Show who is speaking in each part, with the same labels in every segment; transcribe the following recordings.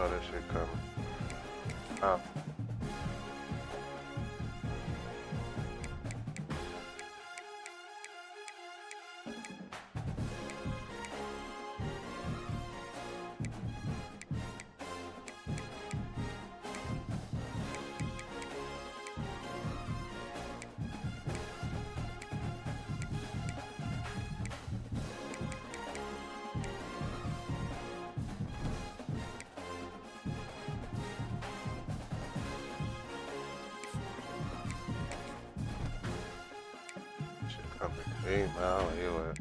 Speaker 1: عليه شيء كامل. آه. شيء كامل. إيه ما أيوه.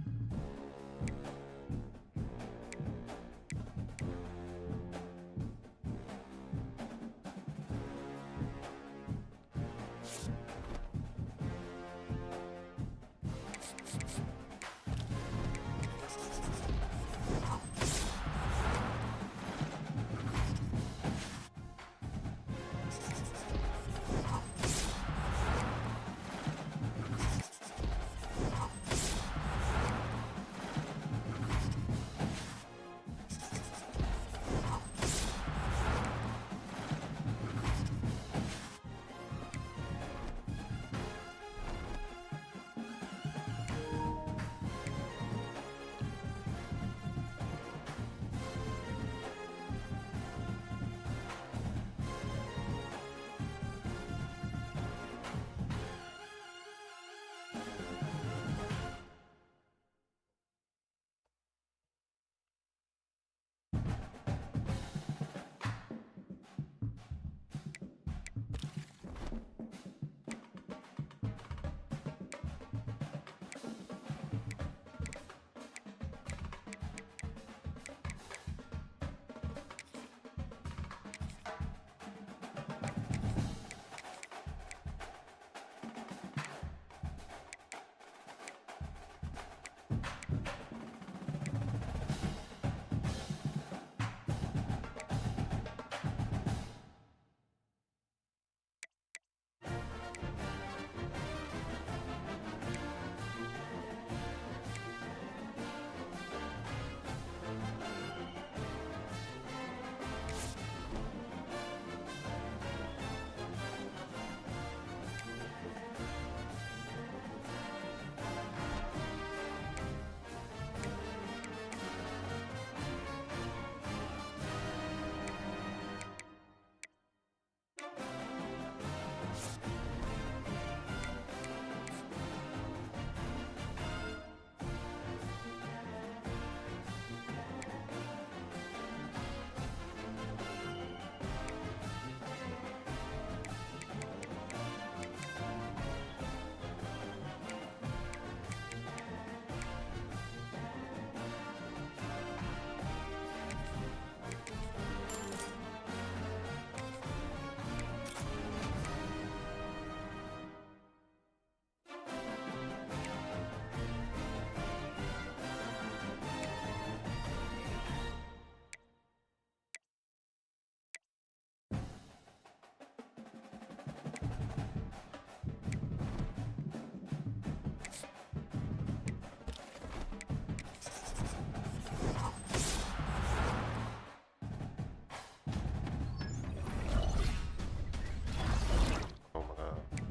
Speaker 1: Oh my God.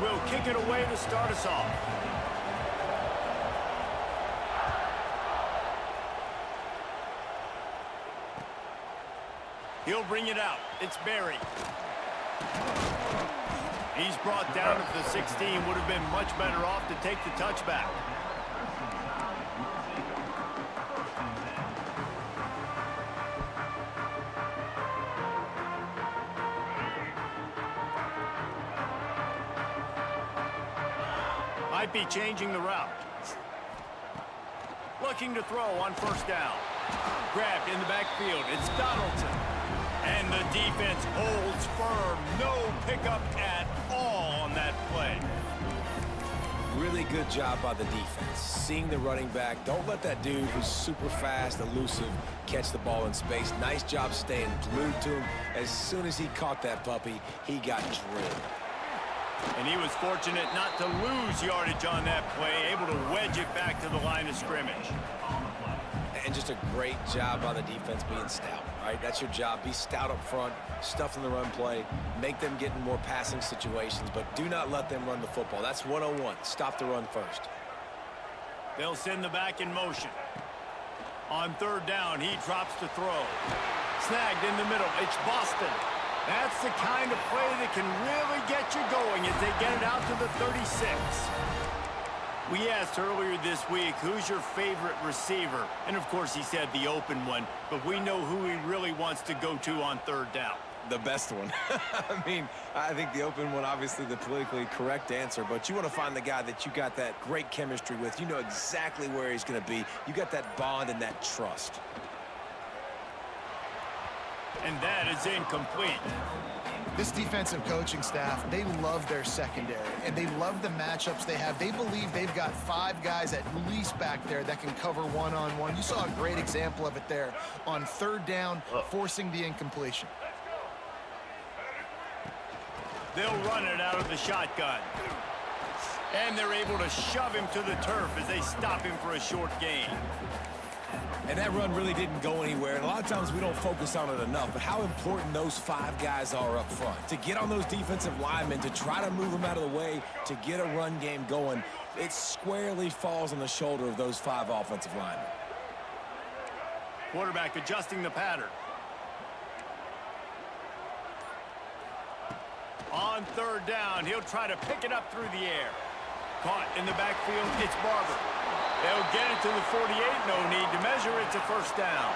Speaker 2: will kick it away to start us off. He'll bring it out. It's Barry. He's brought down at the 16. Would have been much better off to take the touchback. Might be changing the route. Looking to throw on first down. Grabbed in the backfield. It's Donaldson. And the defense holds firm. No pickup at all on that play.
Speaker 3: Really good job by the defense. Seeing the running back. Don't let that dude who's super fast, elusive, catch the ball in space. Nice job staying glued to him. As soon as he caught that puppy, he got drilled.
Speaker 2: And he was fortunate not to lose yardage on that play, able to wedge it back to the line of scrimmage.
Speaker 3: And just a great job by the defense being stout, right? That's your job. Be stout up front, stuff in the run play, make them get in more passing situations, but do not let them run the football. That's 101. Stop the run first.
Speaker 2: They'll send the back in motion. On third down, he drops to throw. Snagged in the middle. It's Boston. That's the kind of play that can really get you going as they get it out to the 36. We asked earlier this week, who's your favorite receiver? And, of course, he said the open one, but we know who he really wants to go to on third down.
Speaker 3: The best one. I mean, I think the open one, obviously the politically correct answer, but you want to find the guy that you got that great chemistry with. You know exactly where he's going to be. You got that bond and that trust.
Speaker 2: And that is incomplete.
Speaker 4: This defensive coaching staff, they love their secondary, and they love the matchups they have. They believe they've got 5 guys at least back there that can cover one-on-one. You saw a great example of it there on third down, forcing the incompletion.
Speaker 2: They'll run it out of the shotgun. And they're able to shove him to the turf as they stop him for a short gain.
Speaker 3: And that run really didn't go anywhere. And a lot of times we don't focus on it enough, but how important those 5 guys are up front. To get on those defensive linemen, to try to move them out of the way, to get a run game going, it squarely falls on the shoulder of those 5 offensive linemen.
Speaker 2: Quarterback adjusting the pattern. On third down, he'll try to pick it up through the air. Caught in the backfield, it's Barber. They'll get it to the 48, no need to measure. It's a first down.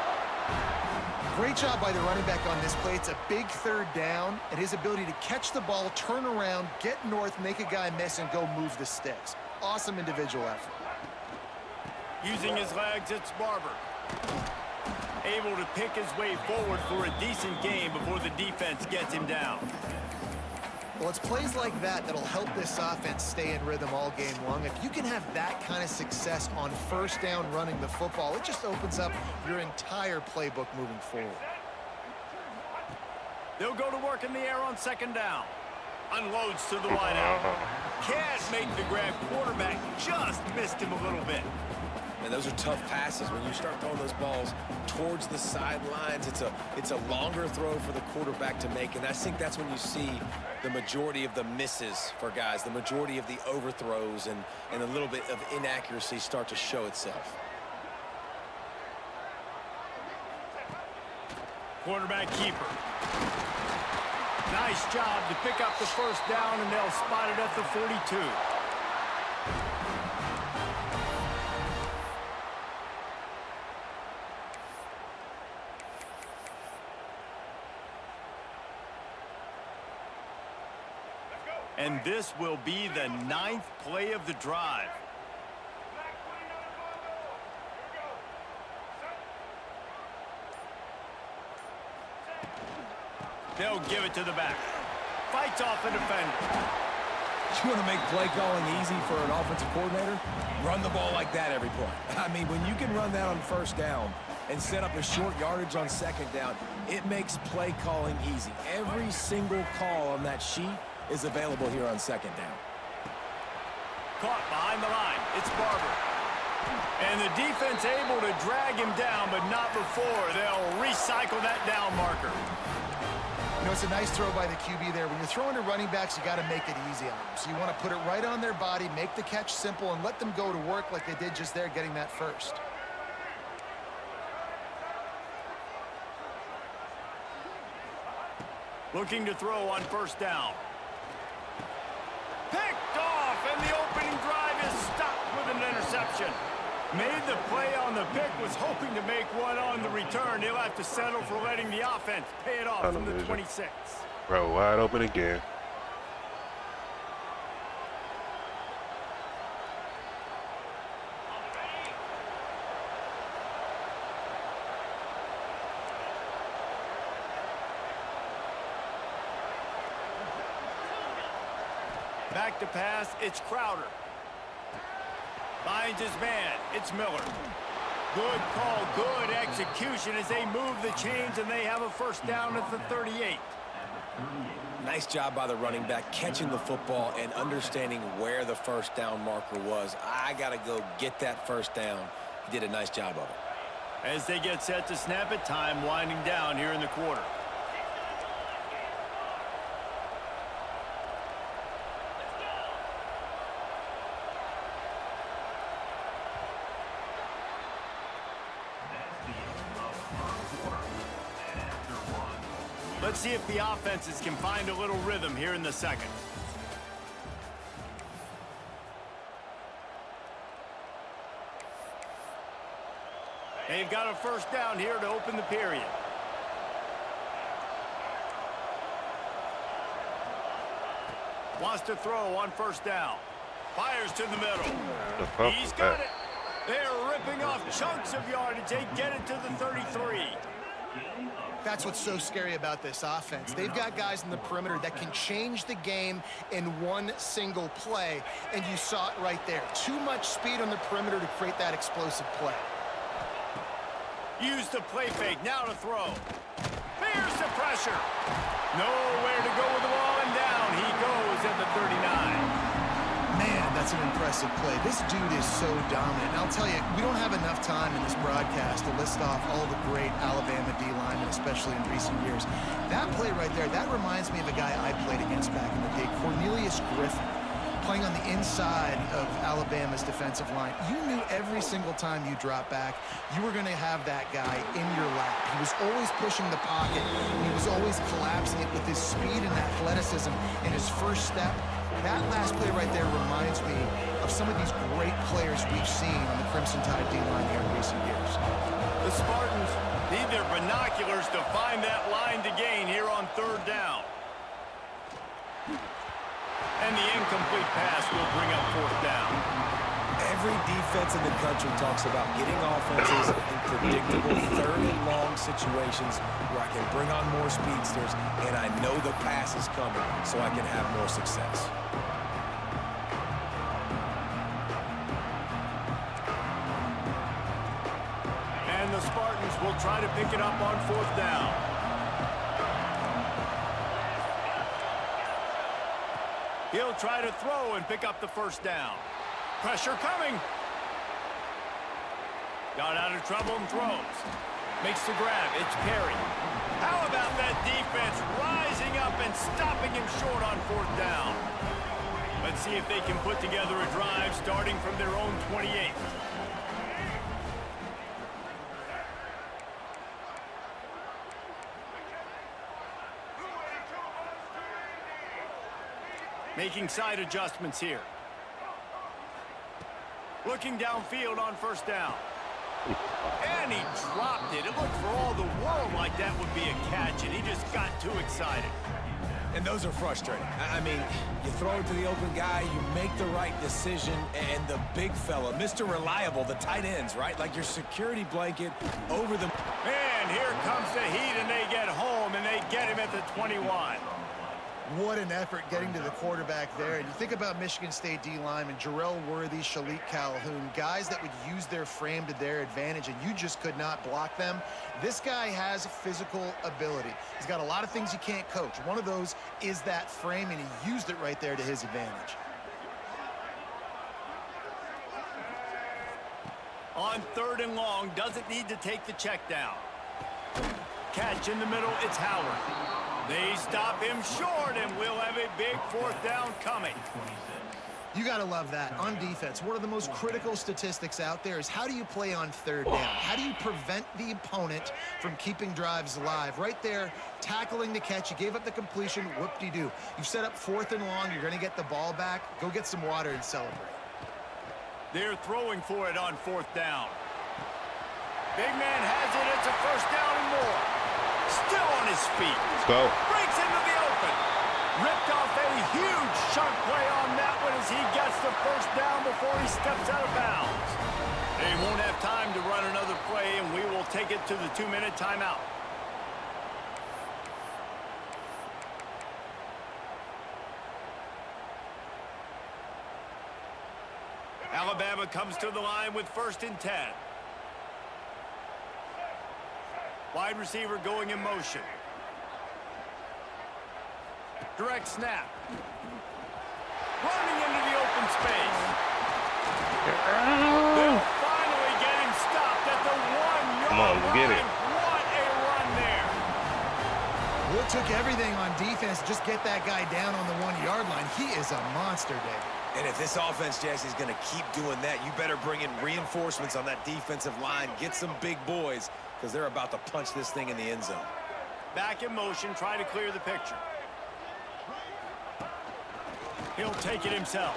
Speaker 4: Great job by the running back on this play. It's a big third down, and his ability to catch the ball, turn around, get north, make a guy miss, and go move the sticks. Awesome individual effort.
Speaker 2: Using his legs, it's Barber. Able to pick his way forward for a decent game before the defense gets him down.
Speaker 4: Well, it's plays like that that'll help this offense stay in rhythm all game long. If you can have that kind of success on first down running the football, it just opens up your entire playbook moving forward.
Speaker 2: They'll go to work in the air on second down. Unloads to the wideout. Can't make the grab. Quarterback just missed him a little bit.
Speaker 3: And those are tough passes. When you start throwing those balls towards the sidelines, it's a longer throw for the quarterback to make. And I think that's when you see the majority of the misses for guys, the majority of the overthrows and a little bit of inaccuracy start to show itself.
Speaker 2: Quarterback keeper. Nice job to pick up the first down, and they'll spot it at the 42. And this will be the 9th play of the drive. They'll give it to the back. Fights off the defender.
Speaker 3: You want to make play calling easy for an offensive coordinator? Run the ball like that every play. I mean, when you can run that on first down and set up a short yardage on second down, it makes play calling easy. Every single call on that sheet is available here on second down.
Speaker 2: Caught behind the line. It's Barber. And the defense able to drag him down, but not before. They'll recycle that down marker.
Speaker 4: You know, it's a nice throw by the QB there. When you're throwing to running backs, you got to make it easy on them. So you want to put it right on their body, make the catch simple, and let them go to work like they did just there, getting that first.
Speaker 2: Looking to throw on first down. Picked off, and the opening drive is stopped with an interception. Made the play on the pick, was hoping to make one on the return. He'll have to settle for letting the offense pay it off from the 26.
Speaker 1: Bro, wide open again.
Speaker 2: Back to pass, it's Crowder. Finds his man, it's Miller. Good call, good execution as they move the chains, and they have a first down at the 38.
Speaker 3: Nice job by the running back, catching the football and understanding where the first down marker was. I got to go get that first down. He did a nice job of it.
Speaker 2: As they get set to snap it, time winding down here in the quarter. Let's see if the offenses can find a little rhythm here in the second. They've got a first down here to open the period. Wants to throw on first down. Fires to the middle. He's got it. They're ripping off chunks of yardage. They get it to the 33.
Speaker 4: That's what's so scary about this offense. They've got guys in the perimeter that can change the game in one single play, and you saw it right there. Too much speed on the perimeter to create that explosive play.
Speaker 2: Use the play fake, now to throw. Here's the pressure. Nowhere to go with the ball, and down he goes at the 39.
Speaker 4: Man, that's an impressive play. This dude is so dominant. And I'll tell you, we don't have enough time in this broadcast to list off all the great Alabama D-linemen, especially in recent years. That play right there, that reminds me of a guy I played against back in the day, Cornelius Griffin, playing on the inside of Alabama's defensive line. You knew every single time you dropped back, you were going to have that guy in your lap. He was always pushing the pocket, and he was always collapsing it with his speed and athleticism and his first step. That last play right there reminds me of some of these great players we've seen on the Crimson Tide D-line here in recent years.
Speaker 2: The Spartans need their binoculars to find that line to gain here on third down. And the incomplete pass will bring up fourth down.
Speaker 3: Every defense in the country talks about getting offenses in predictable third and long situations where I can bring on more speedsters and I know the pass is coming so I can have more success.
Speaker 2: And the Spartans will try to pick it up on fourth down. He'll try to throw and pick up the first down. Pressure coming. Got out of trouble and throws. Makes the grab. It's Perry. How about that defense rising up and stopping him short on fourth down? Let's see if they can put together a drive starting from their own 28. Making side adjustments here. Looking downfield on first down. And he dropped it. It looked for all the world like that would be a catch, and he just got too excited.
Speaker 3: And those are frustrating. I mean, you throw it to the open guy, you make the right decision, and the big fella, Mr. Reliable, the tight ends, right? Like your security blanket over the...
Speaker 2: And here comes the heat, and they get home, and they get him at the 21.
Speaker 4: What an effort getting to the quarterback there. And you think about Michigan State D-linemen, Jarrell Worthy, Shalik Calhoun, guys that would use their frame to their advantage, and you just could not block them. This guy has physical ability. He's got a lot of things you can't coach. One of those is that frame, and he used it right there to his advantage.
Speaker 2: On third and long, doesn't need to take the check down. Catch in the middle, it's Howard. They stop him short, and we'll have a big fourth down coming.
Speaker 4: You got to love that. On defense, one of the most critical statistics out there is how do you play on third down? How do you prevent the opponent from keeping drives alive? Right there, tackling the catch. You gave up the completion. Whoop-de-doo. You've set up 4th and long. You're going to get the ball back. Go get some water and celebrate.
Speaker 2: They're throwing for it on 4th down. Big man has it. It's a first down and more. Still on his feet.
Speaker 1: Let's go.
Speaker 2: Breaks into the open. Ripped off a huge chunk play on that one as he gets the first down before he steps out of bounds. They won't have time to run another play, and we will take it to the 2-minute timeout. Alabama comes to the line with 1st and 10. Wide receiver going in motion. Direct snap. Running into the open space. They'll finally get him stopped at the 1-yard
Speaker 1: Come on,
Speaker 2: line.
Speaker 1: get it.
Speaker 2: What a run there.
Speaker 4: Well, it took everything on defense to just get that guy down on the 1-yard line. He is a monster, Dave.
Speaker 3: And if this offense, Jesse, is going to keep doing that, you better bring in reinforcements on that defensive line. Get some big boys, because they're about to punch this thing in the end zone.
Speaker 2: Back in motion, trying to clear the picture. He'll take it himself.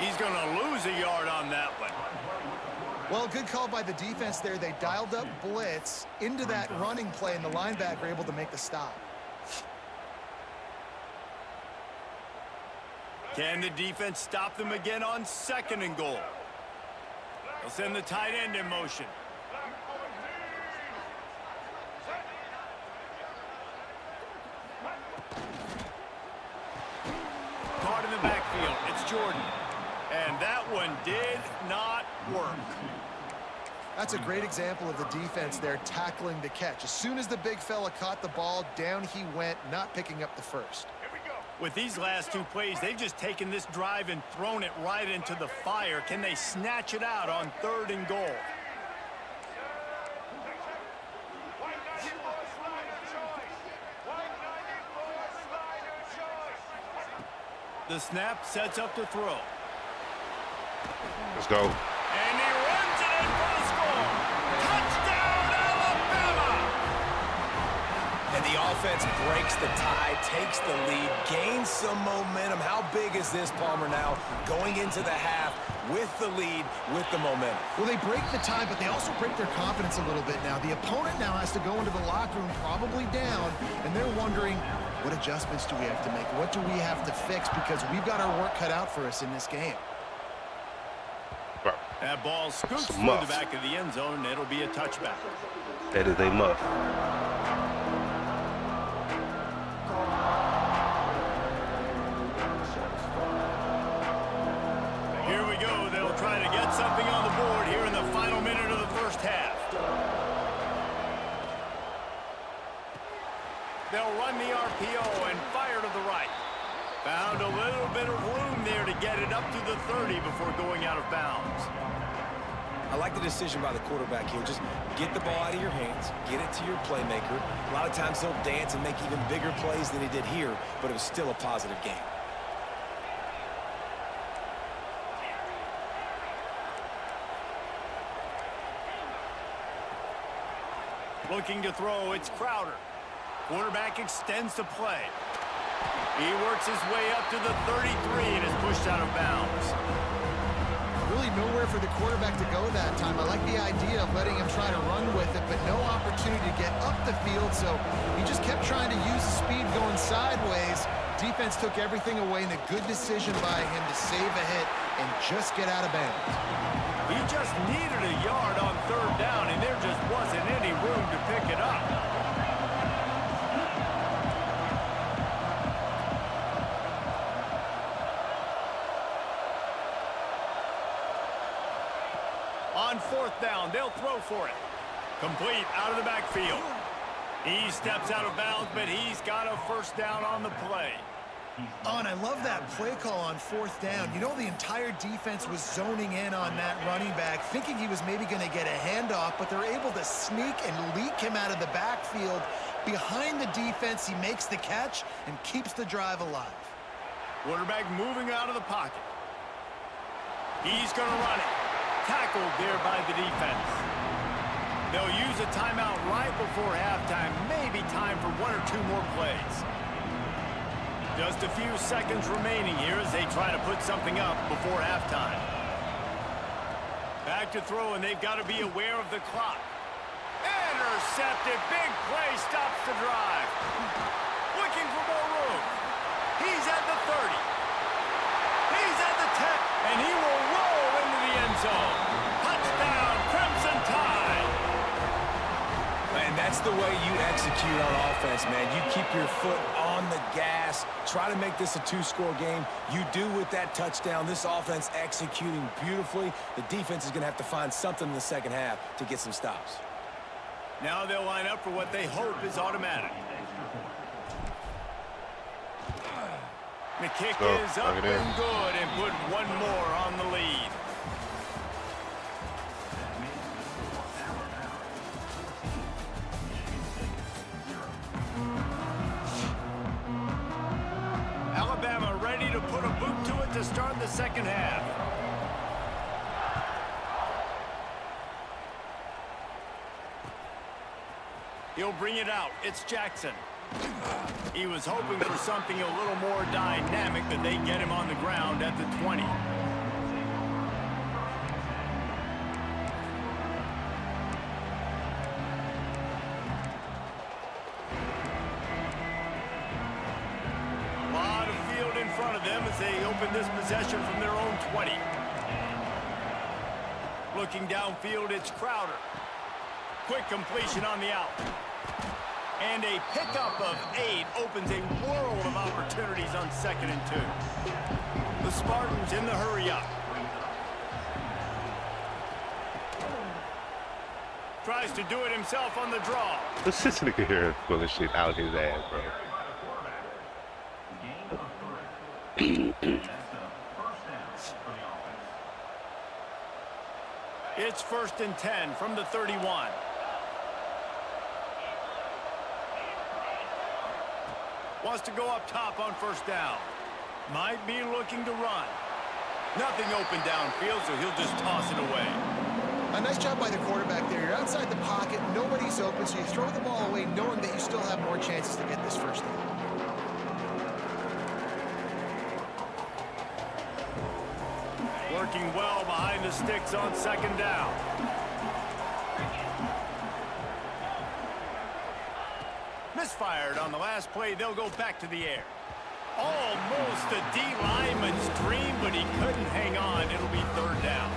Speaker 2: He's going to lose a yard on that one.
Speaker 4: Well, good call by the defense there. They dialed up blitz into that running play, and the linebacker able to make the stop.
Speaker 2: Can the defense stop them again on 2nd and goal? They'll send the tight end in motion. Caught in the backfield. It's Jordan. And that one did not work.
Speaker 4: That's a great example of the defense there tackling the catch. As soon as the big fella caught the ball, down he went, not picking up the first.
Speaker 2: With these last 2 plays, they've just taken this drive and thrown it right into the fire. Can they snatch it out on 3rd and goal? The snap sets up the throw.
Speaker 1: Let's go.
Speaker 2: And he runs it in for the score. Touchdown, Alabama!
Speaker 3: And the offense breaks the tie, takes the lead, gains some momentum. How big is this, Palmer, now? Going into the half with the lead, with the momentum.
Speaker 4: Well, they break the tie, but they also break their confidence a little bit now. The opponent now has to go into the locker room probably down, and they're wondering, what adjustments do we have to make? What do we have to fix? Because we've got our work cut out for us in this game.
Speaker 2: That ball scoots through the back of the end zone, and it'll be a touchback.
Speaker 1: That is a muff.
Speaker 2: Here we go. They'll try to get something on the board here in the final minute of the first half. They'll run the RPO and fire to the right. Found a little bit of room there to get it up to the 30 before going out of bounds.
Speaker 3: I like the decision by the quarterback here. Just get the ball out of your hands, get it to your playmaker. A lot of times he'll dance and make even bigger plays than he did here, but it was still a positive game.
Speaker 2: Looking to throw, it's Crowder. Quarterback extends the play. He works his way up to the 33 and is pushed out of bounds.
Speaker 4: Really nowhere for the quarterback to go that time. I like the idea of letting him try to run with it, but no opportunity to get up the field, so he just kept trying to use the speed going sideways. Defense took everything away, and a good decision by him to save a hit and just get out of bounds.
Speaker 2: He just needed a yard on 3rd down, and there just wasn't any room to pick it up. On 4th down, they'll throw for it. Complete out of the backfield. He steps out of bounds, but he's got a first down on the play.
Speaker 4: Oh, and I love that play call on 4th down. You know, the entire defense was zoning in on that running back, thinking he was maybe going to get a handoff, but they're able to sneak and leak him out of the backfield. Behind the defense, he makes the catch and keeps the drive alive.
Speaker 2: Quarterback moving out of the pocket. He's going to run it. Tackled there by the defense. They'll use a timeout right before halftime. Maybe time for 1 or 2 more plays. Just a few seconds remaining here as they try to put something up before halftime. Back to throw, and they've got to be aware of the clock. Intercepted. Big play stops the drive. Looking for more room. He's at the 30. He's at the 10. And he will roll into the end zone. Touchdown, Crimson Tide.
Speaker 3: And that's the way you execute on offense, man. You keep your foot on the gas. Try to make this a 2-score game. You do with that touchdown. This offense executing beautifully. The defense is going to have to find something in the second half to get some stops.
Speaker 2: Now they'll line up for what they hope is automatic. The kick is up and good, and put 1 more on the lead. Alabama ready to put a boot to it to start the second half. He'll bring it out. It's Jackson. He was hoping for something a little more dynamic, but they get him on the ground at the 20. A lot of field in front of them as they open this possession from their own 20. Looking downfield, it's Crowder. Quick completion on the out. And a pickup of 8 opens a world of opportunities on 2nd and 2. The Spartans in the hurry up. Tries to do it himself on the draw.
Speaker 1: This nigga here pulling shit out his ass, bro.
Speaker 2: It's 1st and 10 from the 31. Wants to go up top on 1st down. Might be looking to run. Nothing open downfield, so he'll just toss it away.
Speaker 4: A nice job by the quarterback there. You're outside the pocket, nobody's open, so you throw the ball away knowing that you still have more chances to get this 1st down.
Speaker 2: Working well behind the sticks on 2nd down. Misfired on the last play. They'll go back to the air. Almost a D lineman's dream, but he couldn't hang on. It'll be 3rd down.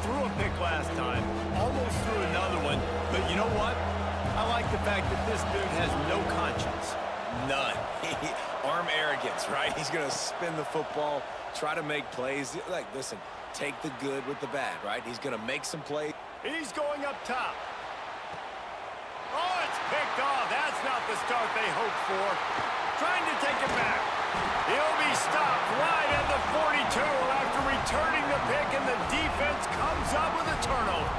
Speaker 2: Threw a pick last time. Almost threw another one. But you know what? I like the fact that this dude has no conscience.
Speaker 3: None. Arm arrogance, right? He's going to spin the football, try to make plays. Like, listen, take the good with the bad, right? He's going to make some plays.
Speaker 2: He's going up top. Oh, it's picked off. That's not the start they hoped for. Trying to take it back. He'll be stopped right at the 42 after returning the pick, and the defense comes up with a turnover.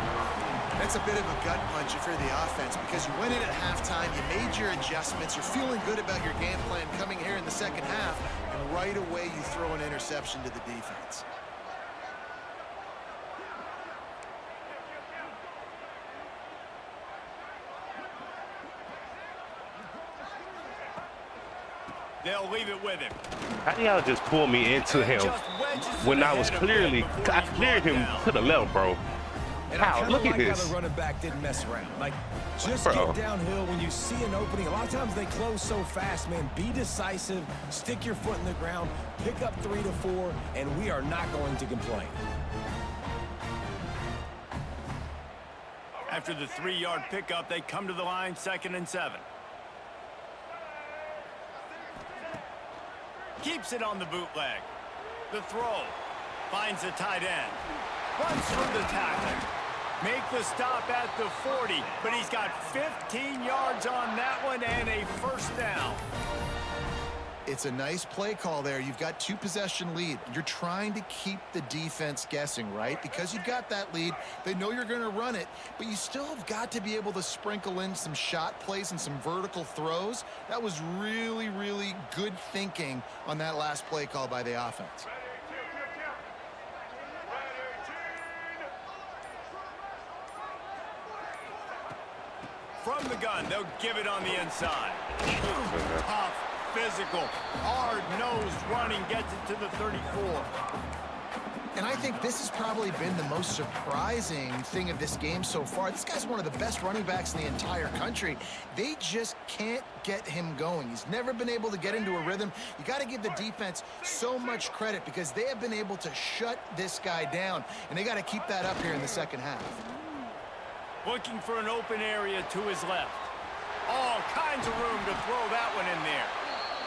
Speaker 4: That's a bit of a gut punch if you're the offense, because you went in at halftime, you made your adjustments, you're feeling good about your game plan coming here in the second half, and right away you throw an interception to the defense.
Speaker 2: They'll leave it with him.
Speaker 1: How do y'all just pull me into him when I was clearly, I cleared him to the left, bro?
Speaker 3: And
Speaker 1: Wow, look at this.
Speaker 3: How the running back didn't mess around. Like, just
Speaker 1: Bro.
Speaker 3: get downhill when you see an opening. A lot of times they close so fast, man. Be decisive, stick your foot in the ground, pick up 3 to 4, and we are not going to complain.
Speaker 2: After the 3-yard pickup, they come to the line, 2nd and 7. Keeps it on the bootleg. The throw. Finds the tight end. Runs from the tackle. Make the stop at the 40, but he's got 15 yards on that one and a 1st down.
Speaker 4: It's a nice play call there. You've got 2-possession lead. You're trying to keep the defense guessing, right? Because you've got that lead. They know you're going to run it, but you still have got to be able to sprinkle in some shot plays and some vertical throws. That was really, really good thinking on that last play call by the offense.
Speaker 2: From the gun, they'll give it on the inside. Tough, physical, hard-nosed running gets it to the 34.
Speaker 4: And I think this has probably been the most surprising thing of this game so far. This guy's one of the best running backs in the entire country. They just can't get him going. He's never been able to get into a rhythm. You got to give the defense so much credit because they have been able to shut this guy down, and they got to keep that up here in the second half.
Speaker 2: Looking for an open area to his left. All kinds of room to throw that one in there.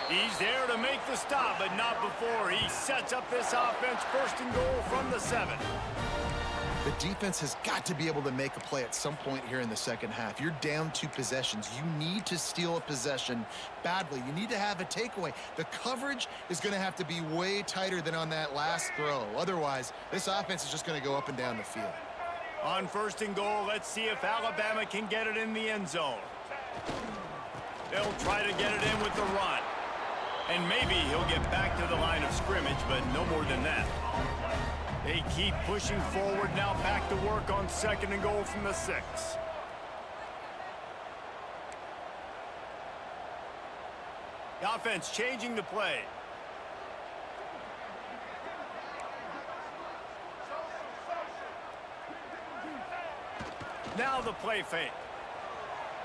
Speaker 2: He's there to make the stop, but not before he sets up this offense. First and goal from the 7.
Speaker 4: The defense has got to be able to make a play at some point here in the second half. You're down 2 possessions. You need to steal a possession badly. You need to have a takeaway. The coverage is going to have to be way tighter than on that last throw. Otherwise, this offense is just going to go up and down the field.
Speaker 2: On first and goal, let's see if Alabama can get it in the end zone. They'll try to get it in with the run. And maybe he'll get back to the line of scrimmage, but no more than that. They keep pushing forward now, back to work on second and goal from the 6. The offense changing the play. Now the play fake.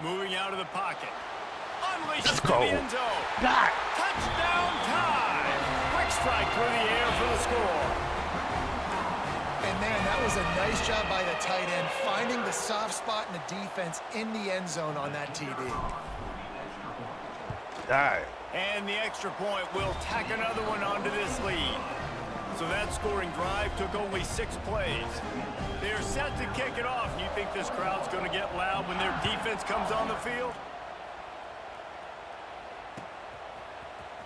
Speaker 2: Moving out of the pocket. Unleashed to the end zone. Touchdown time. Quick strike through the air for the score.
Speaker 4: And man, that was a nice job by the tight end, finding the soft spot in the defense in the end zone on that TD.
Speaker 2: And the extra point will tack another one onto this lead. So that scoring drive took only 6 plays. They're set to kick it off. You think this crowd's going to get loud when their defense comes on the field?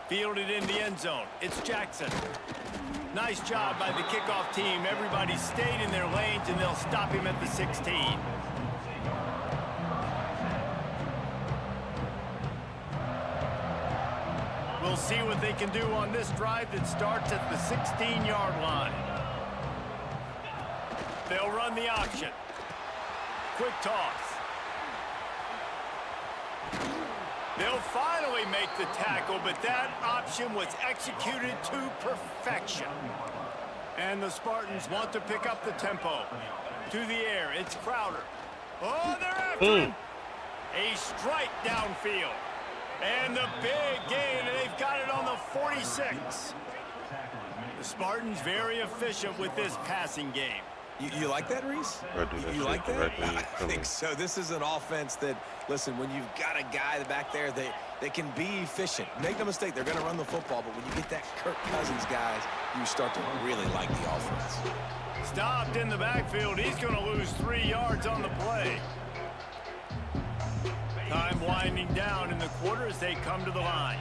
Speaker 2: Fielded in the end zone. It's Jackson. Nice job by the kickoff team. Everybody stayed in their lanes, and they'll stop him at the 16. We'll see what they can do on this drive that starts at the 16-yard line. They'll run the option. Quick toss. They'll finally make the tackle, but that option was executed to perfection. And the Spartans want to pick up the tempo. To the air, it's Crowder. Oh, they're after him. A strike downfield. And the big gain, and they've got it on the 46. The Spartans very efficient with this passing game.
Speaker 3: You like that, Reese? You like that? I think so. This is an offense that, listen, when you've got a guy back there, they can be efficient. Make no mistake, they're going to run the football, but when you get that Kirk Cousins guys, you start to really like the offense.
Speaker 2: Stopped in the backfield. He's going to lose 3 yards on the play. Time winding down in the quarter as they come to the line.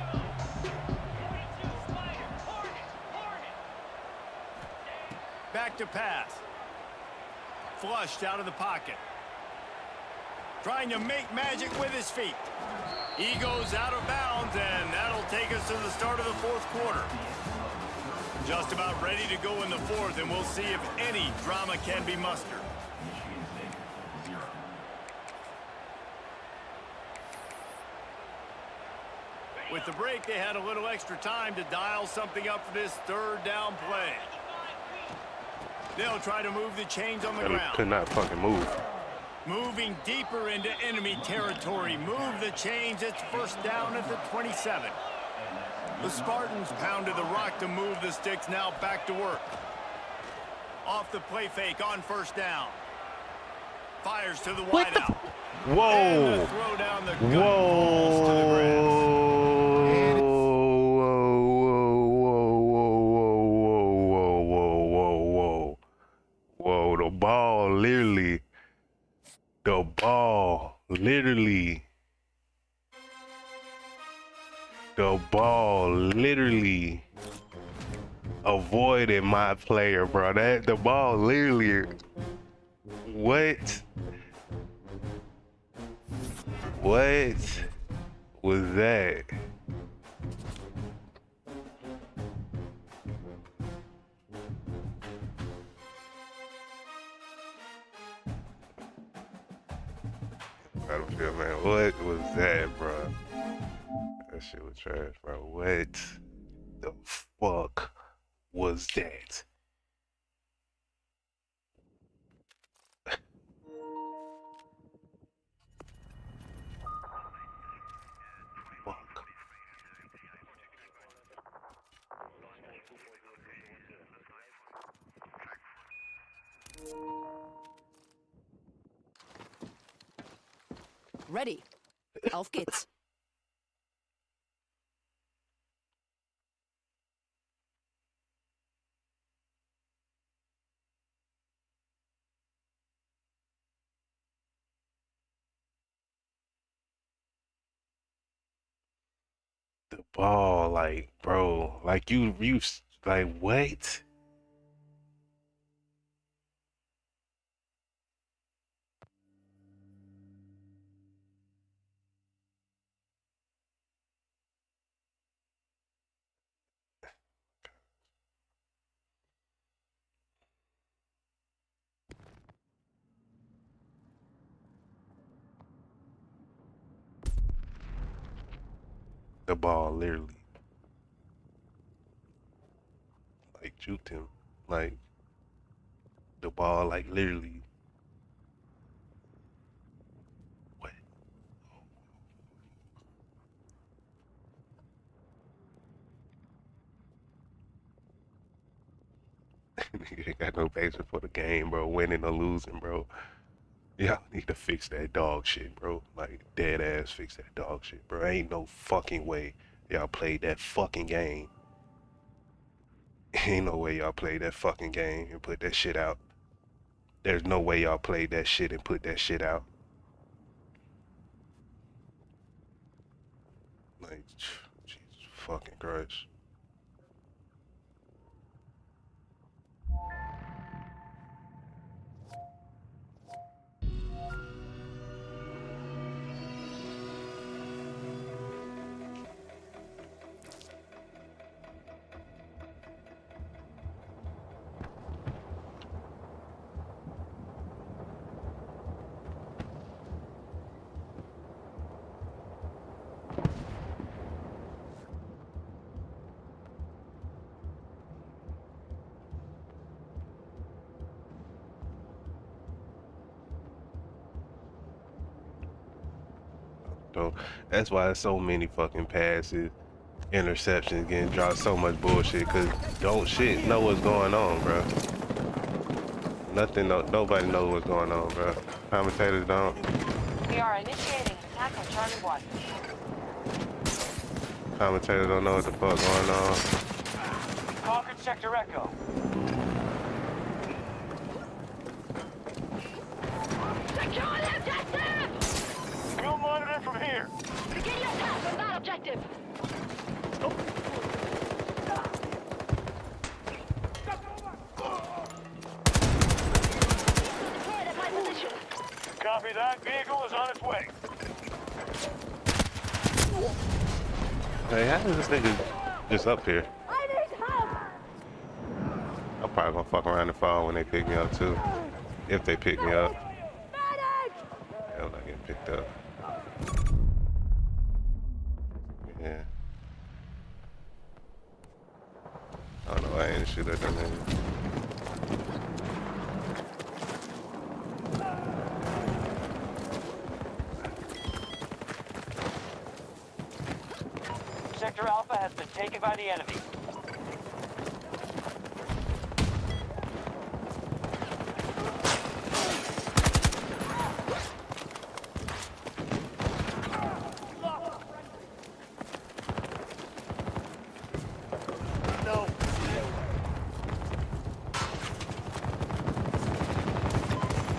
Speaker 2: Back to pass. Flushed out of the pocket. Trying to make magic with his feet. He goes out of bounds, and that'll take us to the start of the 4th quarter. Just about ready to go in the 4th, and we'll see if any drama can be mustered. With the break, they had a little extra time to dial something up for this 3rd down play. They'll try to move the chains on the ground.
Speaker 1: Could not fucking move.
Speaker 2: Moving deeper into enemy territory. Move the chains. It's first down at the 27. The Spartans pounded the rock to move the sticks. Now back to work. Off the play fake on first down. Fires to the wideout.
Speaker 1: Whoa.
Speaker 2: And the throw down the gun falls to the grass.
Speaker 1: The ball literally avoided my player, bro. The ball literally. What? What was that? Battlefield, man. What was that, bro? That shit was trash, bro. What the fuck was that? Fuck.
Speaker 5: Ready. Auf geht's.
Speaker 1: The ball, like, bro, like you, like, what? The ball literally, like, juked him. Like, the ball, like, literally. What? Nigga ain't got no patience for the game, bro. Winning or losing, bro. Y'all need to fix that dog shit, bro. Like, dead ass fix that dog shit, bro. Ain't no fucking way y'all played that fucking game. Ain't no way y'all played that fucking game and put that shit out. There's no way y'all played that shit and put that shit out. Like, Jesus fucking Christ. So that's why there's so many fucking passes, interceptions getting dropped, so much bullshit, cause don't shit know what's going on, bro. Nothing, nobody knows what's going on, bro. Commentators don't.
Speaker 6: We are initiating attack on Charlie 1.
Speaker 1: Commentators don't know what the fuck going on.
Speaker 2: Conquered Sector Echo.
Speaker 6: Secure the objective!
Speaker 2: We'll monitor from here.
Speaker 6: Begin your attack on that objective. Deployed at my position.
Speaker 2: Copy that. Vehicle is on its way.
Speaker 1: Hey, how is this nigga just up here?
Speaker 6: I need help!
Speaker 1: I'm probably gonna fuck around and fall when they pick me up too. If they pick me up.
Speaker 6: Medic!
Speaker 1: Hell, not getting picked up. Yeah. I don't know, I ain't shoot at them niggas.
Speaker 2: Sector Alpha has been taken by the enemy. No.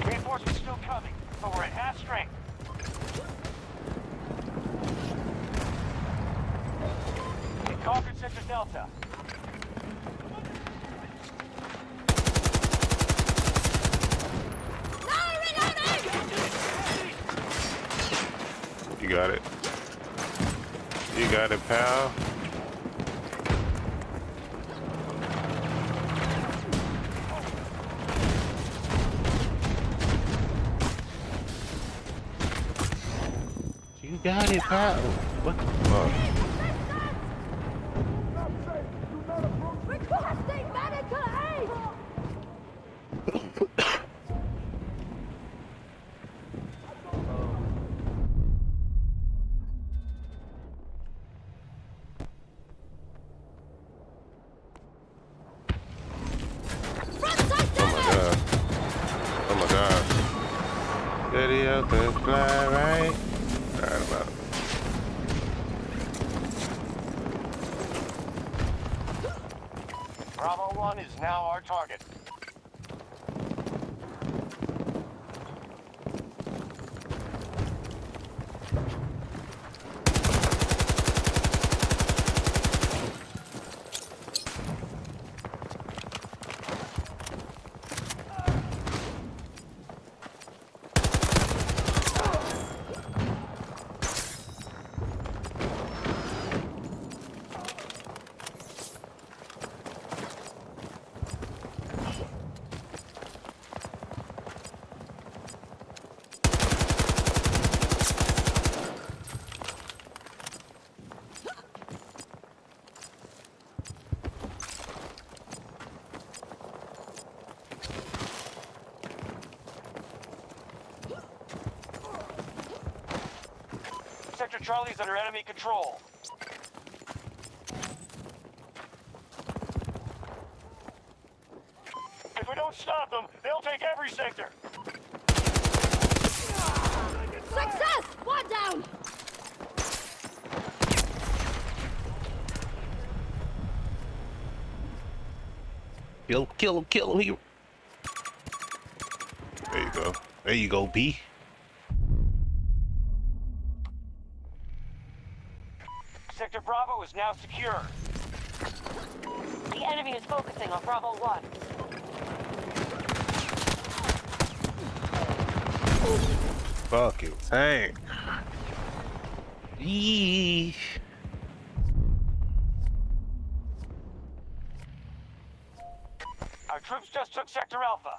Speaker 2: Reinforcements still coming, but we're at half strength.
Speaker 7: Sector Delta.
Speaker 1: You got it. You got it, pal. You got it, pal. What the fuck?
Speaker 6: Requesting medical aid!
Speaker 1: Oh my god. Steady up and fly right. Alright, about it.
Speaker 7: Bravo 1 is now our target. Sector Charlie's under enemy control. If we don't stop them, they'll take every sector.
Speaker 6: Success! One down!
Speaker 1: Kill him, kill him. There you go. There you go, B.
Speaker 7: Sector Bravo is now secure.
Speaker 6: The enemy is focusing on Bravo 1.
Speaker 1: Fucking tank. Yeesh.
Speaker 7: Our troops just took Sector Alpha.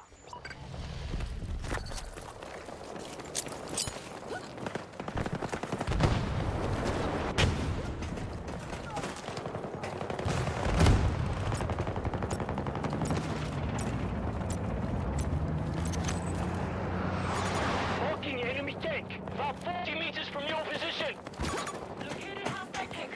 Speaker 7: Walking enemy tank, about 40 meters from your position.
Speaker 6: Located hostile tank.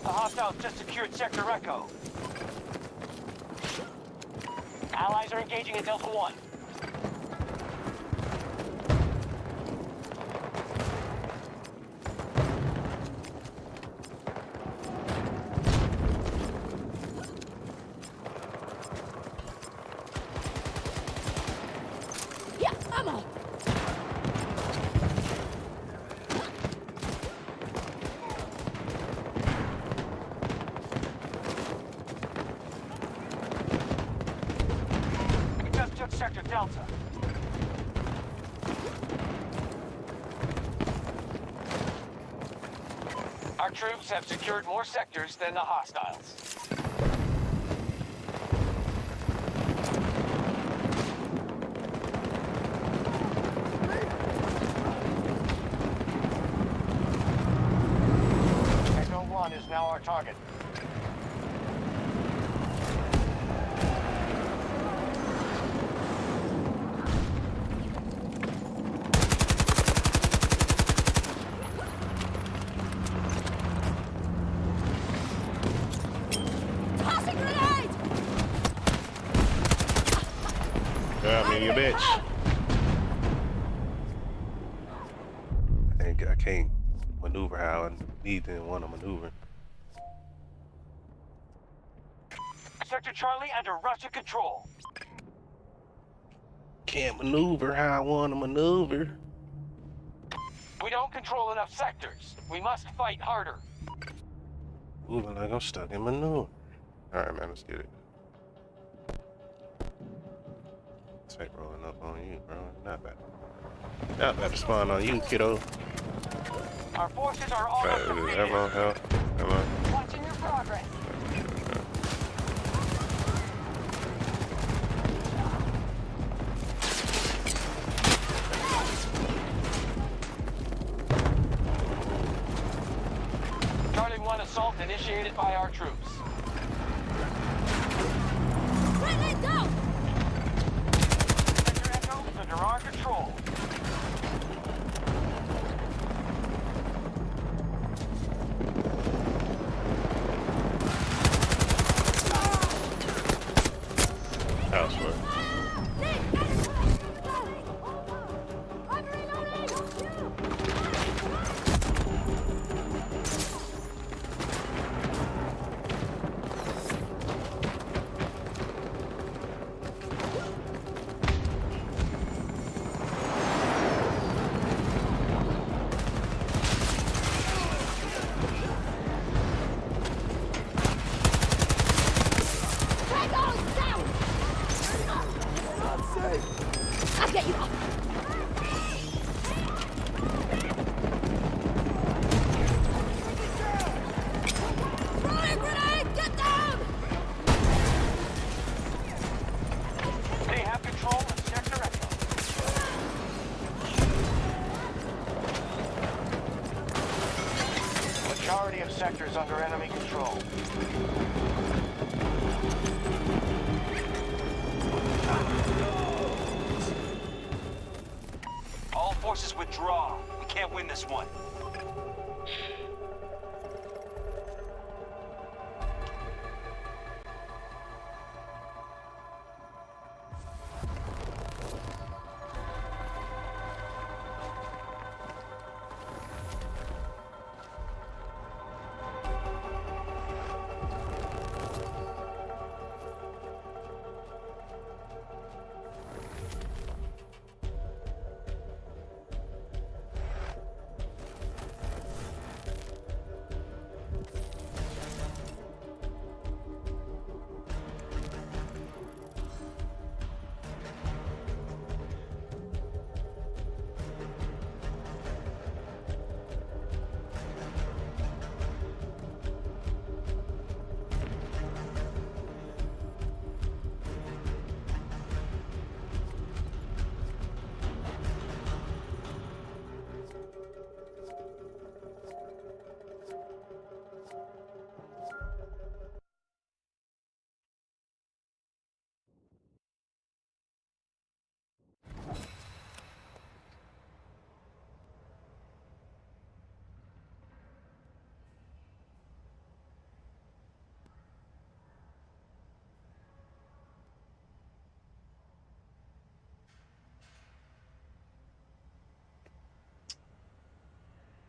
Speaker 7: The hostiles just secured Sector Echo. Allies are engaging at Delta 1.
Speaker 6: Yeah, ammo!
Speaker 7: We just took Sector Delta. Our troops have secured more sectors than the hostiles. Echo 1 is now our target.
Speaker 6: Tossing grenade!
Speaker 1: Yeah, I mean, you bitch. I can't maneuver how I need to want to maneuver.
Speaker 7: Sector Charlie under Russia control.
Speaker 1: Can't maneuver how I want to maneuver.
Speaker 7: We don't control enough sectors. We must fight harder.
Speaker 1: Moving like I'm stuck in maneuver. Alright, man, let's get it. This ain't rolling up on you, bro. Not bad. Not bad to spawn on you, kiddo.
Speaker 7: Our forces are almost defeated.
Speaker 1: Ammo, hell. Come on.
Speaker 6: Watching your progress.
Speaker 7: Charlie 1 assault initiated by our troops.
Speaker 6: Grenade down!
Speaker 7: Sector Echo is under our control.
Speaker 1: House work.
Speaker 6: I'm reloading! I'll get you up. Throwing grenade! Get down!
Speaker 7: They have control of Sector Echo. Majority of sectors under enemy control. All forces withdraw. We can't win this one.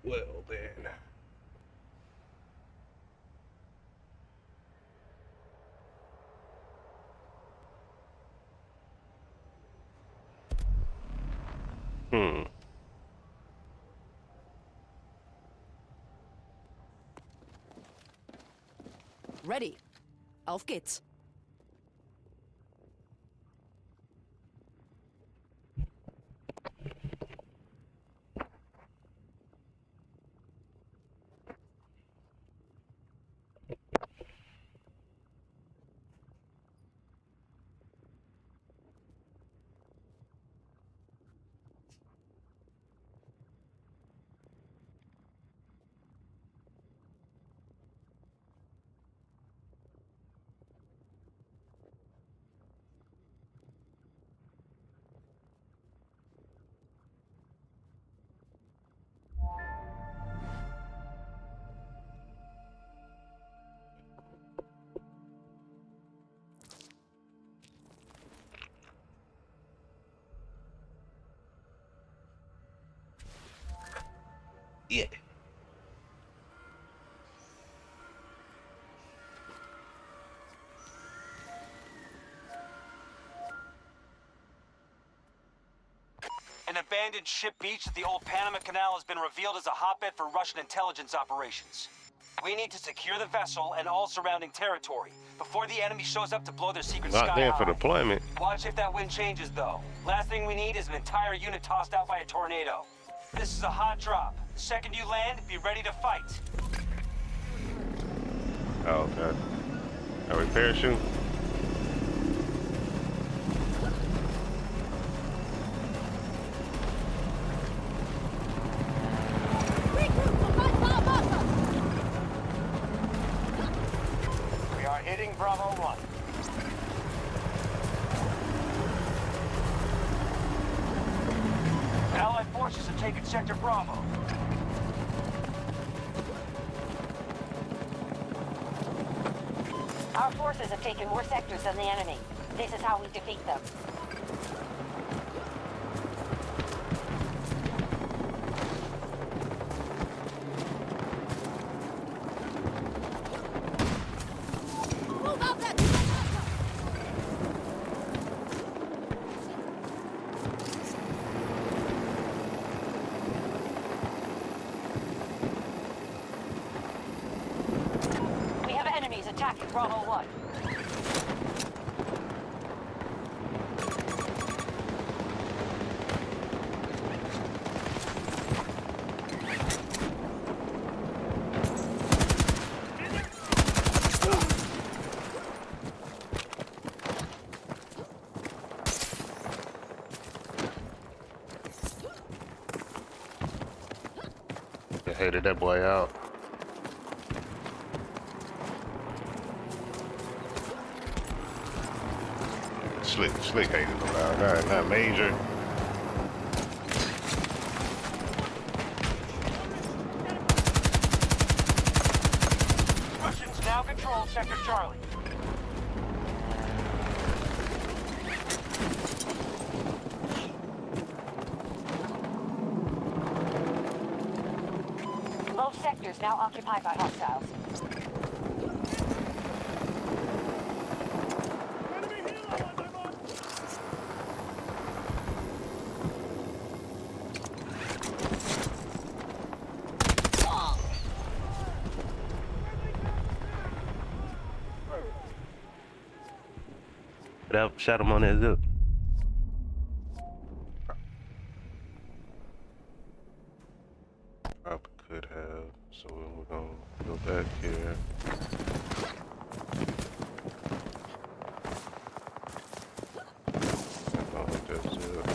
Speaker 1: Well, then.
Speaker 5: Ready. Auf geht's.
Speaker 1: Yeah.
Speaker 7: An abandoned ship beach at the old Panama Canal has been revealed as a hotbed for Russian intelligence operations. We need to secure the vessel and all surrounding territory before the enemy shows up to blow their secret
Speaker 1: Locked
Speaker 7: sky
Speaker 1: in for
Speaker 7: high.
Speaker 1: deployment.
Speaker 7: Watch if that wind changes, though. Last thing we need is an entire unit tossed out by a tornado. This is a hot drop. The second you land, be ready to fight.
Speaker 1: Oh, okay. Are we parachute?
Speaker 6: Regroup for my Barbosa!
Speaker 2: We are hitting Bravo 1.
Speaker 7: Allied forces have taken Sector Bravo.
Speaker 8: Our forces have taken more sectors than the enemy. This is how we defeat them.
Speaker 6: Move out that
Speaker 8: We have enemies attacking Bravo 1.
Speaker 1: I hated that boy out. Slick hated him out. Not major.
Speaker 7: Russians now control Sector Charlie.
Speaker 8: Both sectors now occupied by hostiles.
Speaker 1: Shot him on that zip. Probably could have. So we're gonna go back here. Oh, that's it.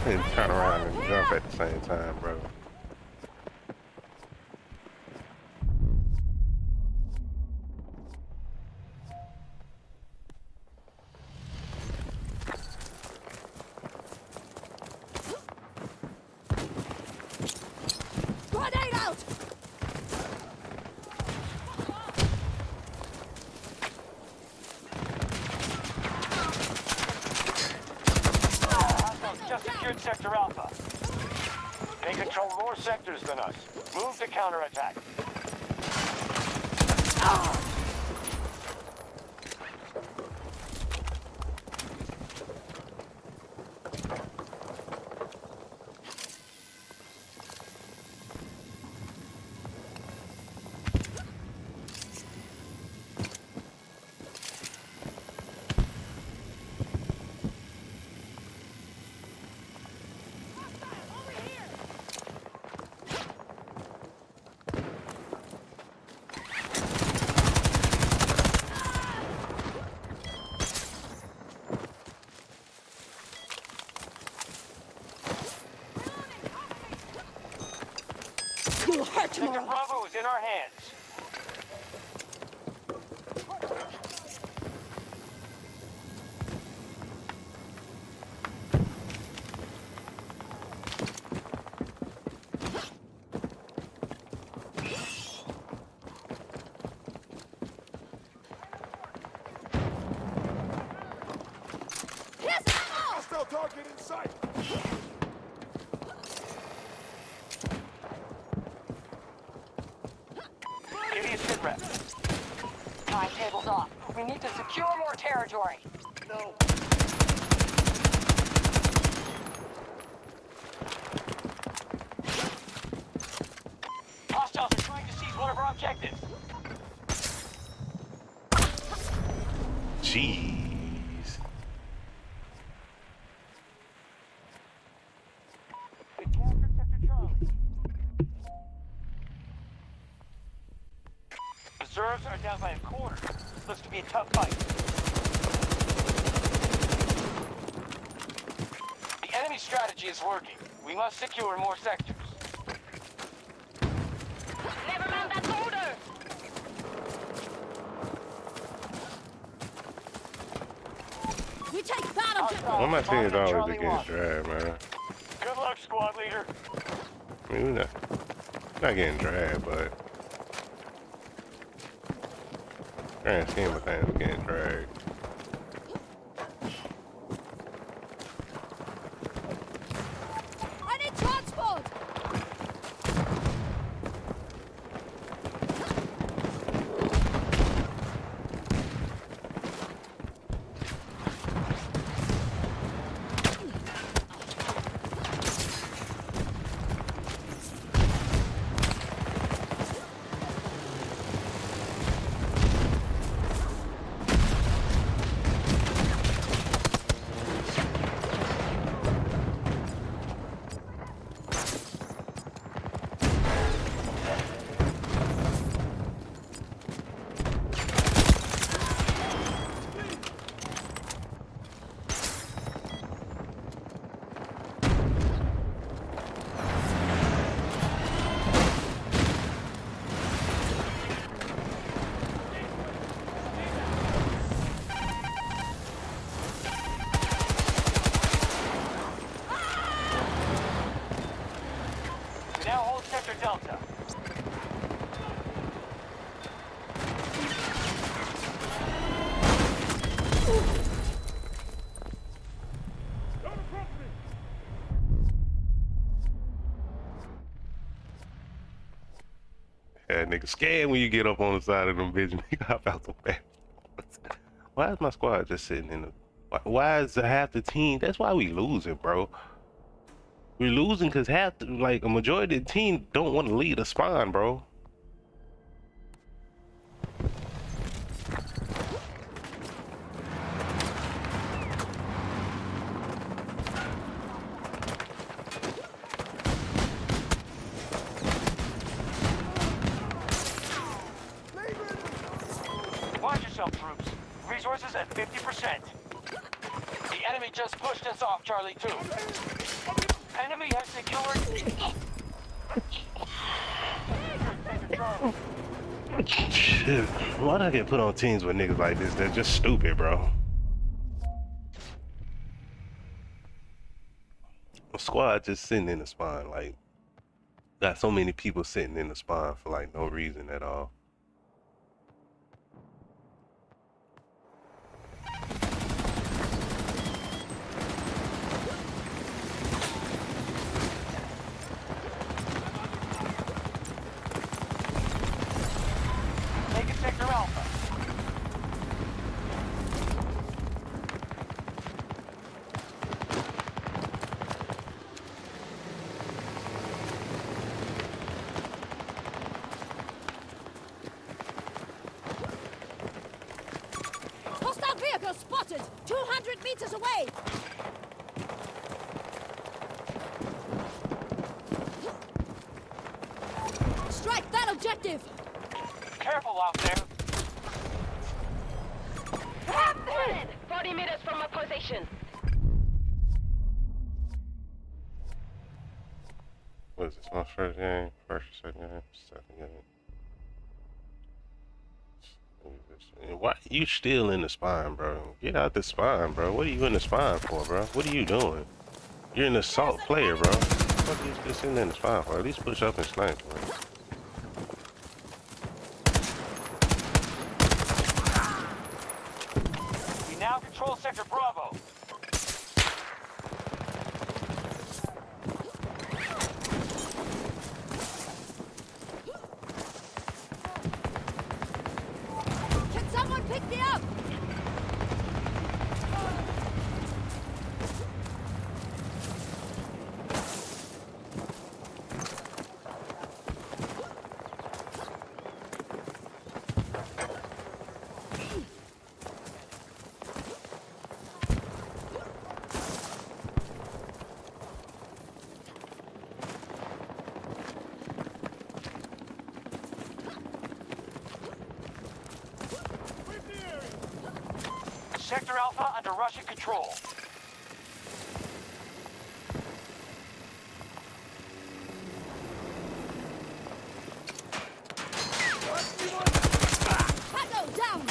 Speaker 1: And turn around and jump at the same time, bro.
Speaker 6: grenade out!
Speaker 2: Hostiles just secured Sector Alpha. They control more sectors than us. Move to counterattack.
Speaker 6: You'll hurt
Speaker 2: Sector
Speaker 6: tomorrow!
Speaker 2: Bravo is in our hands.
Speaker 6: Here's ammo!
Speaker 3: Hostile target in sight.
Speaker 7: Give me a sit rep.
Speaker 8: Timetable's off. We need to secure more territory.
Speaker 7: No. Hostiles are trying to seize one of our objectives.
Speaker 1: Jeez.
Speaker 7: We captured Sector Charlie. Reserves are down by a quarter. This looks to be a tough fight. The enemy strategy is working. We must secure more sectors.
Speaker 8: Never mind that order.
Speaker 6: We take that objective.
Speaker 1: Why my team's always
Speaker 7: Charlie
Speaker 1: against
Speaker 7: 1.
Speaker 1: drag, man?
Speaker 7: Good luck, squad leader.
Speaker 1: I mean, we're not getting dragged, but grand scheme of things, we're getting dragged.
Speaker 6: I need transport.
Speaker 7: We now hold Sector Delta.
Speaker 1: Yeah, nigga, scared when you get up on the side of them bitches. Nigga, hop out so fast. Why is my squad just sitting in the... Why is half the team... That's why we losing, bro. We're losing because like, a majority of the team don't want to lead a spawn, bro.
Speaker 7: Watch yourself, troops. Resources at 50%. The enemy just pushed us off Charlie 2. Enemy has secured...
Speaker 1: Shit. Why do I get put on teams with niggas like this? They're just stupid, bro. A squad just sitting in the spawn, like, got so many people sitting in the spawn for like no reason at all.
Speaker 7: Take it Sector Alpha.
Speaker 6: Hostile vehicle spotted. 200 meters away. Strike that objective.
Speaker 7: Careful out there.
Speaker 8: Captain! 40 meters from my position.
Speaker 1: What is this, my first game? First or second game? Second game. Why you still in the spine, bro? Get out the spine, bro. What are you in the spine for, bro? What are you doing? You're an assault player, bro. What are you just sitting in the spine for? At least push up and snipe, bro.
Speaker 7: We now control Sector Bravo. Sector Alpha under Russian control.
Speaker 6: Tango down!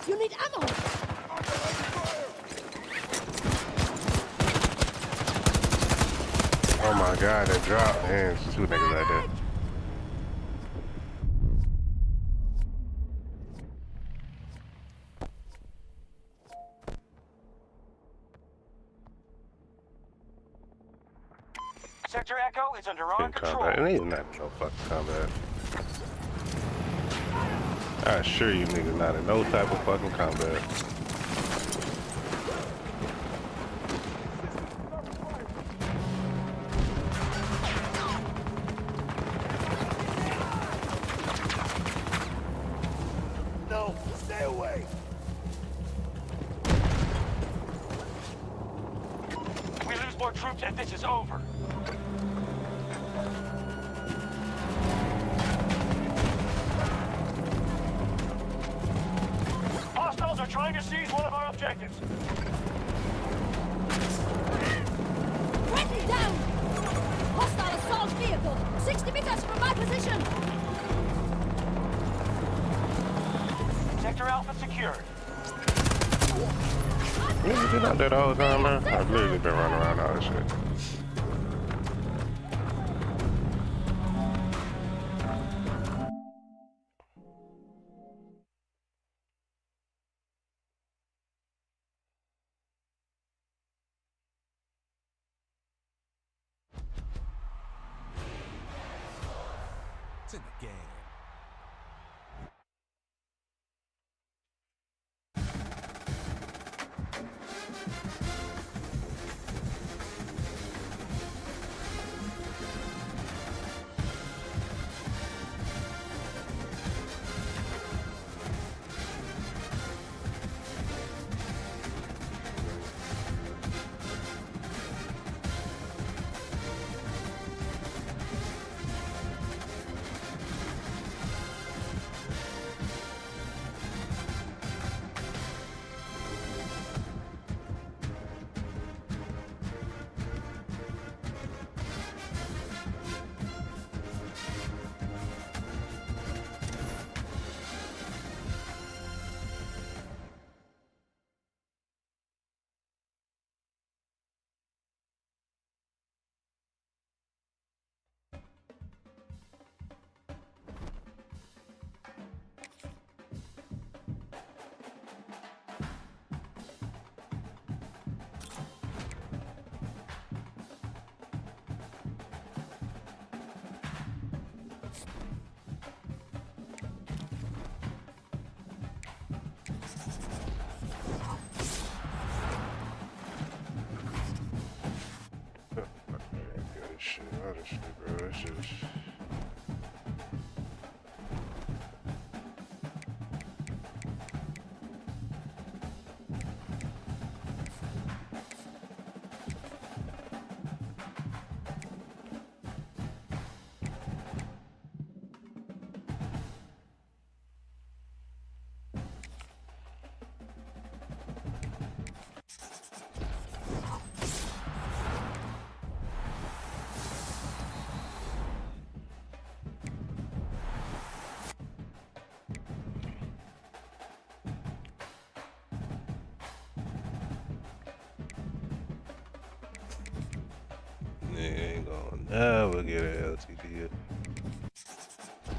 Speaker 6: You need ammo!
Speaker 1: Oh my god, that drop. Man, it's two niggas right there.
Speaker 7: Sector Echo is under our
Speaker 1: In
Speaker 7: control.
Speaker 1: combat. And he's not in no fucking combat. I assure you niggas not in no type of fucking combat.
Speaker 3: No, stay away.
Speaker 7: We lose more troops and this is over. Hostiles are trying to seize one of our objectives.
Speaker 6: Friendly down! Hostile assault vehicle! 60 meters from my position!
Speaker 7: Sector Alpha secured.
Speaker 1: You been out there the whole time, man? I've literally been running around all this shit.
Speaker 3: It's in the game.
Speaker 1: Shit, honestly, bro, it's just... Nigga ain't gonna never get an LTD.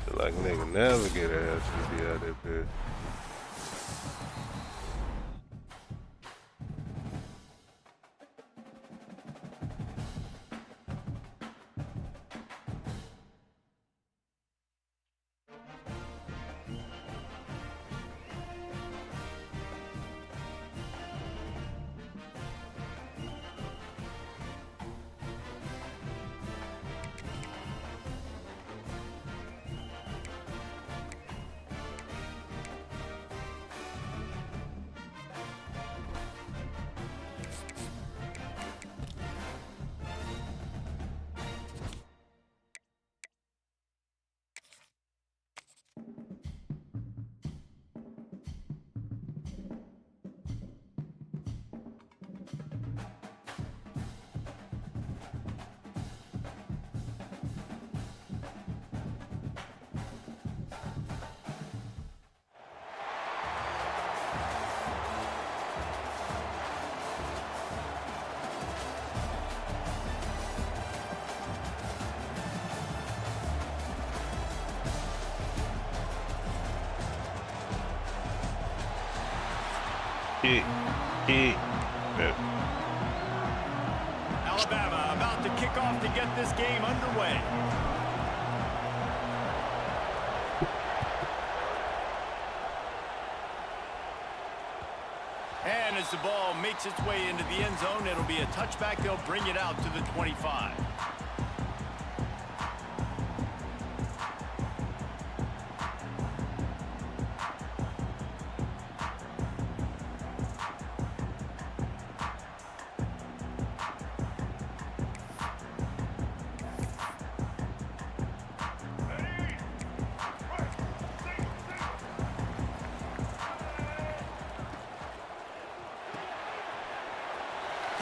Speaker 1: Feel like nigga never get an LTD out that bitch. Kick. Yeah.
Speaker 2: Alabama about to kick off to get this game underway. And as the ball makes its way into the end zone, it'll be a touchback. They'll bring it out to the 25.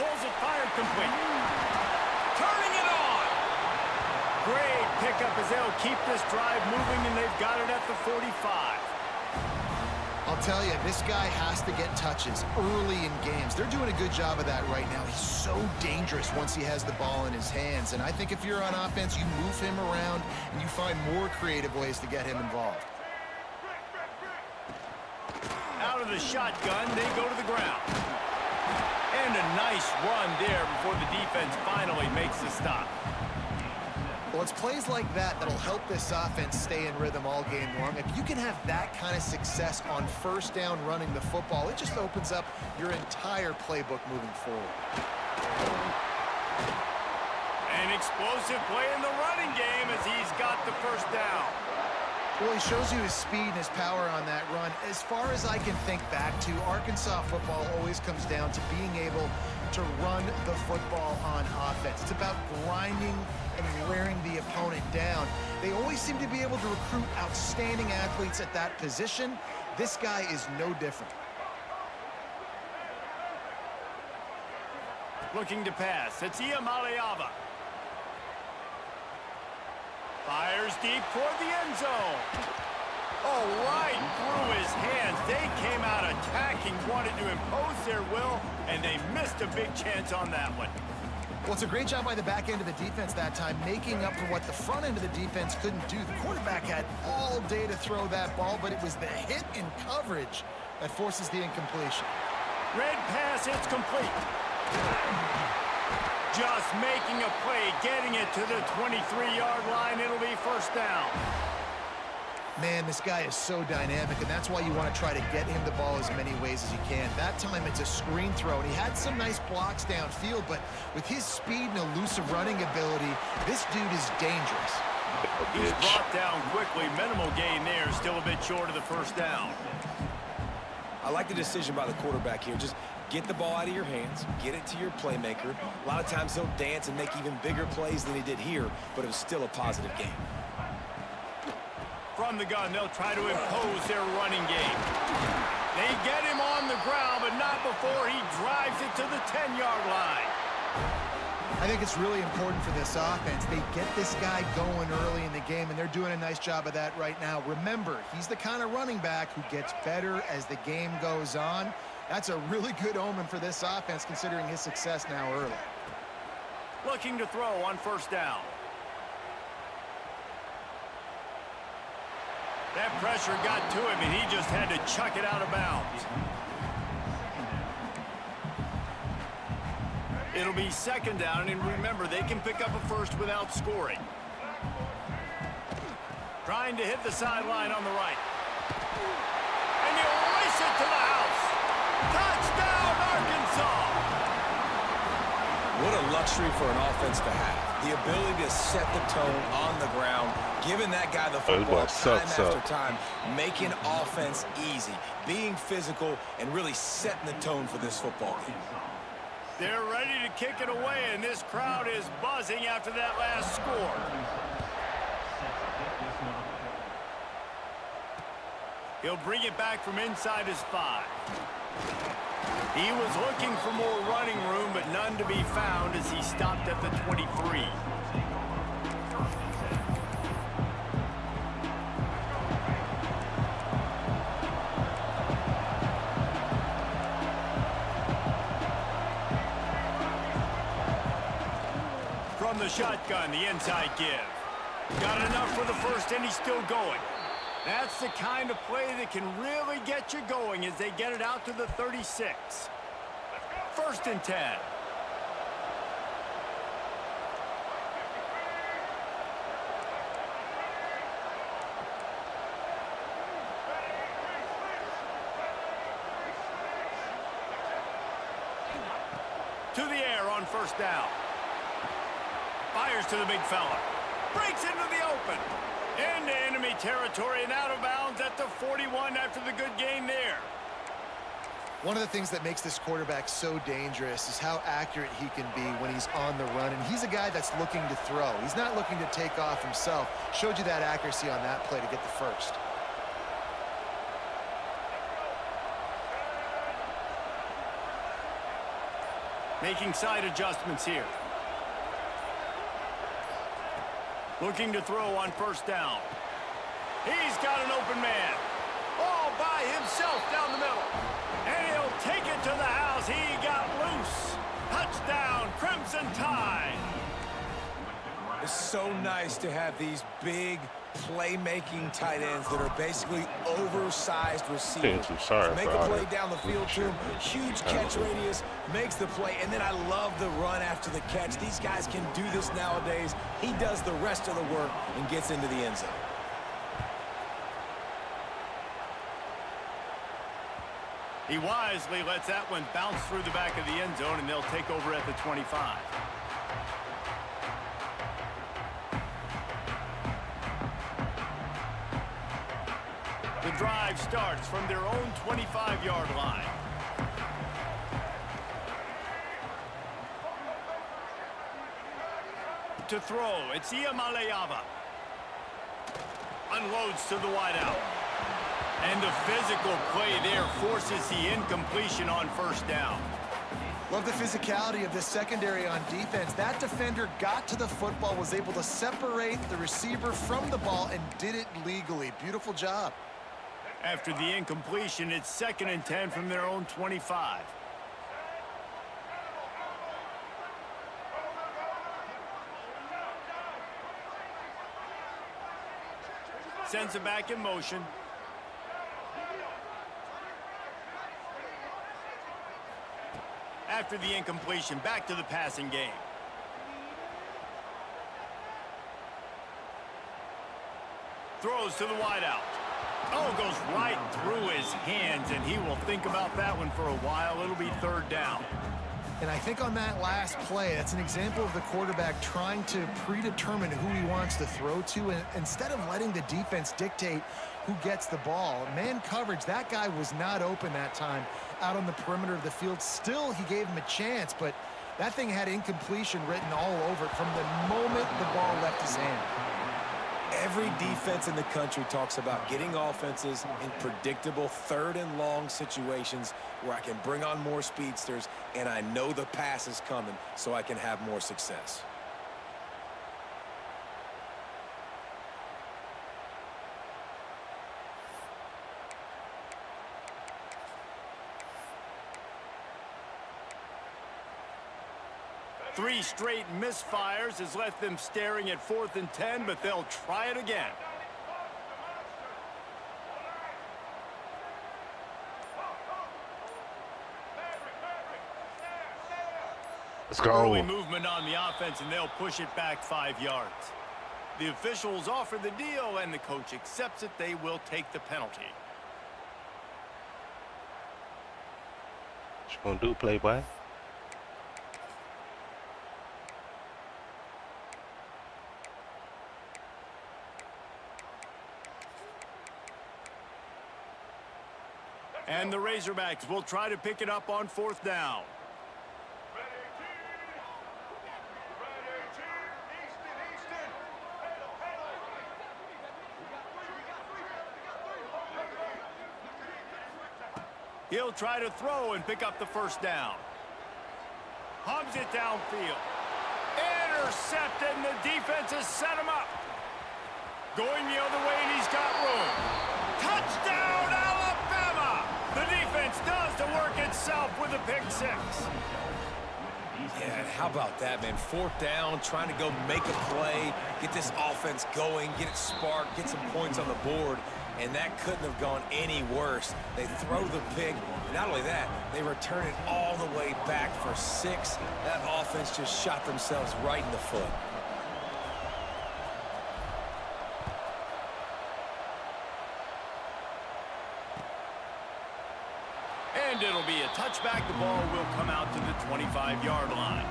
Speaker 2: Pulls it, fired complete. Turning it on. Great pickup as they'll keep this drive moving, and they've got it at the 45.
Speaker 4: I'll tell you, this guy has to get touches early in games. They're doing a good job of that right now. He's so dangerous once he has the ball in his hands. And I think if you're on offense, you move him around and you find more creative ways to get him involved.
Speaker 2: Out of the shotgun, they go to the ground. And a nice run there before the defense finally makes the stop.
Speaker 4: Well, it's plays like that that'll help this offense stay in rhythm all game long. If you can have that kind of success on first down running the football, it just opens up your entire playbook moving forward.
Speaker 2: An explosive play in the running game as he's got the first down.
Speaker 4: Well, he shows you his speed and his power on that run. As far as I can think back to, Arkansas football always comes down to being able to run the football on offense. It's about grinding and wearing the opponent down. They always seem to be able to recruit outstanding athletes at that position. This guy is no different.
Speaker 2: Looking to pass. It's Iamaleava. Fires deep toward the end zone. Oh, right through his hands. They came out attacking, wanted to impose their will, and they missed a big chance on that one.
Speaker 4: Well, it's a great job by the back end of the defense that time, making up for what the front end of the defense couldn't do. The quarterback had all day to throw that ball, but it was the hit in coverage that forces the incompletion.
Speaker 2: Red pass, it's complete. Just making a play, getting it to the 23-yard line. It'll be first down.
Speaker 4: Man, this guy is so dynamic, and that's why you want to try to get him the ball as many ways as you can. That time, it's a screen throw, and he had some nice blocks downfield, but with his speed and elusive running ability, this dude is dangerous.
Speaker 2: He's brought down quickly. Minimal gain there, still a bit short of the first down.
Speaker 3: I like the decision by the quarterback here. Just get the ball out of your hands, get it to your playmaker. A lot of times he'll dance and make even bigger plays than he did here, but it was still a positive game.
Speaker 2: From the gun, they'll try to impose their running game. They get him on the ground, but not before he drives it to the 10-yard line.
Speaker 4: I think it's really important for this offense. They get this guy going early in the game, and they're doing a nice job of that right now. Remember, he's the kind of running back who gets better as the game goes on. That's a really good omen for this offense, considering his success now early.
Speaker 2: Looking to throw on first down. That pressure got to him, and he just had to chuck it out of bounds. It'll be second down, and remember, they can pick up a first without scoring. Trying to hit the sideline on the right. And he'll race it to the house. Touchdown, Arkansas!
Speaker 3: What a luxury for an offense to have. The ability to set the tone on the ground, giving that guy the football time after time, making offense easy, being physical, and really setting the tone for this football game.
Speaker 2: They're ready to kick it away, and this crowd is buzzing after that last score. He'll bring it back from inside his 5. He was looking for more running room, but none to be found as he stopped at the 23. From the shotgun, the inside give. Got enough for the first, and he's still going. That's the kind of play that can really get you going as they get it out to the 36. 1st and 10. To the air on 1st down. Fires to the big fella. Breaks into the open. Into enemy territory and out of bounds at the 41 after the good gain there.
Speaker 4: One of the things that makes this quarterback so dangerous is how accurate he can be when he's on the run. And he's a guy that's looking to throw. He's not looking to take off himself. Showed you that accuracy on that play to get the first.
Speaker 2: Making side adjustments here. Looking to throw on 1st down. He's got an open man. All by himself down the middle. And he'll take it to the house. He got loose. Touchdown, Crimson Tide.
Speaker 3: It's so nice to have these big playmaking tight ends that are basically oversized receivers.
Speaker 1: Sorry
Speaker 3: Make
Speaker 1: for
Speaker 3: a
Speaker 1: all
Speaker 3: play
Speaker 1: that.
Speaker 3: down the field to him, huge catch radius, makes the play, and then I love the run after the catch. These guys can do this nowadays. He does the rest of the work and gets into the end zone.
Speaker 2: He wisely lets that one bounce through the back of the end zone, and they'll take over at the 25. The drive starts from their own 25-yard line. To throw, it's Iamaleava. Unloads to the wideout. And the physical play there forces the incompletion on 1st down.
Speaker 4: Love the physicality of this secondary on defense. That defender got to the football, was able to separate the receiver from the ball, and did it legally. Beautiful job.
Speaker 2: After the incompletion, it's 2nd and 10 from their own 25. Sends it back in motion. After the incompletion, back to the passing game. Throws to the wideout. Oh, goes right through his hands, and he will think about that one for a while. It'll be 3rd down.
Speaker 4: And I think on that last play, that's an example of the quarterback trying to predetermine who he wants to throw to, and instead of letting the defense dictate who gets the ball. Man coverage, that guy was not open that time out on the perimeter of the field. Still, he gave him a chance, but that thing had incompletion written all over it from the moment the ball left his hand.
Speaker 3: Every defense in the country talks about getting offenses in predictable 3rd and long situations where I can bring on more speedsters and I know the pass is coming so I can have more success.
Speaker 2: Three straight misfires has left them staring at 4th and 10, but they'll try it again.
Speaker 1: Let's go.
Speaker 2: Early movement on the offense, and they'll push it back 5 yards. The officials offer the deal, and the coach accepts it. They will take the penalty.
Speaker 1: What you gonna do, playboy?
Speaker 2: And the Razorbacks will try to pick it up on 4th down. He'll try to throw and pick up the 1st down. Hums it downfield. Intercepted, and the defense has set him up. Going the other way, and he's got room. Touchdown, Alabama! The defense does the work itself with a pick 6.
Speaker 3: Yeah, how about that, man? 4th down, trying to go make a play, get this offense going, get it sparked, get some points on the board, and that couldn't have gone any worse. They throw the pick, and not only that, they return it all the way back for 6. That offense just shot themselves right in the foot.
Speaker 2: And it'll be a touchback. The ball will come out to the 25-yard line.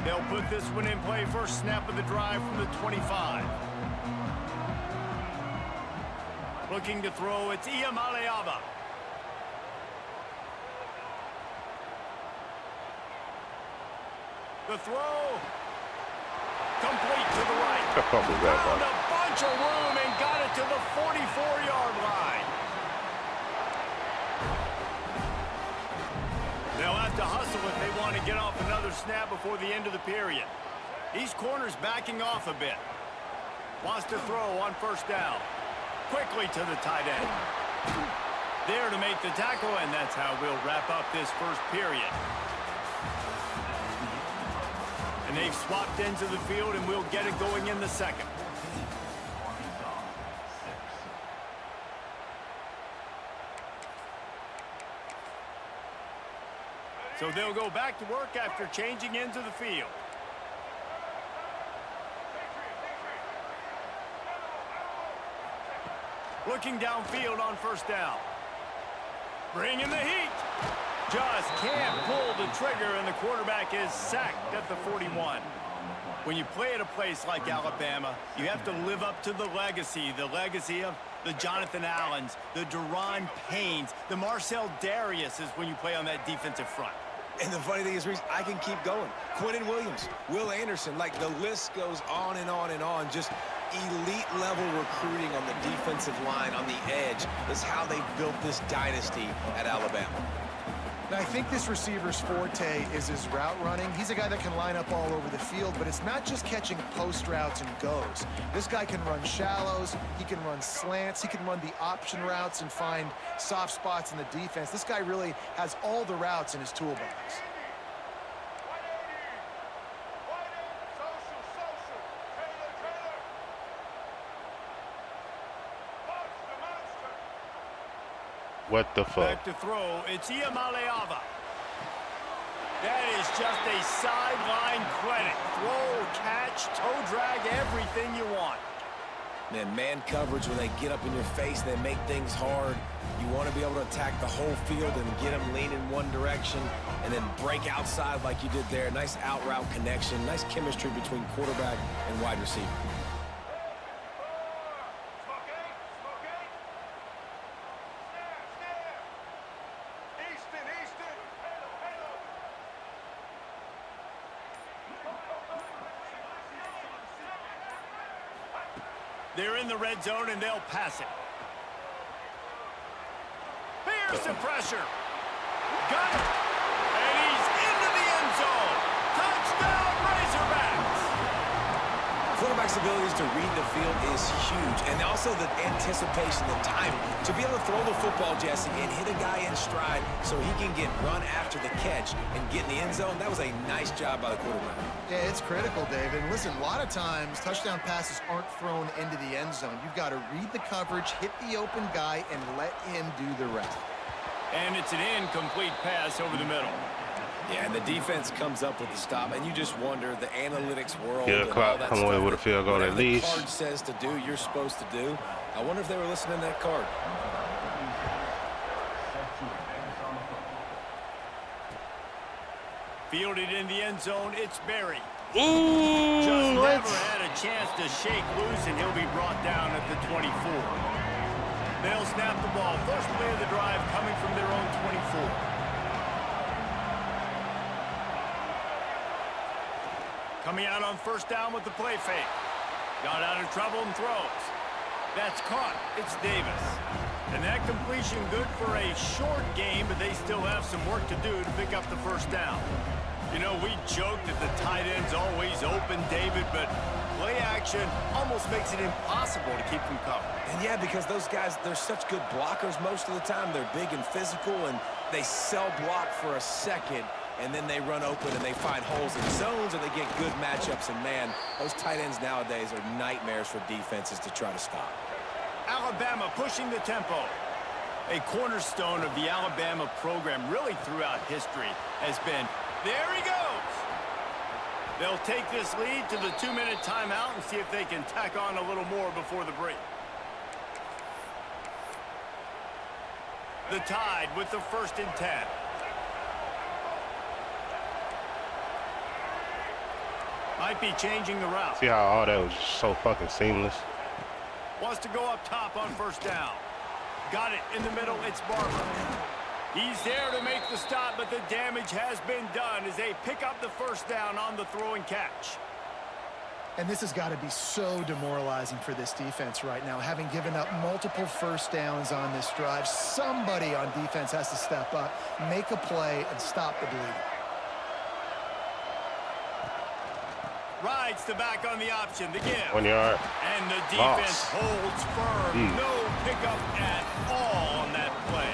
Speaker 2: They'll put this one in play. First snap of the drive from the 25. Looking to throw, it's Iamaleava. The throw. Complete to the right. Found a bunch of room and got it to the 44-yard line. They'll have to hustle if they want to get off another snap before the end of the period. These corners backing off a bit. Wants to throw on first down. Quickly to the tight end. There to make the tackle, and that's how we'll wrap up this first period. And they've swapped ends of the field, and we'll get it going in the second. So they'll go back to work after changing ends of the field. Looking downfield on first down. Bringing the heat. Just can't pull the trigger, and the quarterback is sacked at the 41. When you play at a place like Alabama, you have to live up to the legacy of the Jonathan Allens, the Deron Paynes, the Marcel Dariuses when you play on that defensive front.
Speaker 3: And the funny thing is, Reese, I can keep going. Quentin Williams, Will Anderson, like the list goes on and on and on. Just elite-level recruiting on the defensive line, on the edge, is how they built this dynasty at Alabama.
Speaker 4: Now, I think this receiver's forte is his route running. He's a guy that can line up all over the field, but it's not just catching post routes and goes. This guy can run shallows, he can run slants, he can run the option routes and find soft spots in the defense. This guy really has all the routes in his toolbox.
Speaker 1: What the fuck?
Speaker 2: Back to throw, it's Iamaleava. That is just a sideline credit. Throw, catch, toe drag, everything you want.
Speaker 3: Man coverage, when they get up in your face, they make things hard. You want to be able to attack the whole field and get them lean in one direction and then break outside like you did there. Nice out route connection, nice chemistry between quarterback and wide receiver.
Speaker 2: They're in the red zone, and they'll pass it. Here's the pressure. Got it. And he's into the end zone. Touchdown, Razorbacks.
Speaker 3: Quarterback's abilities to read the field is huge, and also the anticipation, the timing. To be able to throw the football, Jesse, and hit a guy in stride so he can get run after the catch and get in the end zone, that was a nice job by the quarterback.
Speaker 4: Yeah, it's critical, David. And listen, a lot of times touchdown passes aren't thrown into the end zone. You've got to read the coverage, hit the open guy, and let him do the rest.
Speaker 2: And it's an incomplete pass over the middle.
Speaker 3: Yeah, and the defense comes up with the stop, and you just wonder, the analytics world.
Speaker 1: Yeah, clock come away with a field goal at least.
Speaker 3: The card says to do, you're supposed to do. I wonder if they were listening to that card.
Speaker 2: Fielded in the end zone, it's Berry.
Speaker 1: Ooh,
Speaker 2: Just never had a chance to shake loose, and he'll be brought down at the 24. They'll snap the ball. First play of the drive coming from their own 24. Coming out on first down with the play fake. Got out of trouble and throws. That's caught. It's Davis. And that completion good for a short game, but they still have some work to do to pick up the first down. You know, we joked that the tight end's always open, David, but play action almost makes it impossible to keep them covered.
Speaker 3: And yeah, because those guys, they're such good blockers most of the time. They're big and physical, and they sell block for a second, and then they run open and they find holes in zones and they get good matchups. And, man, those tight ends nowadays are nightmares for defenses to try to stop.
Speaker 2: Alabama pushing the tempo. A cornerstone of the Alabama program really throughout history has been, there he goes. They'll take this lead to the 2-minute timeout and see if they can tack on a little more before the break. The Tide with the 1st and 10. Might be changing the route.
Speaker 1: See how all that was so fucking seamless?
Speaker 2: Wants to go up top on 1st down. Got it in the middle. It's Barber. He's there to make the stop, but the damage has been done as they pick up the 1st down on the throw and catch.
Speaker 4: And this has got to be so demoralizing for this defense right now. Having given up multiple 1st downs on this drive, somebody on defense has to step up, make a play, and stop the bleeding.
Speaker 2: Rides the back on the option. The give.
Speaker 1: 1 yard.
Speaker 2: And the defense holds firm. No pickup at all on that play.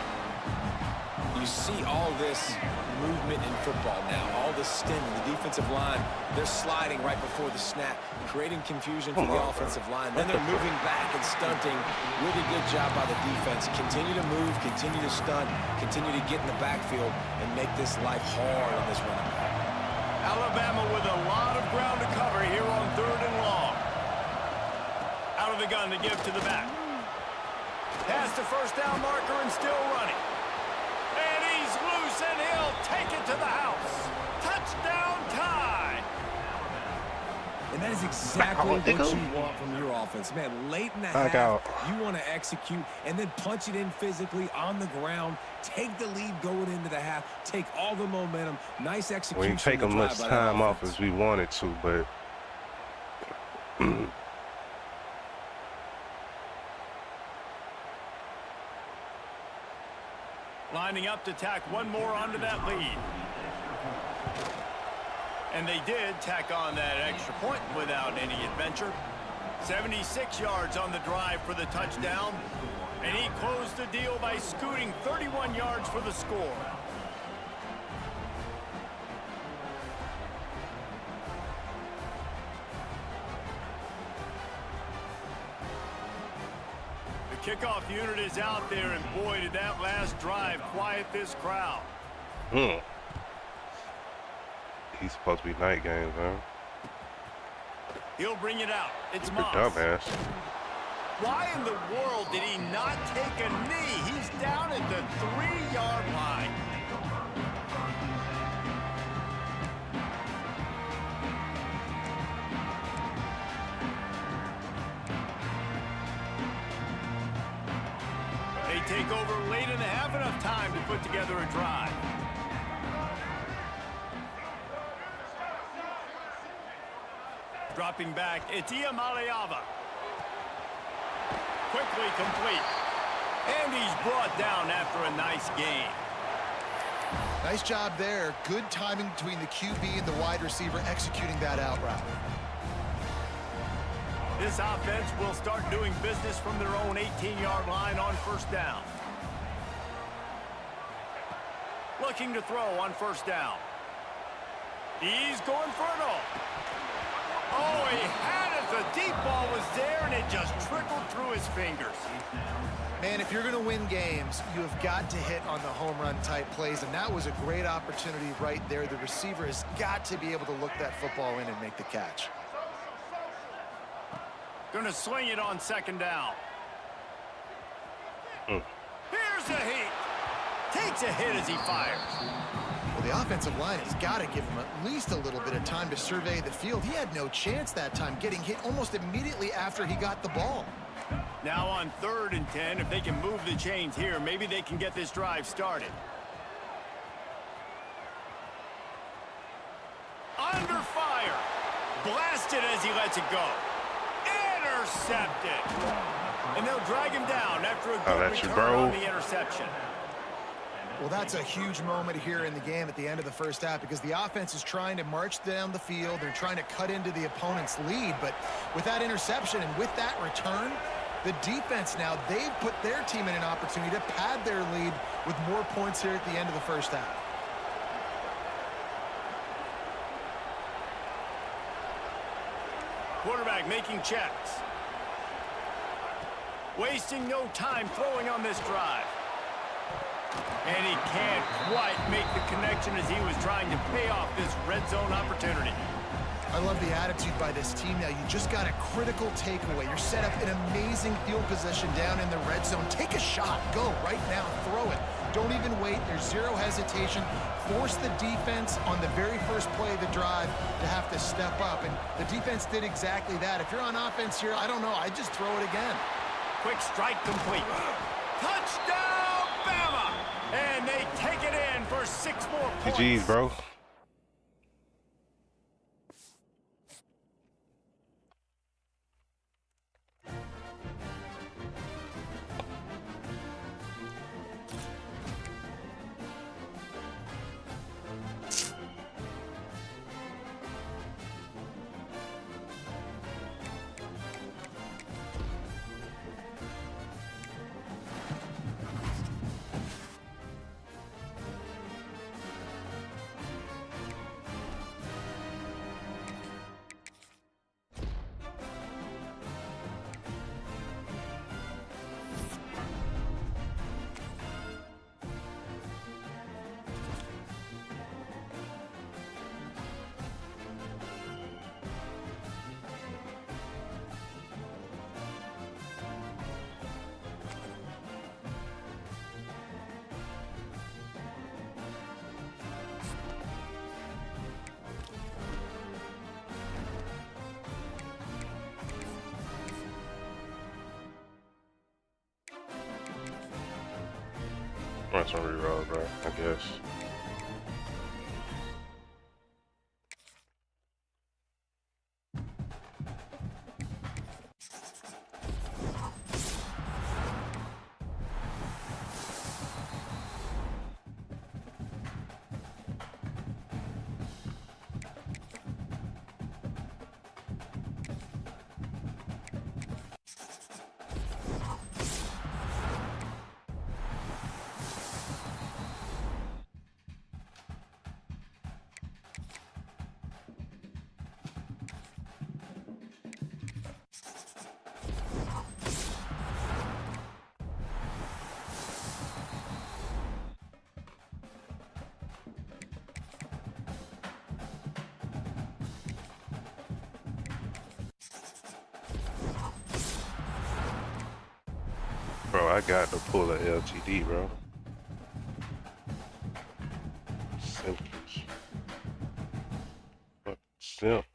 Speaker 3: You see all this movement in football now, all the stint, the defensive line, they're sliding right before the snap, creating confusion for the offensive line. Then they're moving back and stunting. Really good job by the defense. Continue to move, continue to stunt, continue to get in the backfield, and make this life hard on this running back.
Speaker 2: Alabama with a lot of ground to cover here on 3rd and long. Out of the gun to give to the back. Past the 1st down marker and still running. And he's loose and he'll take it to the house. Touchdown Tide.
Speaker 3: And that is exactly what you want from your offense. Man, late in the half, you want to execute and then punch it in physically on the ground. Take the lead going into the half. Take all the momentum. Nice execution.
Speaker 1: We didn't take as much time off as we wanted to, but
Speaker 2: lining up to tack one more onto that lead. And they did tack on that extra point without any adventure. 76 yards on the drive for the touchdown. And he closed the deal by scooting 31 yards for the score. The kickoff unit is out there, and boy, did that last drive quiet this crowd.
Speaker 1: He's supposed to be night games, man.
Speaker 2: He'll bring it out. It's Moss.
Speaker 1: Dumbass.
Speaker 2: Why in the world did he not take a knee? He's down at the 3-yard line. They take over late in the half, enough time to put together a drive. Dropping back, it's Iamaleava. Quickly complete. And he's brought down after a nice gain.
Speaker 4: Nice job there. Good timing between the QB and the wide receiver executing that out route.
Speaker 2: This offense will start doing business from their own 18-yard line on 1st down. Looking to throw on 1st down. He's going for it all. Oh, he had it. The deep ball was there, and it just trickled through his fingers.
Speaker 4: Man, if you're going to win games, you have got to hit on the home run type plays, and that was a great opportunity right there. The receiver has got to be able to look that football in and make the catch.
Speaker 2: Going to swing it on 2nd down. Here's a hit. Takes a hit as he fires.
Speaker 4: Well, the offensive line has got to give him at least a little bit of time to survey the field. He had no chance that time, getting hit almost immediately after he got the ball.
Speaker 2: Now on 3rd and 10, if they can move the chains here, maybe they can get this drive started. Under fire. Blasted as he lets it go. Intercepted. And they'll drag him down after a good return on the interception.
Speaker 4: Well, that's a huge moment here in the game at the end of the 1st half because the offense is trying to march down the field. They're trying to cut into the opponent's lead. But with that interception and with that return, the defense now, they've put their team in an opportunity to pad their lead with more points here at the end of the 1st half.
Speaker 2: quarterback making checks. Wasting no time throwing on this drive. And he can't quite make the connection as he was trying to pay off this red zone opportunity.
Speaker 4: I love the attitude by this team now. You just got a critical takeaway. You're set up in amazing field position down in the red zone. Take a shot. Go right now. Throw it. Don't even wait. There's zero hesitation. Force the defense on the very first play of the drive to have to step up. And the defense did exactly that. If you're on offense here, I don't know. I'd just throw it again.
Speaker 2: Quick strike complete. Touchdown, Bama! And they take it in for 6 more points.
Speaker 1: GG's, bro. Run some reroll, bro, I guess. Bro, I got to pull a LTD, bro. Simple. Fuck, simp.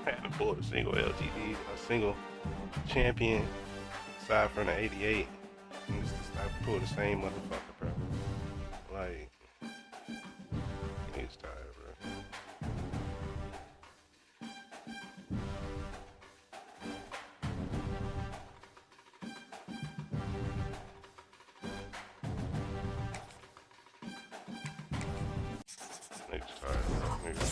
Speaker 1: Had to pull a single LTD, a single champion, aside from the 88. And it's just, I pull the same motherfucker, bro. Like, he's tired, bro. Niggas tired, bro. Niggas.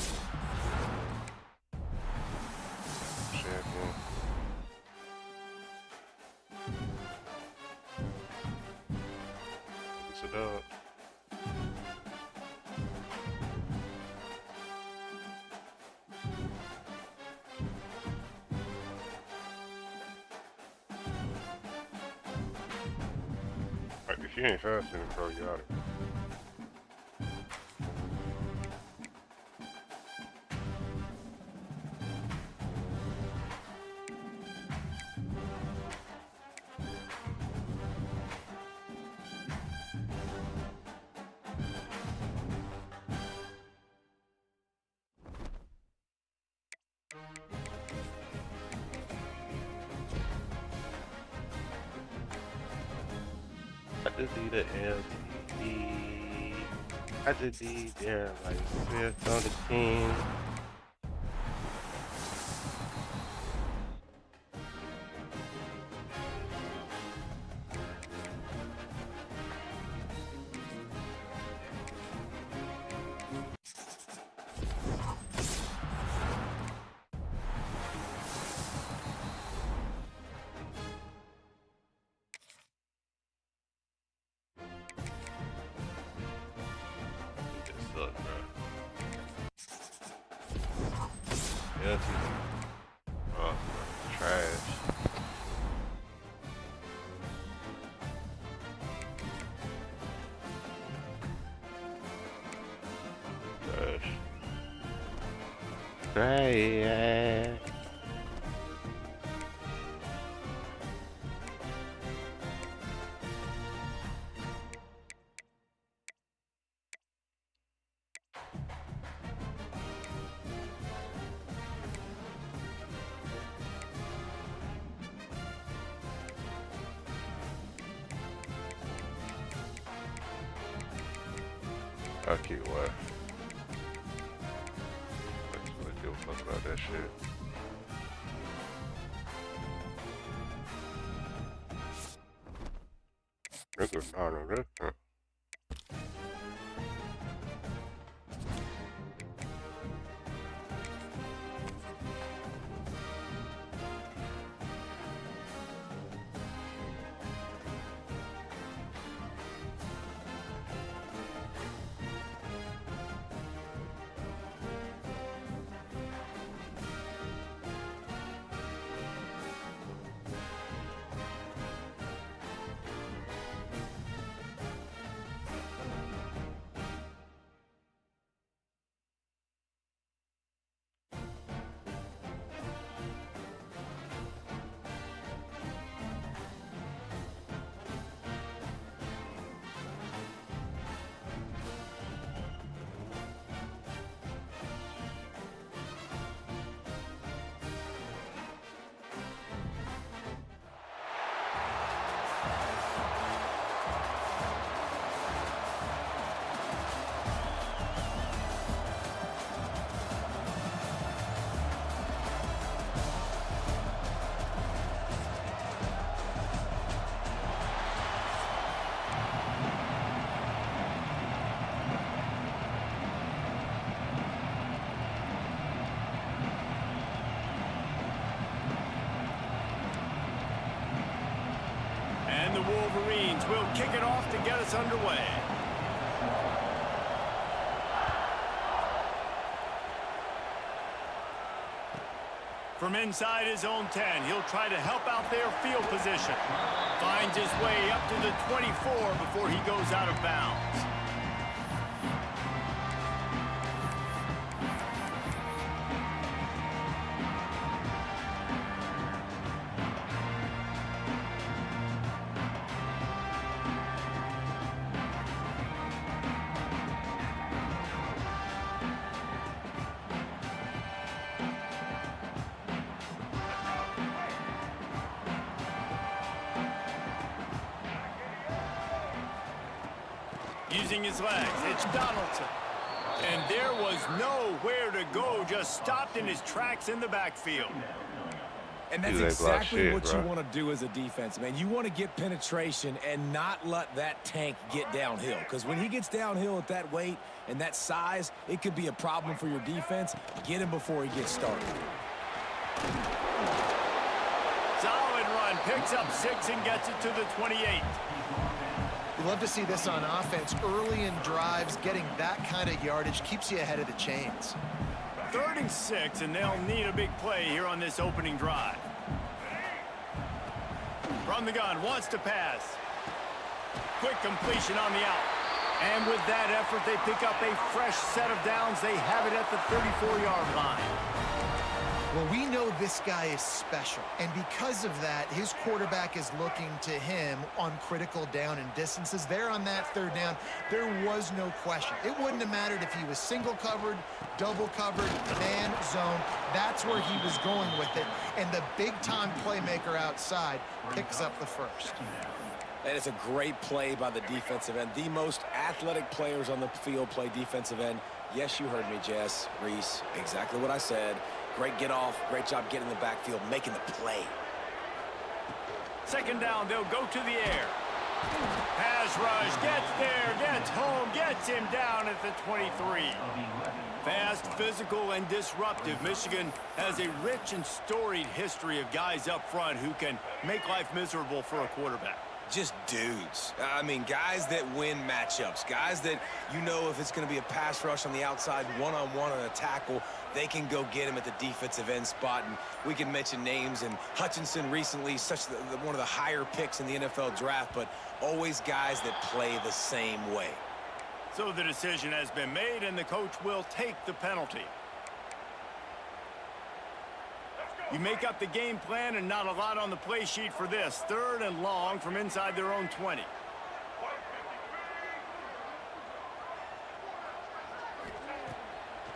Speaker 1: Champion. It's a dub. Like, if you ain't fast enough, bro, you out of it. I just need an LTD. I just need there like fifth on the team. This sucks, bro. LTD. Oh, trash. Trash. Trash. Okay, what? Let's really give a fuck about that shit. Nigga, no, this.
Speaker 2: And the Wolverines will kick it off to get us underway. From inside his own 10, he'll try to help out their field position. Finds his way up to the 24 before he goes out of bounds. using his legs. It's Donaldson. And there was nowhere to go, just stopped in his tracks in the backfield.
Speaker 3: And that's exactly what you want to do as a defense, man. You want to get penetration and not let that tank get downhill. Because when he gets downhill at that weight and that size, it could be a problem for your defense. Get him before he gets started.
Speaker 2: Solid run, picks up 6 and gets it to the 28.
Speaker 4: You love to see this on offense. Early in drives, getting that kind of yardage keeps you ahead of the chains.
Speaker 2: 3rd and 6, and they'll need a big play here on this opening drive. From the gun, wants to pass. Quick completion on the out. And with that effort, they pick up a fresh set of downs. They have it at the 34-yard line.
Speaker 4: Well, we know this guy is special, and because of that, his quarterback is looking to him on critical down and distances. There on that 3rd down, there was no question. It wouldn't have mattered if he was single covered, double covered, man, zone. That's where he was going with it, and the big-time playmaker outside picks up the first.
Speaker 3: And it's a great play by the defensive end. The most athletic players on the field play defensive end. Yes, you heard me, Jess, Reese, exactly what I said. Great get off, great job getting in the backfield, making the play.
Speaker 2: 2nd down, they'll go to the air. Pass rush, gets there, gets home, gets him down at the 23. Fast, physical, and disruptive. Michigan has a rich and storied history of guys up front who can make life miserable for a quarterback.
Speaker 3: Just dudes. I mean, guys that win matchups. Guys that, you know, if it's going to be a pass rush on the outside, one-on-one on a tackle, they can go get him at the defensive end spot. And we can mention names. And Hutchinson recently, one of the higher picks in the NFL draft, but always guys that play the same way.
Speaker 2: So the decision has been made, and the coach will take the penalty. You make up the game plan, and not a lot on the play sheet for this. 3rd and long from inside their own 20.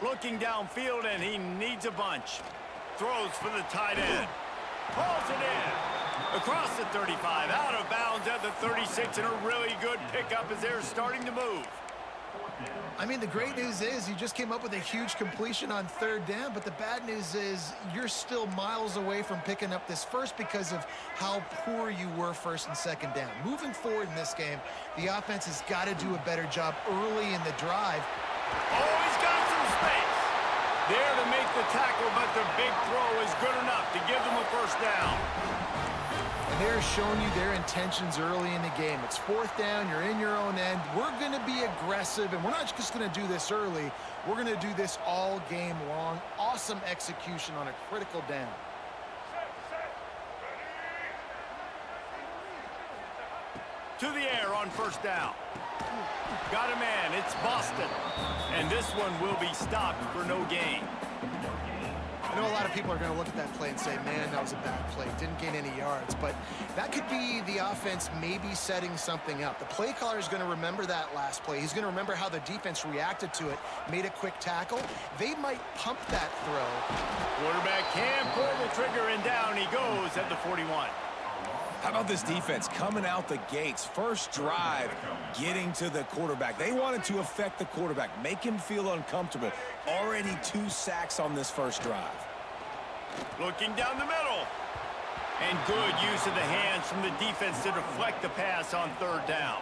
Speaker 2: Looking downfield, and he needs a bunch. Throws for the tight end. Pulls it in. Across the 35, out of bounds at the 36, and a really good pickup as they're starting to move.
Speaker 4: I mean, the great news is you just came up with a huge completion on 3rd down, but the bad news is you're still miles away from picking up this first because of how poor you were 1st and 2nd down. Moving forward in this game, the offense has got to do a better job early in the drive.
Speaker 2: Oh, he's got some space. There to make the tackle, but the big throw is good enough to give them a 1st down.
Speaker 4: And they're showing you their intentions early in the game. It's 4th down, you're in your own end. We're going to be aggressive, and we're not just going to do this early. We're going to do this all game long. Awesome execution on a critical down.
Speaker 2: To the air on 1st down. Got a man, it's Boston. And this one will be stopped for no gain.
Speaker 4: I know a lot of people are going to look at that play and say, man, that was a bad play. Didn't gain any yards. But that could be the offense maybe setting something up. The play caller is going to remember that last play. He's going to remember how the defense reacted to it, made a quick tackle. They might pump that throw.
Speaker 2: Quarterback can pull the trigger, and down he goes at the 41.
Speaker 3: How about this defense coming out the gates? 1st drive, getting to the quarterback. They wanted to affect the quarterback, make him feel uncomfortable. Already 2 sacks on this 1st drive.
Speaker 2: Looking down the middle. And good use of the hands from the defense to deflect the pass on 3rd down.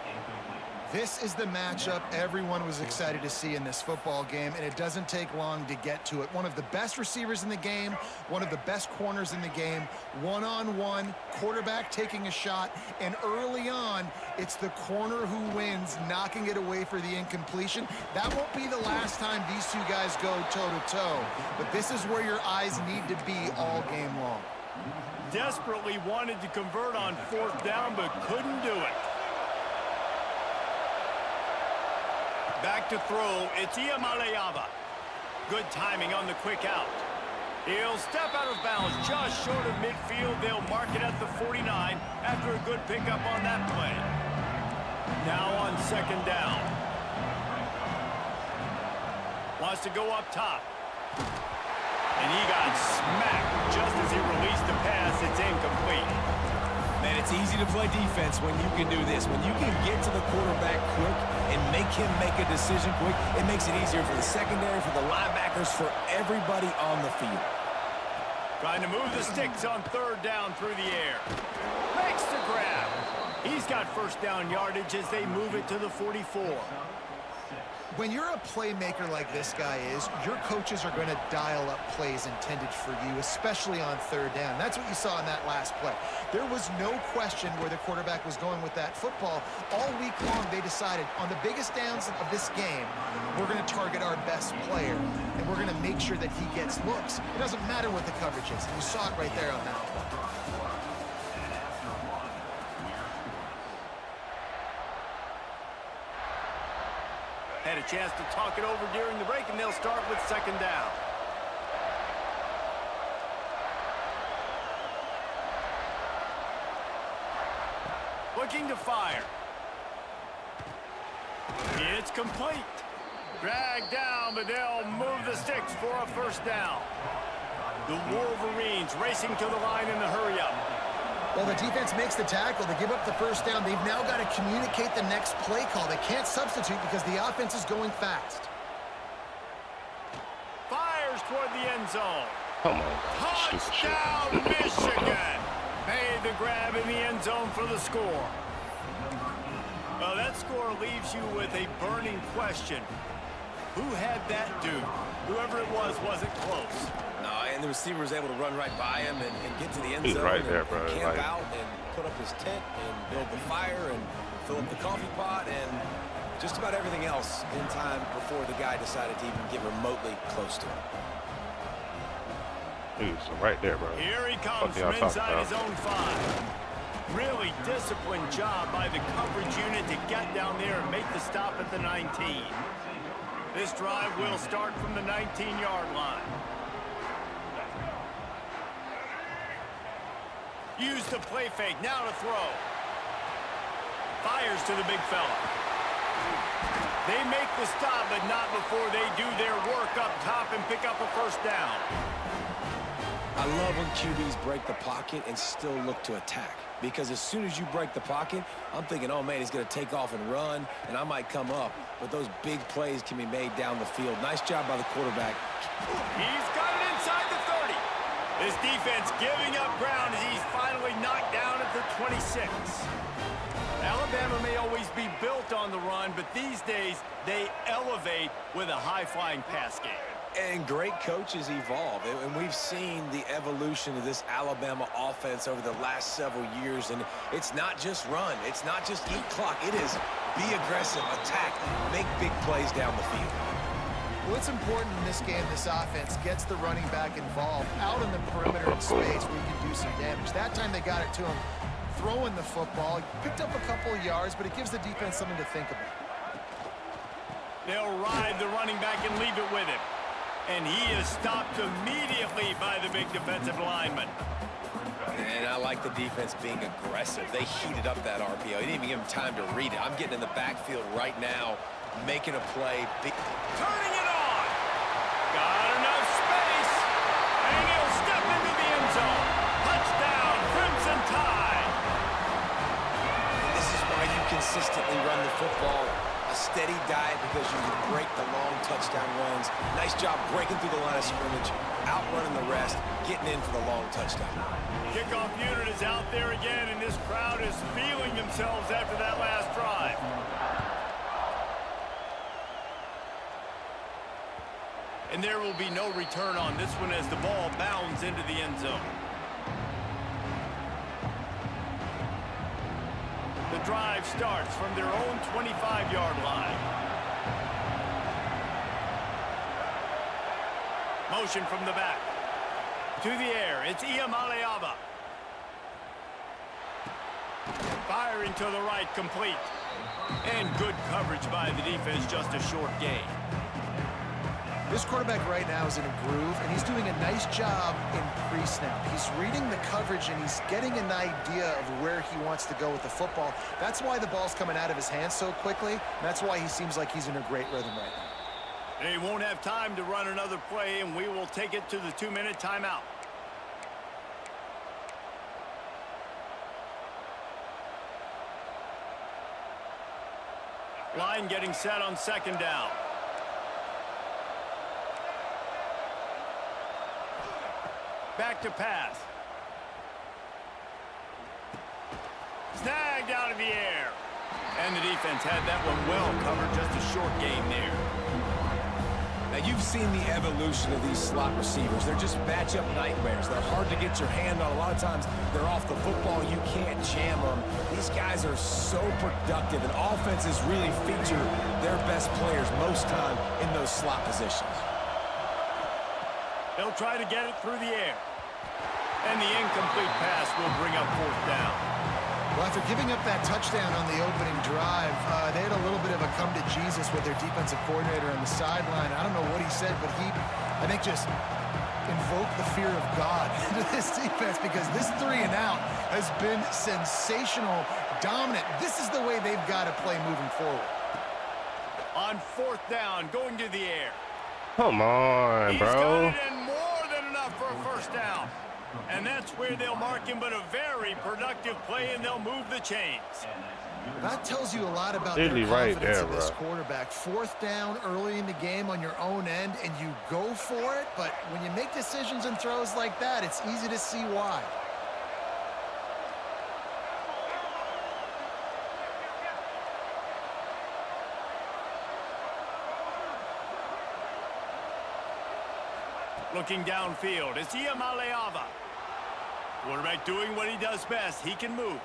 Speaker 4: This is the matchup everyone was excited to see in this football game, and it doesn't take long to get to it. One of the best receivers in the game, one of the best corners in the game, one-on-one, quarterback taking a shot, and early on, it's the corner who wins, knocking it away for the incompletion. That won't be the last time these two guys go toe-to-toe, but this is where your eyes need to be all game long.
Speaker 2: Desperately wanted to convert on 4th down, but couldn't do it. Back to throw, it's Iamaleava. Good timing on the quick out. He'll step out of bounds just short of midfield. They'll mark it at the 49 after a good pickup on that play. Now on 2nd down. Wants to go up top. And he got smacked just as he released the pass. It's incomplete.
Speaker 3: Man, it's easy to play defense when you can do this. When you can get to the quarterback quick and make him make a decision quick, it makes it easier for the secondary, for the linebackers, for everybody on the field.
Speaker 2: Trying to move the sticks on third down through the air. Makes the grab. He's got first down yardage as they move it to the 44.
Speaker 4: When you're a playmaker like this guy is, your coaches are going to dial up plays intended for you, especially on third down. That's what you saw in that last play. There was no question where the quarterback was going with that football. All week long, they decided on the biggest downs of this game, we're going to target our best player, and we're going to make sure that he gets looks. It doesn't matter what the coverage is. You saw it right there on that play.
Speaker 2: Had a chance to talk it over during the break, and they'll start with second down. Looking to fire. It's complete. Dragged down, but they'll move the sticks for a first down. The Wolverines racing to the line in the hurry-up.
Speaker 4: Well, the defense makes the tackle. They give up the first down. They've now got to communicate the next play call. They can't substitute because the offense is going fast.
Speaker 2: Fires toward the end zone.
Speaker 1: Come on.
Speaker 2: Touchdown, Michigan. Made the grab in the end zone for the score. Well, that score leaves you with a burning question. Who had that dude? Whoever it was wasn't close.
Speaker 3: No, and the receiver was able to run right by him and get to the end zone.
Speaker 1: He's right there, bro.
Speaker 3: And camp out and put up his tent and build the fire and fill up the coffee pot and just about everything else in time before the guy decided to even get remotely close to him.
Speaker 1: He's right there, bro.
Speaker 2: Here he comes from inside his own 5. Really disciplined job by the coverage unit to get down there and make the stop at the 19. This drive will start from the 19-yard line. Use the play fake, now to throw. Fires to the big fella. They make the stop, but not before they do their work up top and pick up a first down.
Speaker 3: I love when QBs break the pocket and still look to attack. Because as soon as you break the pocket, I'm thinking, oh, man, he's going to take off and run, and I might come up. But those big plays can be made down the field. Nice job by the quarterback.
Speaker 2: He's got it inside the 30. This defense giving up ground as he's finally knocked down at the 26. Alabama may always be built on the run, but these days they elevate with a high-flying pass game.
Speaker 3: And great coaches evolve, and we've seen the evolution of this Alabama offense over the last several years, and it's not just run, it's not just eat clock, it is be aggressive, attack, make big plays down the field.
Speaker 4: Well, it's important in this game, this offense gets the running back involved out in the perimeter in space where you can do some damage. That time they got it to him throwing the football, picked up a couple of yards, but it gives the defense something to think about.
Speaker 2: They'll ride the running back and leave it with him. And he is stopped immediately by the big defensive lineman.
Speaker 3: And I like the defense being aggressive. They heated up that RPO. They didn't even give him time to read it. I'm getting in the backfield right now, making a play.
Speaker 2: Turning it on. Got enough space. And he'll step into the end zone. Touchdown, Crimson Tide.
Speaker 3: This is why you consistently run the football. A steady diet because you can break the long touchdown runs. Nice job breaking through the line of scrimmage, outrunning the rest, getting in for the long touchdown.
Speaker 2: Kickoff unit is out there again, and this crowd is feeling themselves after that last drive. And there will be no return on this one as the ball bounds into the end zone. The drive starts from their own 25-yard line. Motion from the back. To the air, it's Iamaleava. Firing to the right, complete. And good coverage by the defense, just a short gain.
Speaker 4: This quarterback right now is in a groove, and he's doing a nice job in pre-snap. He's reading the coverage, and he's getting an idea of where he wants to go with the football. That's why the ball's coming out of his hands so quickly. That's why he seems like he's in a great rhythm right now.
Speaker 2: They won't have time to run another play, and we will take it to the 2-minute timeout. Line getting set on second down. Back to pass. Snagged out of the air. And the defense had that one well covered, just a short game there.
Speaker 3: Now, you've seen the evolution of these slot receivers. They're just matchup nightmares. They're hard to get your hand on. A lot of times, they're off the football. You can't jam them. These guys are so productive, and offenses really feature their best players most time in those slot positions.
Speaker 2: They'll try to get it through the air. And the incomplete pass will bring up fourth down.
Speaker 4: Well, after giving up that touchdown on the opening drive, they had a little bit of a come to Jesus with their defensive coordinator on the sideline. I don't know what he said, but he, I think, just invoked the fear of God into this defense, because this 3 and out has been sensational, dominant. This is the way they've got to play moving forward.
Speaker 2: On fourth down, going to the air.
Speaker 1: Come on,
Speaker 2: He's
Speaker 1: bro.
Speaker 2: got it, and more than enough for a first down. And that's where they'll mark him, but a very productive play, and they'll move the chains.
Speaker 4: That tells you a lot about
Speaker 1: Literally
Speaker 4: their
Speaker 1: right
Speaker 4: confidence
Speaker 1: there,
Speaker 4: in this
Speaker 1: bro.
Speaker 4: quarterback. Fourth down early in the game on your own end, and you go for it. But when you make decisions and throws like that, it's easy to see why.
Speaker 2: Looking downfield, it's Maleava. Quarterback doing what he does best. He can move.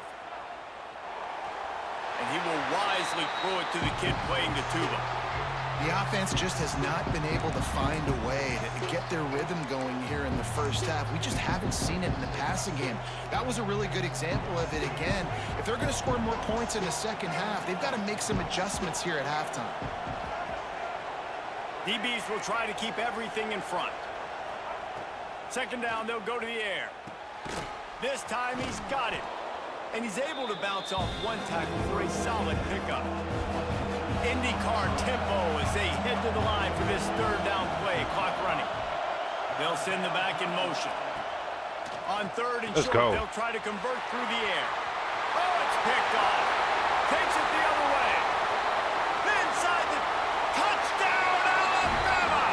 Speaker 2: And he will wisely throw it to the kid playing the tuba.
Speaker 4: The offense just has not been able to find a way to get their rhythm going here in the first half. We just haven't seen it in the passing game. That was a really good example of it again. If they're going to score more points in the second half, they've got to make some adjustments here at halftime.
Speaker 2: DBs will try to keep everything in front. Second down, they'll go to the air. This time he's got it. And he's able to bounce off one tackle for a solid pickup. IndyCar tempo as they head to the line for this third down play. Clock running. They'll send the back in motion. On third and
Speaker 1: Let's
Speaker 2: short,
Speaker 1: go.
Speaker 2: they'll try to convert through the air. Oh, it's picked off. Takes it the other way. Inside the touchdown, Alabama!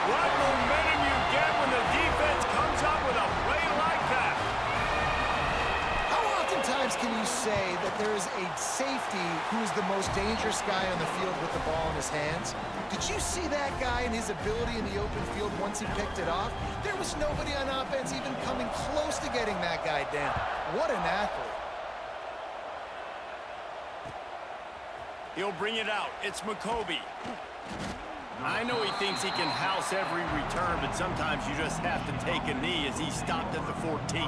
Speaker 2: What momentum you get when the defense comes up with a play like that.
Speaker 4: How oftentimes can you say that there is a safety who is the most dangerous guy on the field with the ball in his hands? Did you see that guy and his ability in the open field once he picked it off? There was nobody on offense even coming close to getting that guy down. What an athlete.
Speaker 2: He'll bring it out. It's McCoby. I know he thinks he can house every return, but sometimes you just have to take a knee as he stopped at the 14.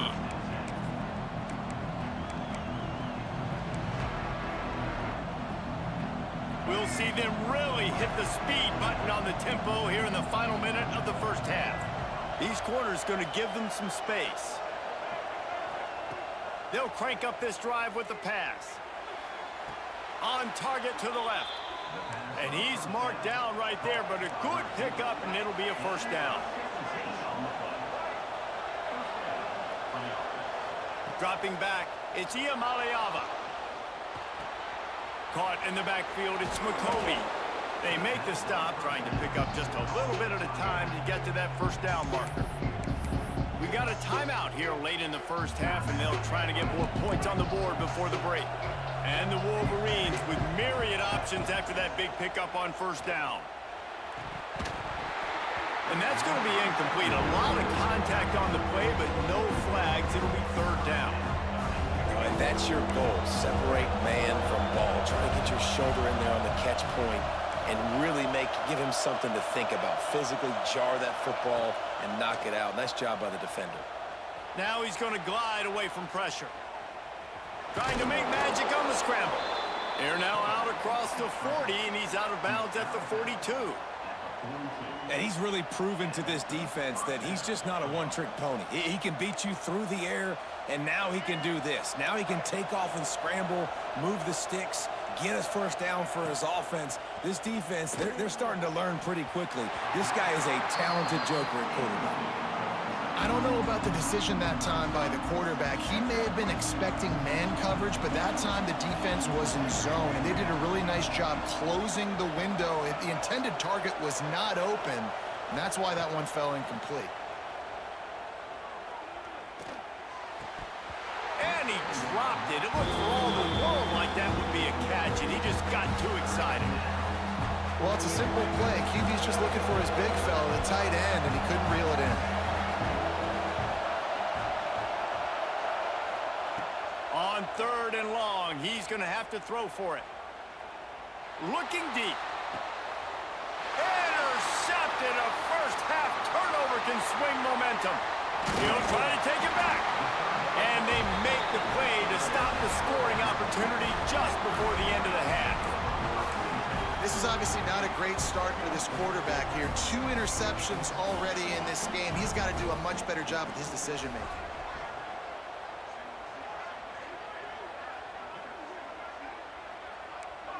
Speaker 2: We'll see them really hit the speed button on the tempo here in the final minute of the first half. These corners going to give them some space. They'll crank up this drive with the pass. On target to the left. And he's marked down right there, but a good pickup, and it'll be a first down. Dropping back, it's Maleava. Caught in the backfield, it's McCoby. They make the stop, trying to pick up just a little bit at a time to get to that first down marker. We got a timeout here late in the first half, and they'll try to get more points on the board before the break. And the Wolverines with myriad options after that big pickup on first down. And that's going to be incomplete. A lot of contact on the play, but no flags. It'll be third down.
Speaker 3: And that's your goal. Separate man from ball. Try to get your shoulder in there on the catch point and really give him something to think about. Physically jar that football and knock it out. Nice job by the defender.
Speaker 2: Now he's going to glide away from pressure. Trying to make magic on the scramble. They're now out across the 40, and he's out of bounds at the 42.
Speaker 3: And he's really proven to this defense that he's just not a one-trick pony. He can beat you through the air, and now he can do this. Now he can take off and scramble, move the sticks, get us first down for his offense. This defense, they're starting to learn pretty quickly. This guy is a talented joker at quarterback.
Speaker 4: I don't know about the decision that time by the quarterback. He may have been expecting man coverage, but that time the defense was in zone, and they did a really nice job closing the window. The intended target was not open, and that's why that one fell incomplete.
Speaker 2: And he dropped it. It looked for all the world like that would be a catch, and he just got too excited.
Speaker 4: Well, it's a simple play. QB's just looking for his big fella, the tight end, and he couldn't reel it in.
Speaker 2: On 3rd and long, he's going to have to throw for it. Looking deep. Intercepted. A first-half turnover can swing momentum. He'll try to take it back. And they make the play to stop the scoring opportunity just before the end of the half.
Speaker 4: This is obviously not a great start for this quarterback here. 2 interceptions already in this game. He's got to do a much better job with his decision-making.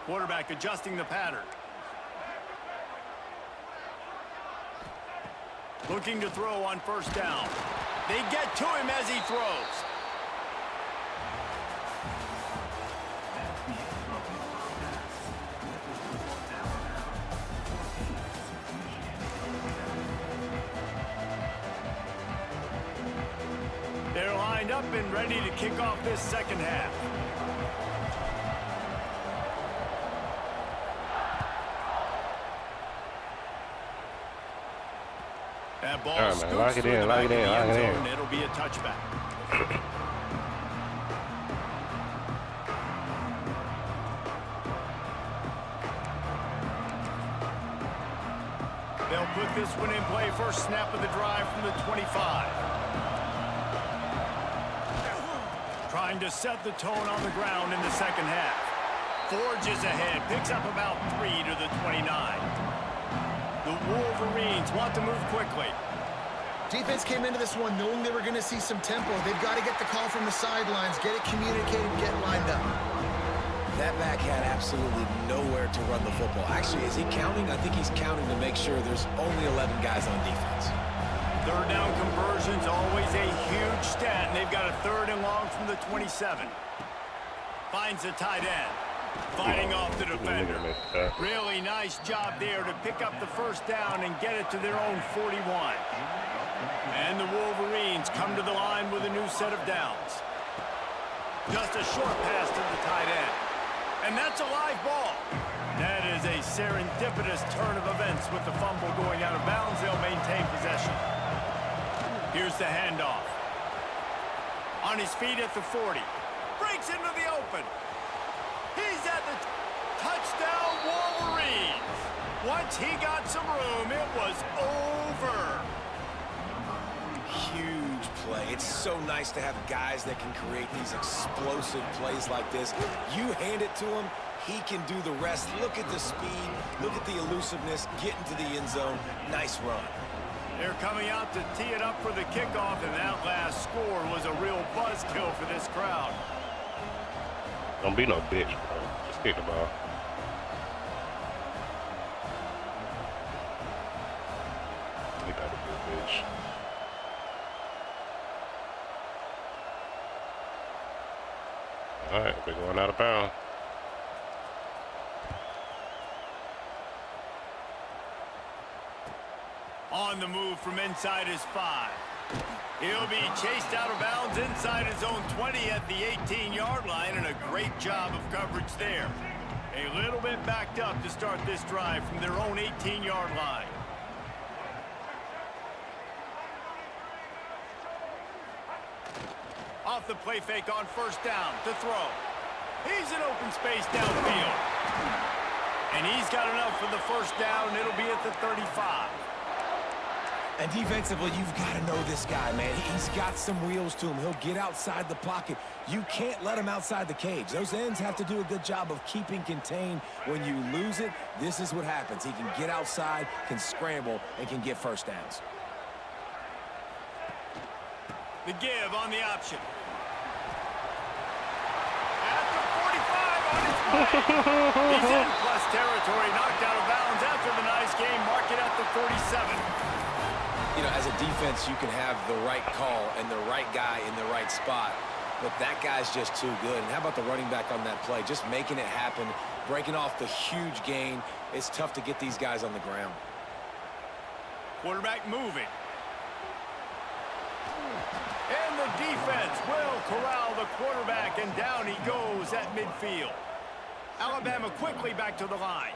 Speaker 2: Quarterback adjusting the pattern. Looking to throw on 1st down. They get to him as he throws. They're lined up and ready to kick off this second half. That ball
Speaker 1: man.
Speaker 2: scoots
Speaker 1: Lock it
Speaker 2: through
Speaker 1: in,
Speaker 2: the
Speaker 1: lock
Speaker 2: back
Speaker 1: it in,
Speaker 2: of the
Speaker 1: lock
Speaker 2: end
Speaker 1: it in.
Speaker 2: zone. It'll be a touchback. They'll put this one in play. First snap of the drive from the 25. Trying to set the tone on the ground in the second half. Forges ahead, picks up about 3 to the 29. The Wolverines want to move quickly.
Speaker 4: Defense came into this one knowing they were going to see some tempo. They've got to get the call from the sidelines, get it communicated, get lined up.
Speaker 3: That back had absolutely nowhere to run the football. Actually, is he counting? I think he's counting to make sure there's only 11 guys on defense.
Speaker 2: 3rd down conversion's always a huge stat, and they've got a 3rd and long from the 27. Finds the tight end. Fighting off the defender. Really nice job there to pick up the 1st down and get it to their own 41. And the Wolverines come to the line with a new set of downs. Just a short pass to the tight end. And that's a live ball. That is a serendipitous turn of events with the fumble going out of bounds. They'll maintain possession. Here's the handoff. On his feet at the 40. Breaks into the open. He's at the touchdown Wolverines. Once he got some room, it was over.
Speaker 3: Huge play. It's so nice to have guys that can create these explosive plays like this. You hand it to him, he can do the rest. Look at the speed. Look at the elusiveness. Get into the end zone. Nice run.
Speaker 2: They're coming out to tee it up for the kickoff, and that last score was a real buzzkill for this crowd.
Speaker 1: Don't be no bitch, bro. Just kick the ball. You gotta be a bitch. All right, we're going out of bounds.
Speaker 2: On the move from inside his 5. He'll be chased out of bounds inside his own 20 at the 18-yard line, and a great job of coverage there. A little bit backed up to start this drive from their own 18-yard line. Off the play fake on 1st down to throw. He's in open space downfield. And he's got enough for the 1st down. It'll be at the 35.
Speaker 3: And defensively, you've got to know this guy, man. He's got some wheels to him. He'll get outside the pocket. You can't let him outside the cage. Those ends have to do a good job of keeping contained. When you lose it, this is what happens. He can get outside, can scramble, and can get 1st downs.
Speaker 2: The give on the option. At the 45 on his way. He's in plus territory, knocked out of bounds after the nice game. Mark it at the 47.
Speaker 3: You know, as a defense, you can have the right call and the right guy in the right spot, but that guy's just too good. And how about the running back on that play? Just making it happen, breaking off the huge gain. It's tough to get these guys on the ground.
Speaker 2: Quarterback moving. And the defense will corral the quarterback, and down he goes at midfield. Alabama quickly back to the line.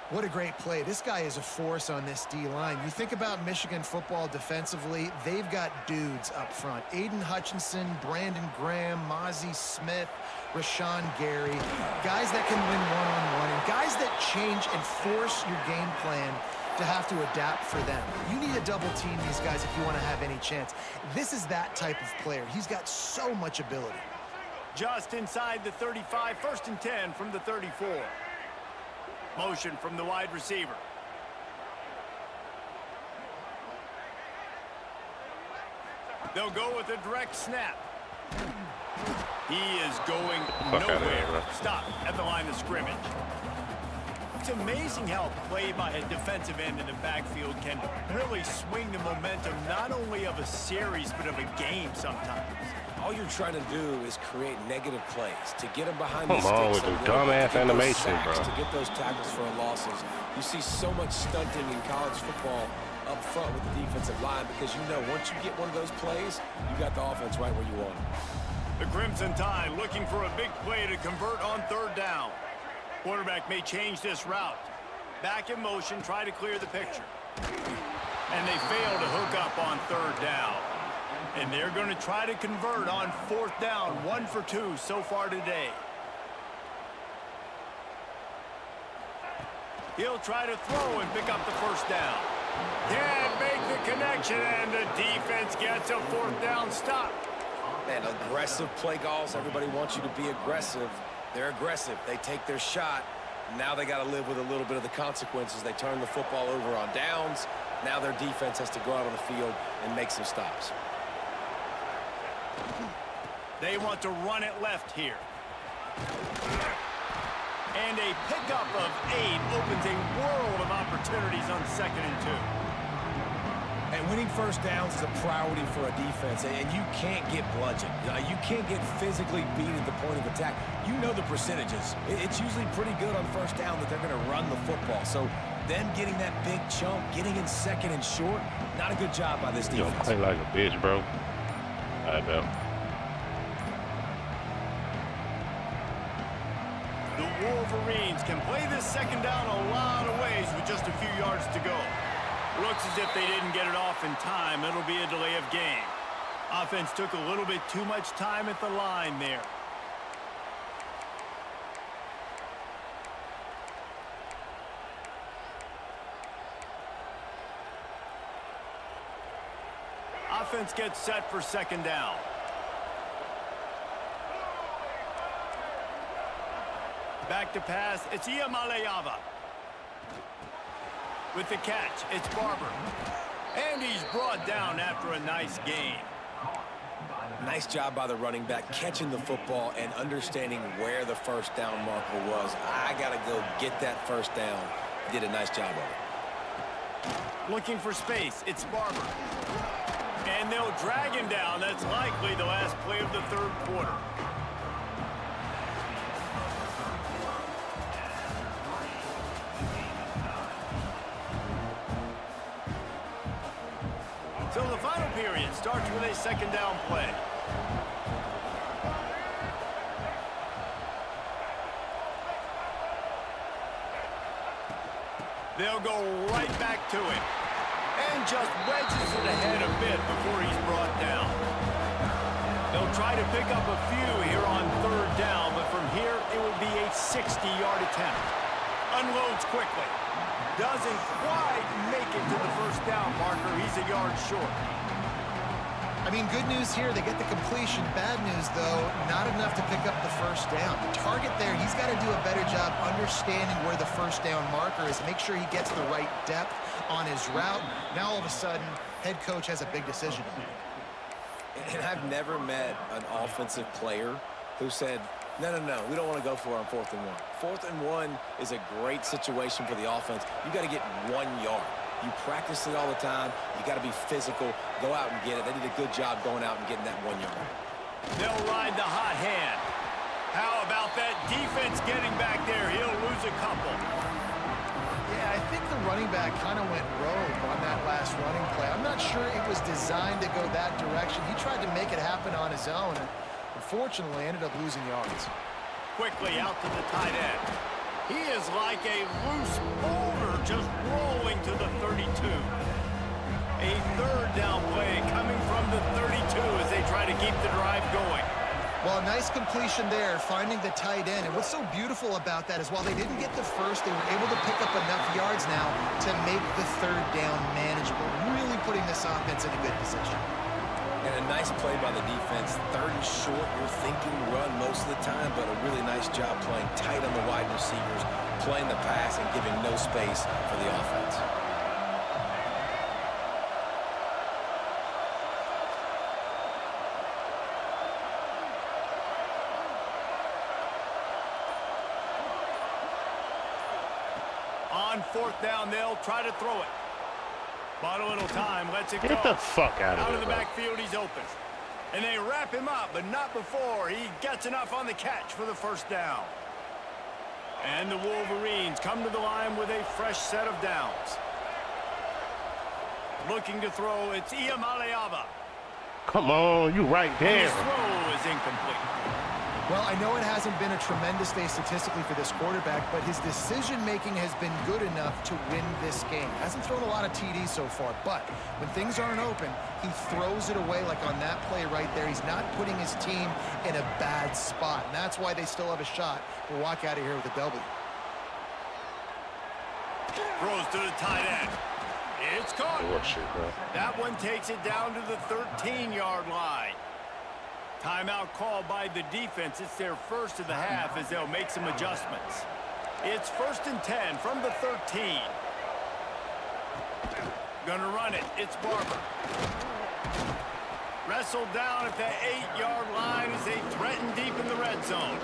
Speaker 4: What a great play. This guy is a force on this D-line. You think about Michigan football defensively, they've got dudes up front. Aiden Hutchinson, Brandon Graham, Mozzie Smith, Rashawn Gary. Guys that can win one-on-one, and guys that change and force your game plan to have to adapt for them. You need to double team these guys if you want to have any chance. This is that type of player. He's got so much ability.
Speaker 2: Just inside the 35, 1st and 10 from the 34. Motion from the wide receiver. They'll go with a direct snap. He is going nowhere. Stop at the line of scrimmage. It's amazing how a play by a defensive end in the backfield can really swing the momentum not only of a series but of a game sometimes.
Speaker 3: All you're trying to do is create negative plays to get them behind
Speaker 1: the
Speaker 3: sticks.
Speaker 1: Come on with the dumbass animation, bro.
Speaker 3: To get those tackles for losses. You see so much stunting in college football up front with the defensive line because you know once you get one of those plays, you got the offense right where you want it.
Speaker 2: The Crimson Tide looking for a big play to convert on 3rd down. Quarterback may change this route. Back in motion, try to clear the picture. And they fail to hook up on 3rd down. And they're going to try to convert on 4th down. 1 for 2 so far today. He'll try to throw and pick up the 1st down. Can't make the connection, and the defense gets a 4th down stop.
Speaker 3: Man, aggressive play calls. Everybody wants you to be aggressive. They're aggressive. They take their shot. Now they got to live with a little bit of the consequences. They turn the football over on downs. Now their defense has to go out on the field and make some stops.
Speaker 2: They want to run it left here. And a pickup of 8 opens a world of opportunities on 2nd and 2.
Speaker 3: And winning 1st downs is a priority for a defense, and you can't get bludgeoned. You can't get physically beat at the point of attack. You know the percentages. It's usually pretty good on 1st down that they're going to run the football. So them getting that big chunk, getting in 2nd and short, not a good job by this defense.
Speaker 1: Yo, play like a bitch, bro. I know.
Speaker 2: The Wolverines can play this 2nd down a lot of ways with just a few yards to go. Looks as if they didn't get it off in time. It'll be a delay of game. Offense took a little bit too much time at the line there. Offense gets set for 2nd down. Back to pass. It's Iamaleava. With the catch, it's Barber. And he's brought down after a nice gain.
Speaker 3: Nice job by the running back, catching the football and understanding where the 1st down marker was. I got to go get that 1st down. Did a nice job of it.
Speaker 2: Looking for space, it's Barber. And they'll drag him down. That's likely the last play of the 3rd quarter. So the final period starts with a 2nd down play. They'll go right back to him. And just wedges it ahead a bit before he's brought down. They'll try to pick up a few here on 3rd down, but from here it will be a 60-yard attempt. Unloads quickly. Doesn't quite make it to the 1st down marker. He's a yard short.
Speaker 4: I mean, good news here, they get the completion. Bad news, though, not enough to pick up the 1st down. The target there, he's got to do a better job understanding where the 1st down marker is, make sure he gets the right depth on his route. Now, all of a sudden, head coach has a big decision to make.
Speaker 3: And I've never met an offensive player who said, no, we don't want to go for it on 4th and 1. 4th and 1 is a great situation for the offense. You got to get 1 yard. You practice it all the time. You got to be physical. Go out and get it. They did a good job going out and getting that 1 yard.
Speaker 2: They'll ride the hot hand. How about that defense getting back there? He'll lose a couple.
Speaker 4: Yeah, I think the running back kind of went rogue on that last running play. I'm not sure it was designed to go that direction. He tried to make it happen on his own, and unfortunately ended up losing yards.
Speaker 2: Quickly out to the tight end. He is like a loose boulder just rolling to the 32. A third down play coming from the 32 as they try to keep the drive going.
Speaker 4: Well, a nice completion there, finding the tight end. And what's so beautiful about that is while they didn't get the first, they were able to pick up enough yards now to make the third down manageable, really putting this offense in a good position.
Speaker 3: And a nice play by the defense. Third and short, you're thinking run most of the time, but a really nice job playing tight on the wide receivers, playing the pass and giving no space for the offense.
Speaker 2: On fourth down, they'll try to throw it. But a little time lets it go.
Speaker 1: Get the fuck out of
Speaker 2: Out
Speaker 1: there,
Speaker 2: of the
Speaker 1: bro.
Speaker 2: backfield, he's open. And they wrap him up, but not before he gets enough on the catch for the first down. And the Wolverines come to the line with a fresh set of downs. Looking to throw, it's Iamaleava.
Speaker 1: Come on, you right
Speaker 2: And
Speaker 1: there.
Speaker 2: his throw is incomplete.
Speaker 4: Well, I know it hasn't been a tremendous day statistically for this quarterback, but his decision-making has been good enough to win this game. Hasn't thrown a lot of TDs so far, but when things aren't open, he throws it away like on that play right there. He's not putting his team in a bad spot, and that's why they still have a shot to walk out of here with a W.
Speaker 2: Throws to the tight end. It's caught.
Speaker 1: Bullshit, bro.
Speaker 2: That one takes it down to the 13-yard line. Timeout called by the defense. It's their first of the half as they'll make some adjustments. It's 1st and 10 from the 13. Gonna run it. It's Barber. Wrestled down at the 8-yard line as they threaten deep in the red zone.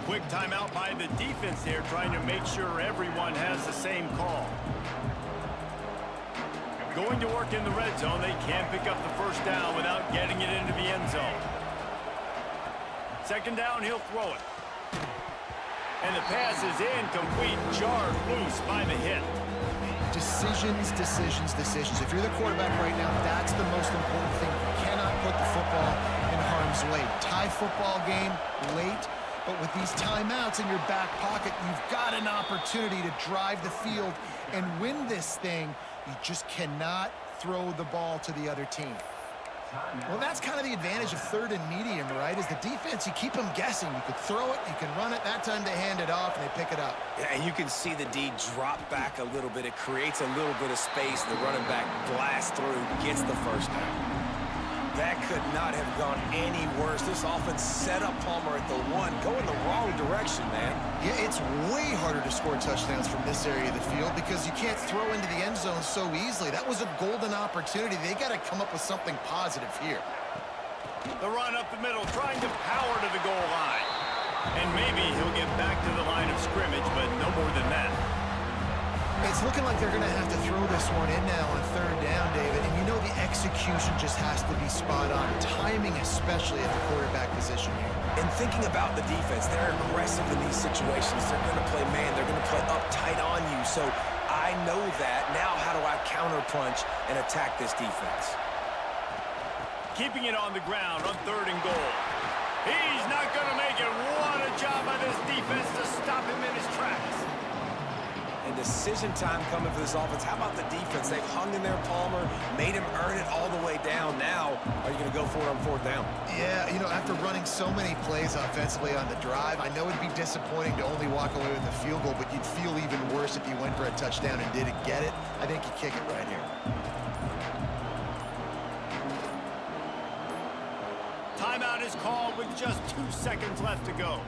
Speaker 2: Quick timeout by the defense there, trying to make sure everyone has the same call. Going to work in the red zone. They can't pick up the first down without getting it into the end zone. Second down, he'll throw it. And the pass is incomplete, jarred loose by the hit.
Speaker 4: Decisions, decisions, decisions. If you're the quarterback right now, that's the most important thing. You cannot put the football in harm's way. Tie football game late, but with these timeouts in your back pocket, you've got an opportunity to drive the field and win this thing. You just cannot throw the ball to the other team. Well, that's kind of the advantage of third and medium, right? Is the defense, you keep them guessing. You could throw it, you can run it. That time they hand it off and they pick it up.
Speaker 3: Yeah, and you can see the D drop back a little bit. It creates a little bit of space. The running back blasts through, gets the first down. That could not have gone any worse. This offense set up Palmer at the 1, going the wrong direction, man.
Speaker 4: Yeah, it's way harder to score touchdowns from this area of the field because you can't throw into the end zone so easily. That was a golden opportunity. They got to come up with something positive here.
Speaker 2: The run up the middle, trying to power to the goal line. And maybe he'll get back to the line of scrimmage, but no more than that.
Speaker 4: It's looking like they're going to have to throw this one in now on third down, David. And you know the execution just has to be spot on. Timing, especially at the quarterback position here.
Speaker 3: And thinking about the defense, they're aggressive in these situations. They're going to play man. They're going to play up tight on you. So I know that. Now how do I counterpunch and attack this defense?
Speaker 2: Keeping it on the ground on third and goal. He's not going to make it. What a job by this defense to stop him in his tracks.
Speaker 3: And decision time coming for this offense. How about the defense? They've hung in there, Palmer, made him earn it all the way down. Now, are you going to go for it on fourth down?
Speaker 4: Yeah, you know, after running so many plays offensively on the drive, I know it'd be disappointing to only walk away with a field goal, but you'd feel even worse if you went for a touchdown and didn't get it. I think you kick it right here.
Speaker 2: Timeout is called with just 2 seconds left to go.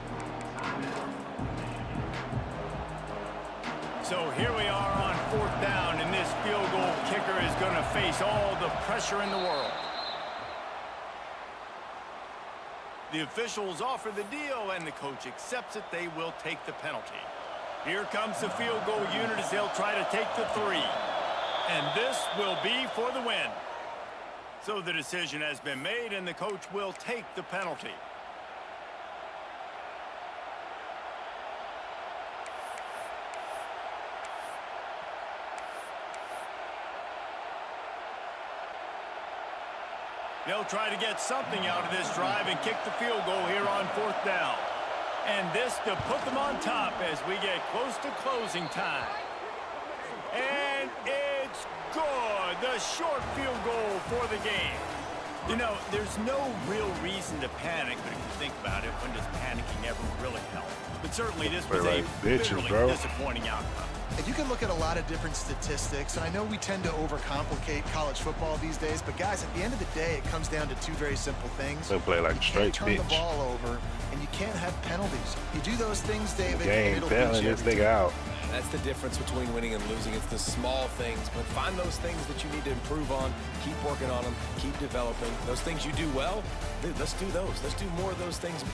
Speaker 2: So here we are on fourth down, and this field goal kicker is going to face all the pressure in the world. The officials offer the deal, and the coach accepts it. They will take the penalty. Here comes the field goal unit as they'll try to take the 3. And this will be for the win. So the decision has been made, and the coach will take the penalty. They'll try to get something out of this drive and kick the field goal here on 4th down. And this to put them on top as we get close to closing time. And it's good. The short field goal for the game. You know, there's no real reason to panic, but if you think about it, when does panicking ever really help? But certainly this was a bitterly disappointing outcome.
Speaker 4: And you can look at a lot of different statistics, and I know we tend to overcomplicate college football these days, but guys, at the end of the day, it comes down to two very simple things.
Speaker 1: They'll play like a straight
Speaker 4: turn the
Speaker 1: bitch.
Speaker 4: ball over, and you can't have penalties. You do those things, David,
Speaker 1: Game
Speaker 4: it'll
Speaker 1: bailing
Speaker 4: beat you
Speaker 1: this
Speaker 4: every
Speaker 1: nigga
Speaker 4: time.
Speaker 1: out.
Speaker 3: That's the difference between winning and losing. It's the small things, but find those things that you need to improve on. Keep working on them. Keep developing. Those things you do well, dude, let's do those. Let's do more of those things.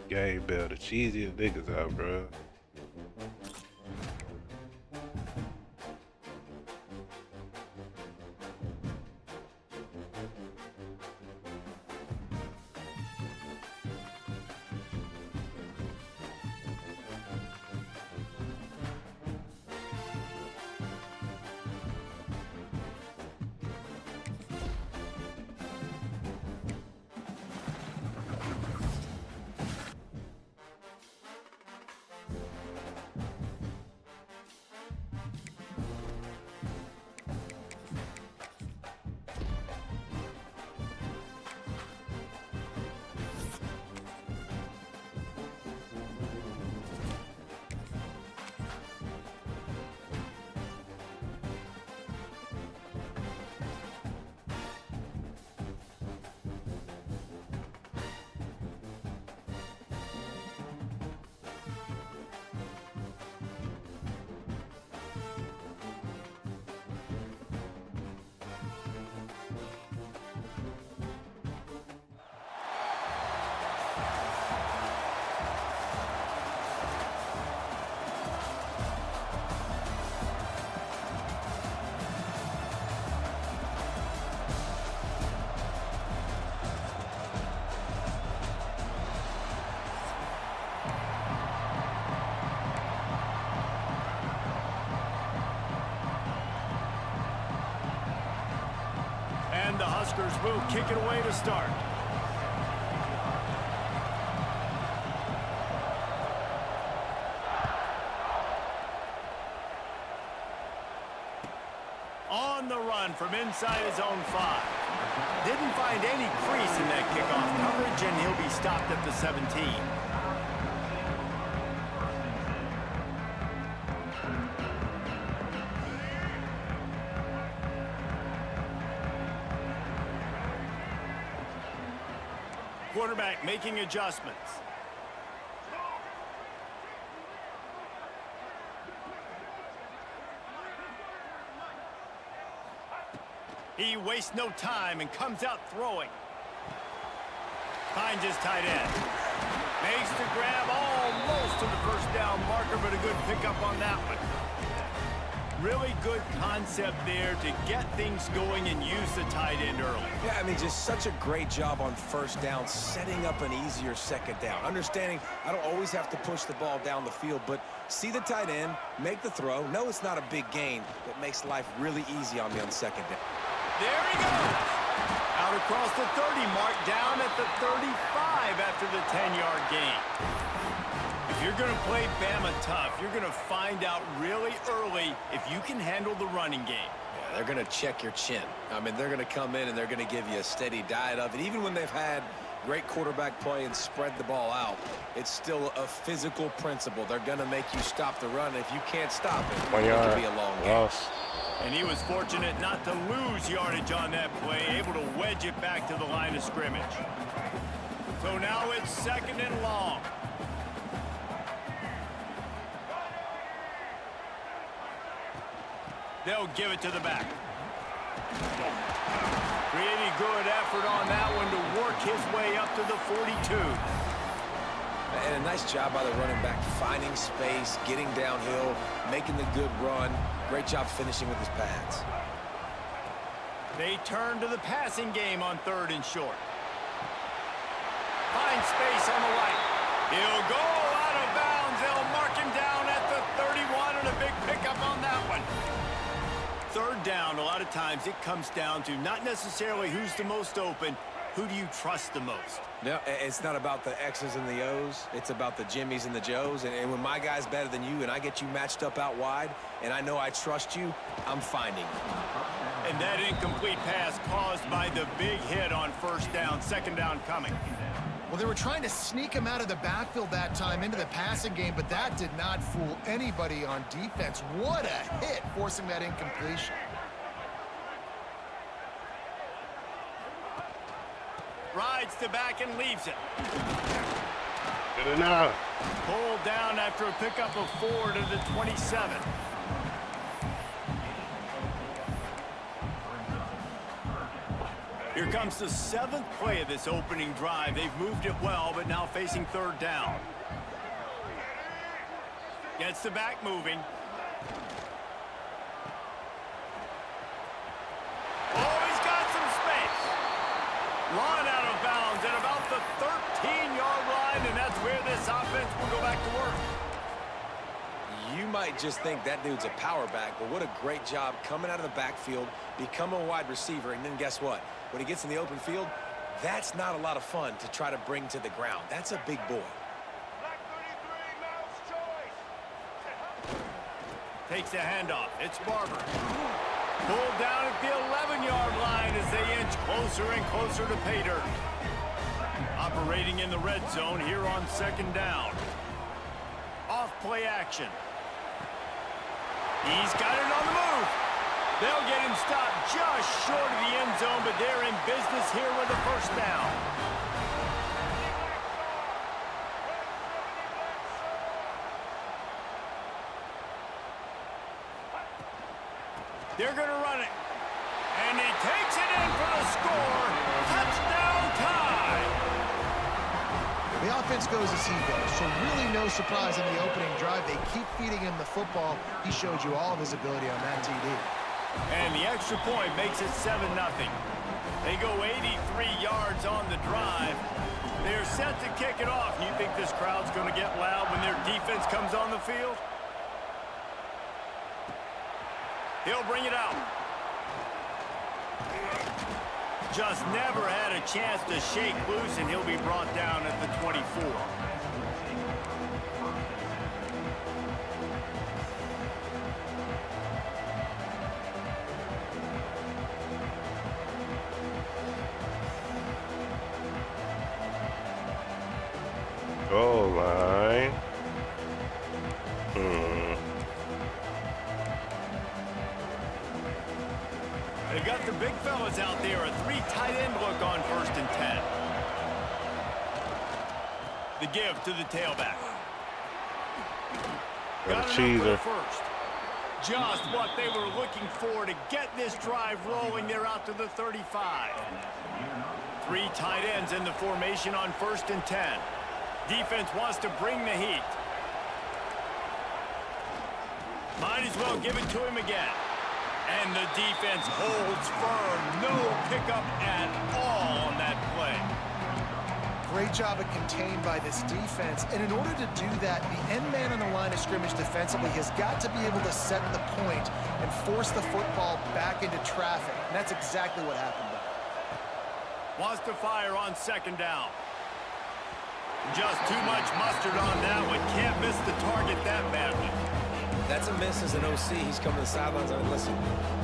Speaker 1: Game Bell, the cheesiest niggas out, bro.
Speaker 2: And the Huskers will kick it away to start. On the run from inside his own 5. Didn't find any crease in that kickoff coverage, and he'll be stopped at the 17. Quarterback making adjustments. He wastes no time and comes out throwing. Finds his tight end. Makes the grab almost to the first down marker, but a good pickup on that one. Really good concept there to get things going and use the tight end early.
Speaker 3: Yeah, I mean, just such a great job on first down, setting up an easier second down. Understanding I don't always have to push the ball down the field, but see the tight end, make the throw. No, it's not a big gain, but makes life really easy on me on second down.
Speaker 2: There he goes. Out across the 30 mark, down at the 35 after the 10-yard gain. If you're going to play Bama tough, you're going to find out really early if you can handle the running game.
Speaker 3: Yeah, they're going to check your chin. I mean, they're going to come in and they're going to give you a steady diet of it. Even when they've had great quarterback play and spread the ball out, it's still a physical principle. They're going to make you stop the run. If you can't stop it, it can be a long game.
Speaker 2: And he was fortunate not to lose yardage on that play, able to wedge it back to the line of scrimmage. So now it's 2nd and long. They'll give it to the back. Pretty good effort on that one to work his way up to the 42.
Speaker 3: And a nice job by the running back, finding space, getting downhill, making the good run. Great job finishing with his pads.
Speaker 2: They turn to the passing game on 3rd and short. Finds space on the right. He'll go out of bounds. They'll mark him down at the 31 and a big pickup on that one. 3rd down, a lot of times it comes down to not necessarily who's the most open, who do you trust the most?
Speaker 3: No, it's not about the X's and the O's. It's about the Jimmies and the Joes. And when my guy's better than you and I get you matched up out wide and I know I trust you, I'm finding you.
Speaker 2: And that incomplete pass caused by the big hit on 1st down, 2nd down coming.
Speaker 4: Well, they were trying to sneak him out of the backfield that time into the passing game, but that did not fool anybody on defense. What a hit, forcing that incompletion.
Speaker 2: Rides to back and leaves it.
Speaker 1: Good enough.
Speaker 2: Pulled down after a pickup of 4 to the 27. Here comes the 7th play of this opening drive. They've moved it well, but now facing 3rd down. Gets the back moving. Oh, he's got some space. Run out of bounds at about the 13-yard line, and that's where this offense will go back to work.
Speaker 3: You might just think that dude's a power back, but what a great job coming out of the backfield, becoming a wide receiver, and then guess what? When he gets in the open field, that's not a lot of fun to try to bring to the ground. That's a big boy.
Speaker 2: Takes the handoff. It's Barber. Pulled down at the 11-yard line as they inch closer and closer to pay dirt. Operating in the red zone here on 2nd down. Off play action. He's got it on the move. They'll get him stopped just short of the end zone, but they're in business here with a 1st down. They're going to run it. And he takes it in for the score. Touchdown tie.
Speaker 4: The offense goes as he goes, so really no surprise in the opening drive. They keep feeding him the football. He showed you all of his ability on that TD.
Speaker 2: And the extra point makes it 7-0. They go 83 yards on the drive. They're set to kick it off. You think this crowd's going to get loud when their defense comes on the field? He'll bring it out. Just never had a chance to shake loose, and he'll be brought down at the 24.
Speaker 1: Goal line.
Speaker 2: They've got the big fellas out there. A 3 tight end look on 1st and 10. The give to the tailback. Got enough for the first. Just what they were looking for to get this drive rolling. They're out to the 35. 3 tight ends in the formation on 1st and 10. Defense wants to bring the heat. Might as well give it to him again. And the defense holds firm. No pickup at all on that play.
Speaker 4: Great job of contained by this defense. And in order to do that, the end man on the line of scrimmage defensively has got to be able to set the point and force the football back into traffic. And that's exactly what happened there.
Speaker 2: Wants to fire on 2nd down. Just too much mustard on that one. Can't miss the target that badly.
Speaker 3: That's a miss as an OC. He's coming to the sidelines. I mean, listen,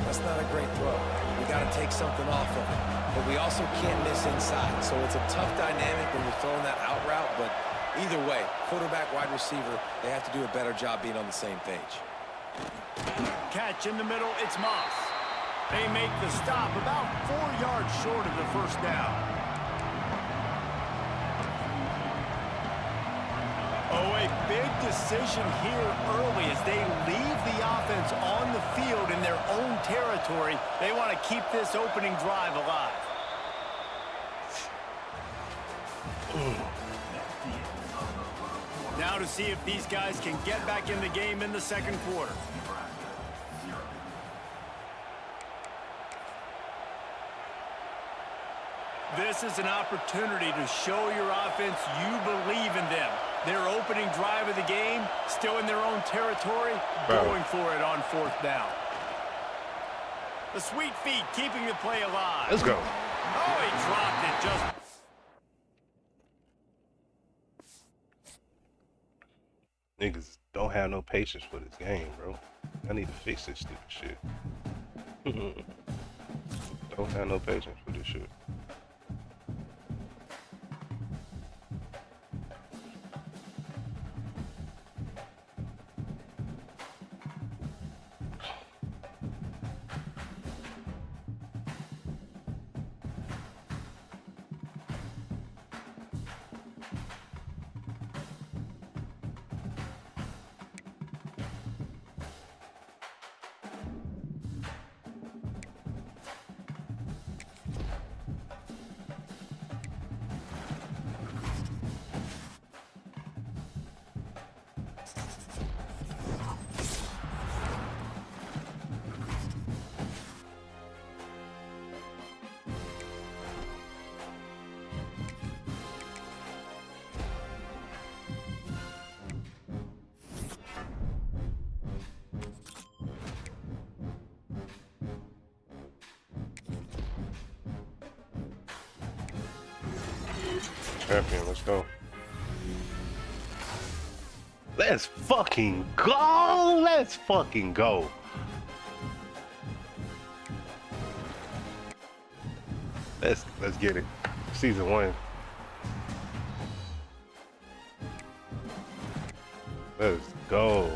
Speaker 3: that's not a great throw. We got to take something off of it. But we also can't miss inside. So it's a tough dynamic when you're throwing that out route. But either way, quarterback, wide receiver, they have to do a better job being on the same page.
Speaker 2: Catch in the middle. It's Moss. They make the stop about 4 yards short of the 1st down. Oh, a big decision here early as they leave the offense on the field in their own territory. They want to keep this opening drive alive. Now to see if these guys can get back in the game in the second quarter. This is an opportunity to show your offense you believe in them. Their opening drive of the game, still in their own territory, going for it on fourth down. The sweet feet keeping the play alive.
Speaker 1: Let's go.
Speaker 2: Oh, he dropped it just...
Speaker 1: Niggas don't have no patience for this game, bro. I need to fix this stupid shit. Don't have no patience for this shit. Champion, let's go. Let's fucking go! Let's fucking go! Let's get it. Season 1. Let's go.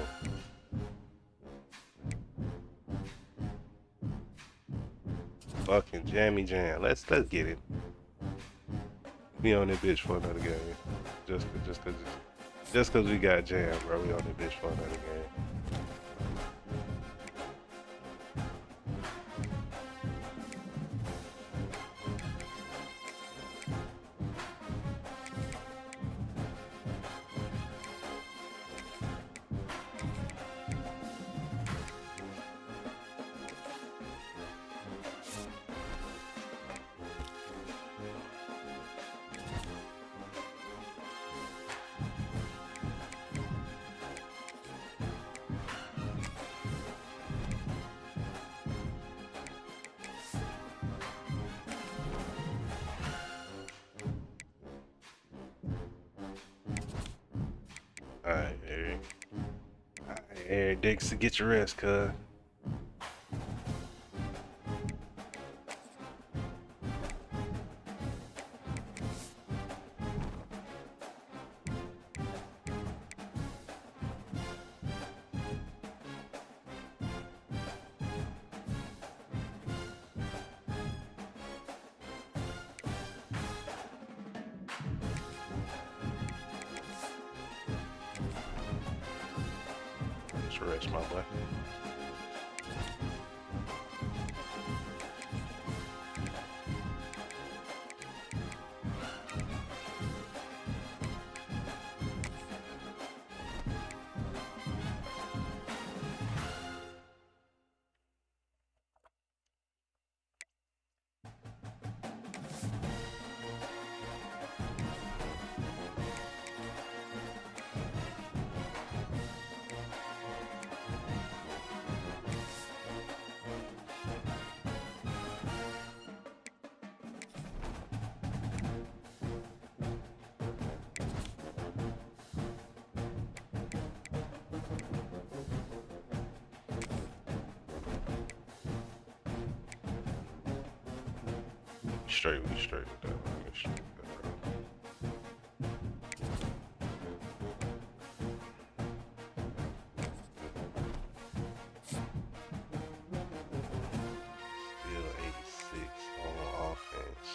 Speaker 1: Fucking jammy jam. Let's get it. We on that bitch for another game. Just cause we got jammed, bro. We on that bitch for another game. Alright, Eric. Alright, Eric Dixon, get your rest, cuz. Get your rest, my boy. Straight with that. We straight with that, bro. Still 86 on offense.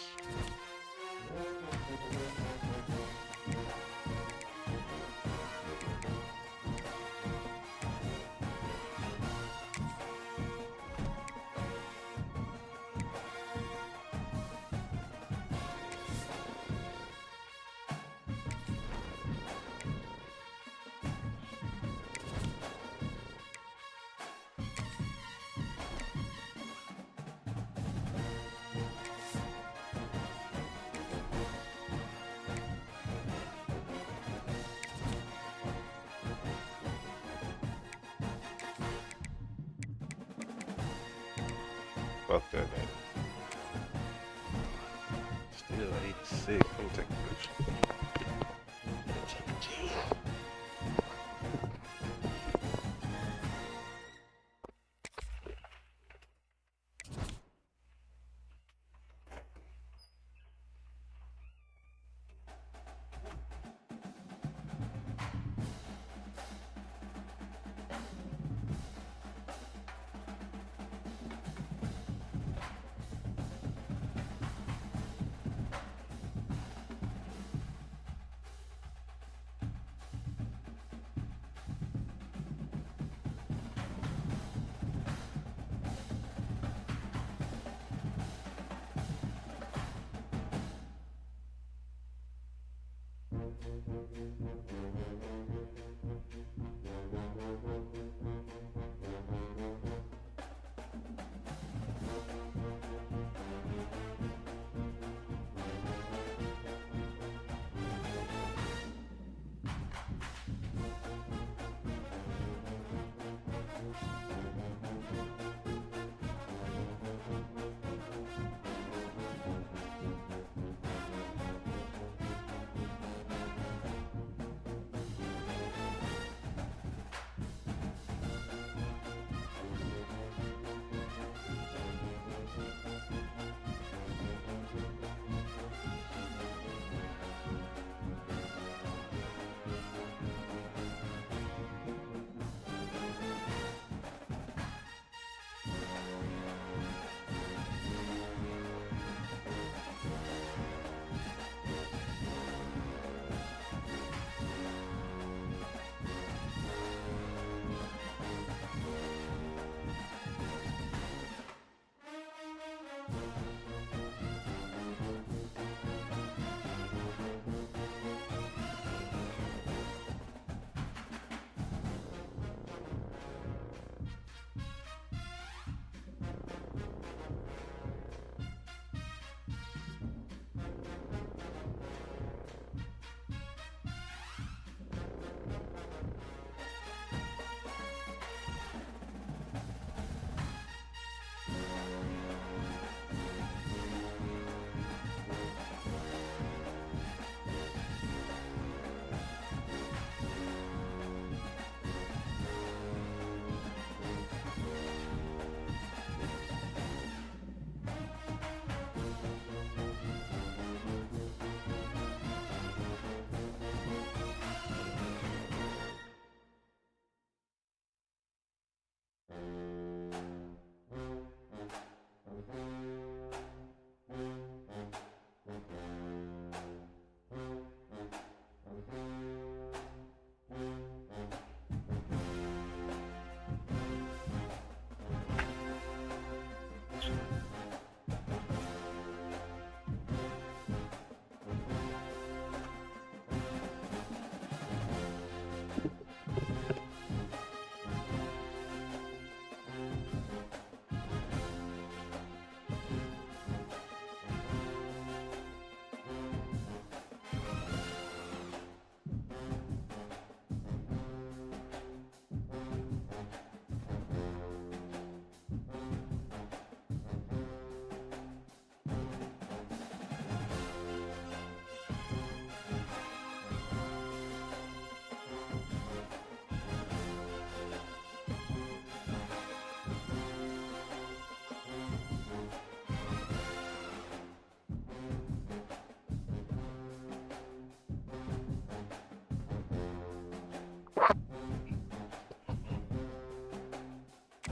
Speaker 1: Fuck that nigga. Still 86. Let me take a picture.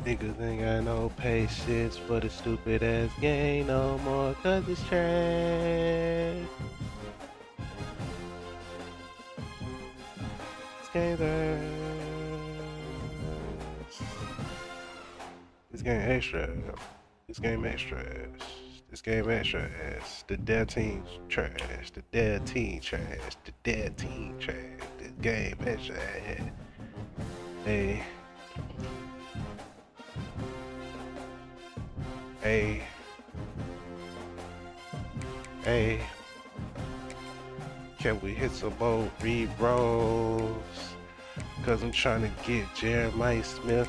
Speaker 1: Niggas ain't got no patience for the stupid ass game no more, cause it's trash. This game's ass. This game extra. This game extra ass. This game extra ass. The dead team's trash. The dead team trash. The dead team trash. This game extra ass. Hey. Hey. Hey. Can we hit some more re-rolls? Cause I'm trying to get Jeremiah Smith.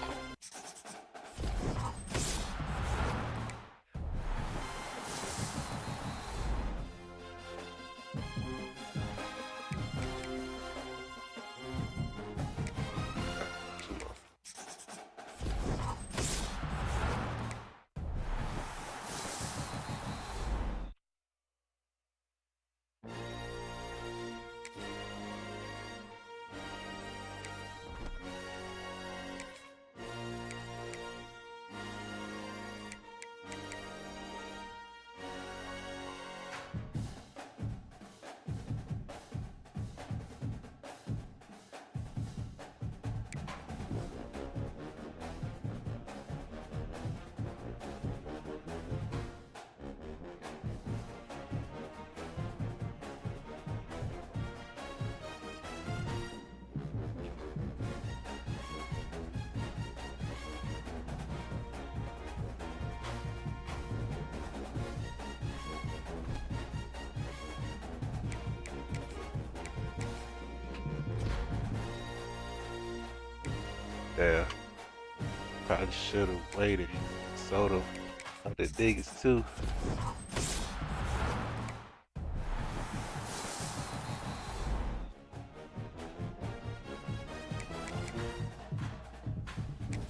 Speaker 1: Yeah. Probably should have waited. Soda. Other niggas too.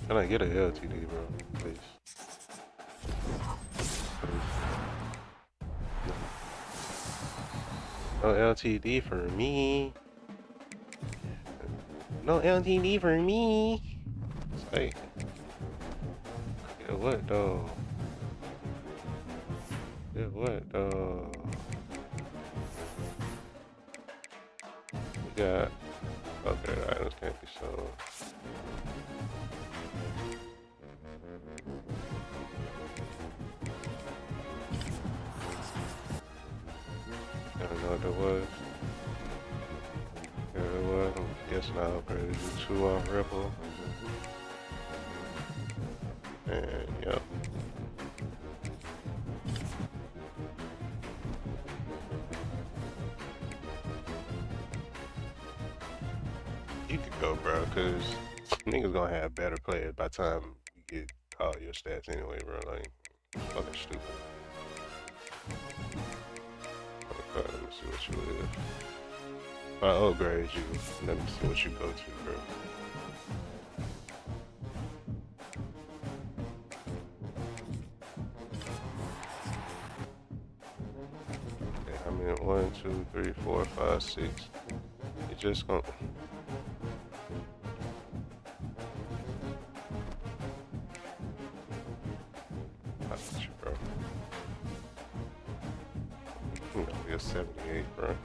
Speaker 1: Can I get a LTD, bro? Please. No LTD for me. No LTD for me. Say. Yeah, what though? Yeah, what though? We got. Okay, items can't be sold. I don't know what that was. Yeah, it was. I'm guessing I upgraded you 2 off Ripple. And, yep. You could go, bro, because niggas gonna have better players by the time you get all your stats anyway, bro. Like, fucking stupid. Okay, let me see what you is. If I upgrade you, let me see what you go to, bro. Okay, I mean, 1, 2, 3, 4, 5, 6. You just gonna. I got you, bro. You know, you're 78, bro.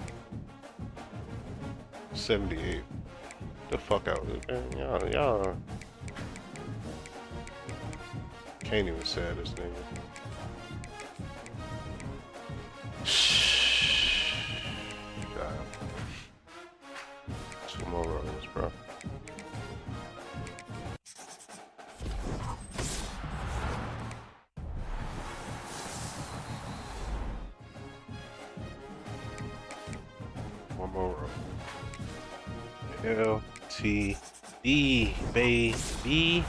Speaker 1: 78. The fuck out of it, man. Y'all can't even say this nigga. God. 2 more rolls, bro. One more roll. LTD, baby.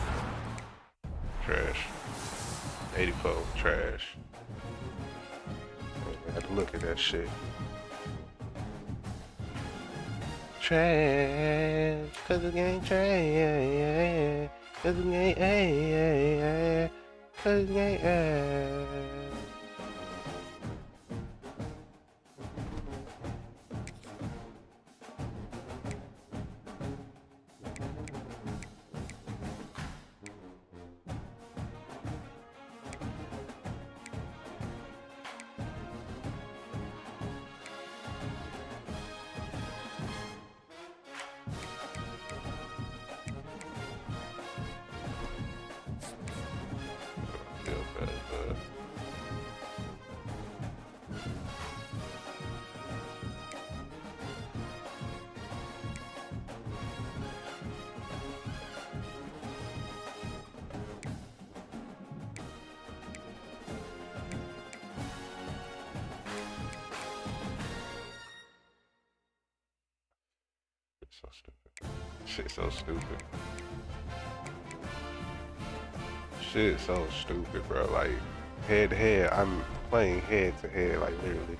Speaker 1: Trash. 84, trash. I had to look at that shit. Trash, cause the game trash, cause the game cause the game feel bad, but it's so stupid. Shit's so stupid. Shit so stupid, bro. Like, head to head, I'm playing head to head, like, literally.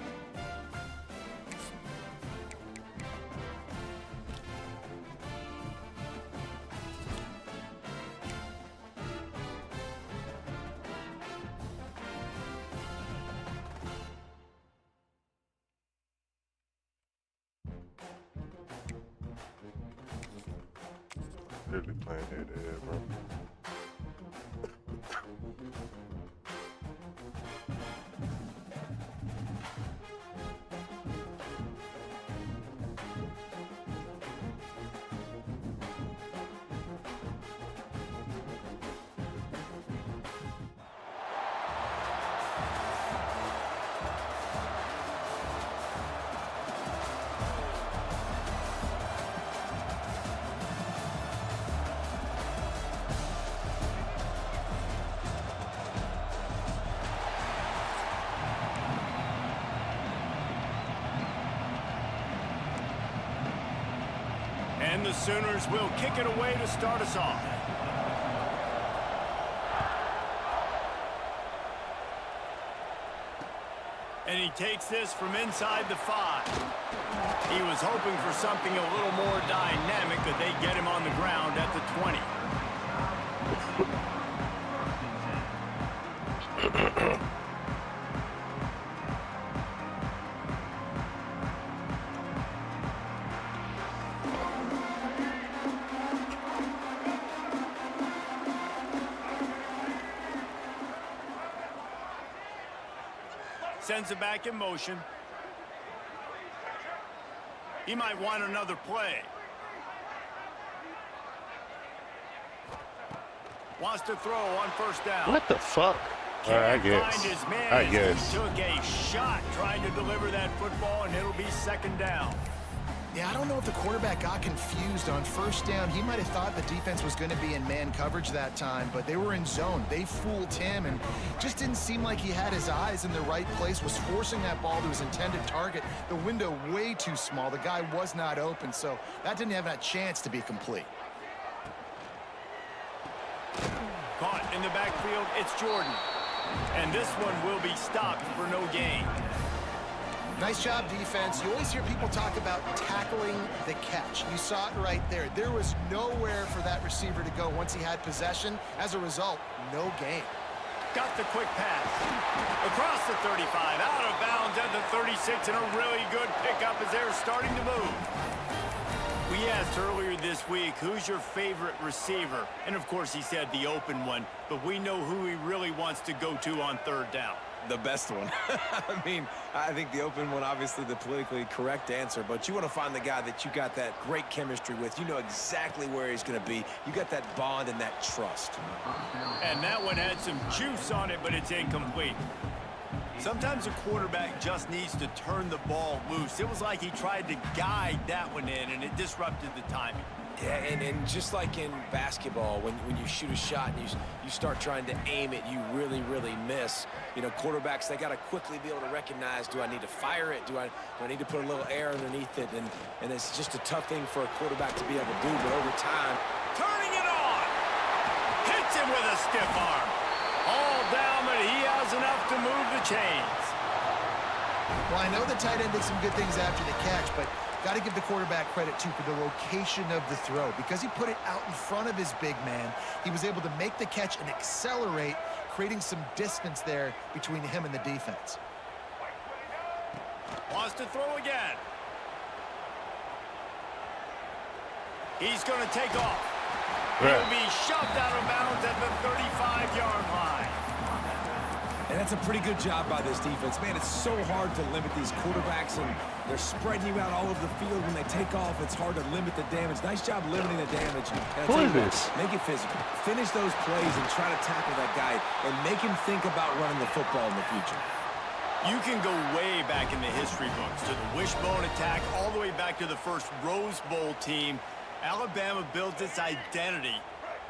Speaker 1: Literally playing head to head, bro.
Speaker 2: And the Sooners will kick it away to start us off. And he takes this from inside the 5. He was hoping for something a little more dynamic, but they get him on the ground at the 20. Sends it back in motion. He might want another play. Wants to throw on first down.
Speaker 1: What the fuck? I guess.
Speaker 2: Find his man.
Speaker 1: I guess.
Speaker 2: He took a shot trying to deliver that football, and it'll be second down.
Speaker 4: Yeah, I don't know if the quarterback got confused on first down. He might have thought the defense was going to be in man coverage that time, but they were in zone. They fooled him and just didn't seem like he had his eyes in the right place, was forcing that ball to his intended target. The window way too small. The guy was not open, so that didn't have that chance to be complete.
Speaker 2: Caught in the backfield, it's Jordan. And this one will be stopped for no gain.
Speaker 4: Nice job, defense. You always hear people talk about tackling the catch. You saw it right there. There was nowhere for that receiver to go once he had possession. As a result, no gain.
Speaker 2: Got the quick pass. Across the 35, out of bounds at the 36, and a really good pickup as they're starting to move. We asked earlier this week, who's your favorite receiver? And, of course, he said the open one, but we know who he really wants to go to on third down.
Speaker 3: The best one. I mean, I think the open one, obviously the politically correct answer, but you want to find the guy that you got that great chemistry with. You know exactly where he's going to be. You got that bond and that trust.
Speaker 2: And that one had some juice on it, but it's incomplete. Sometimes a quarterback just needs to turn the ball loose. It was like he tried to guide that one in, and it disrupted the timing.
Speaker 3: Yeah, and just like in basketball, when you shoot a shot and you start trying to aim it, you really, really miss. You know, quarterbacks, they got to quickly be able to recognize, do I need to fire it? Do I need to put a little air underneath it? And it's just a tough thing for a quarterback to be able to do, but over time.
Speaker 2: Turning it on! Hits him with a stiff arm. All down, but he has enough to move the chains.
Speaker 4: Well, I know the tight end did some good things after the catch, but got to give the quarterback credit, too, for the location of the throw. Because he put it out in front of his big man, he was able to make the catch and accelerate, creating some distance there between him and the defense.
Speaker 2: Wants to throw again. He's going to take off. He'll be shoved out of bounds at the 35-yard line.
Speaker 3: And that's a pretty good job by this defense. Man, it's so hard to limit these quarterbacks, and they're spreading you out all over the field. When they take off, it's hard to limit the damage. Nice job limiting the damage.
Speaker 1: Who is this?
Speaker 3: Make it physical. Finish those plays and try to tackle that guy and make him think about running the football in the future.
Speaker 2: You can go way back in the history books to the wishbone attack, all the way back to the first Rose Bowl team. Alabama built its identity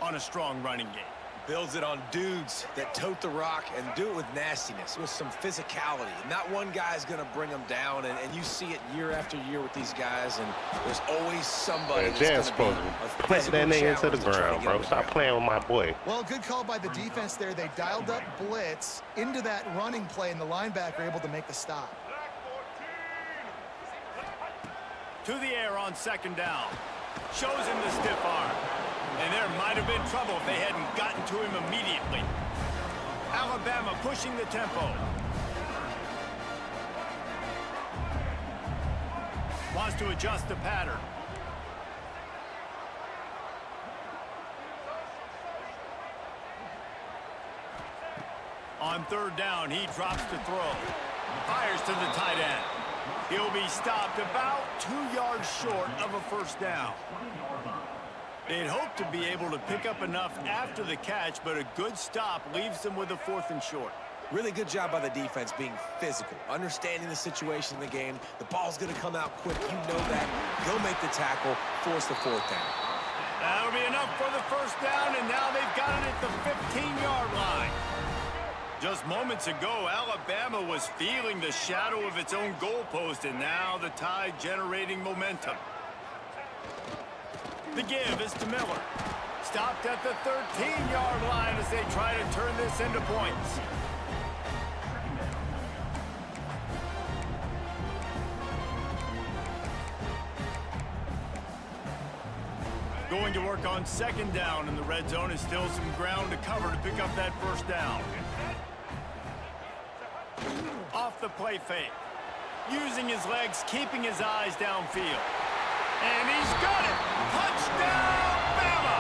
Speaker 2: on a strong running game.
Speaker 3: Builds it on dudes that tote the rock and do it with nastiness, with some physicality. Not one guy's going to bring them down, and you see it year after year with these guys, and there's always somebody that's going to be
Speaker 1: plant that nigga into the ground, bro. Stop playing with my boy.
Speaker 4: Well, good call by the defense there. They dialed up blitz into that running play, and the linebacker able to make the stop.
Speaker 2: To the air on second down. Shows him the stiff arm. And there might have been trouble if they hadn't gotten to him immediately. Alabama pushing the tempo. Wants to adjust the pattern. On third down, he drops to throw. Fires to the tight end. He'll be stopped about 2 yards short of a first down. They'd hope to be able to pick up enough after the catch, but a good stop leaves them with a 4th and short.
Speaker 3: Really good job by the defense being physical, understanding the situation in the game. The ball's going to come out quick. You know that. Go make the tackle, force the 4th down.
Speaker 2: That'll be enough for the first down, and now they've got it at the 15-yard line. Just moments ago, Alabama was feeling the shadow of its own goalpost, and now the Tide generating momentum. The give is to Miller. Stopped at the 13-yard line as they try to turn this into points. Going to work on second down in the red zone, is still some ground to cover to pick up that first down. Off the play fake. Using his legs, keeping his eyes downfield. And he's got it! Touchdown, Bama!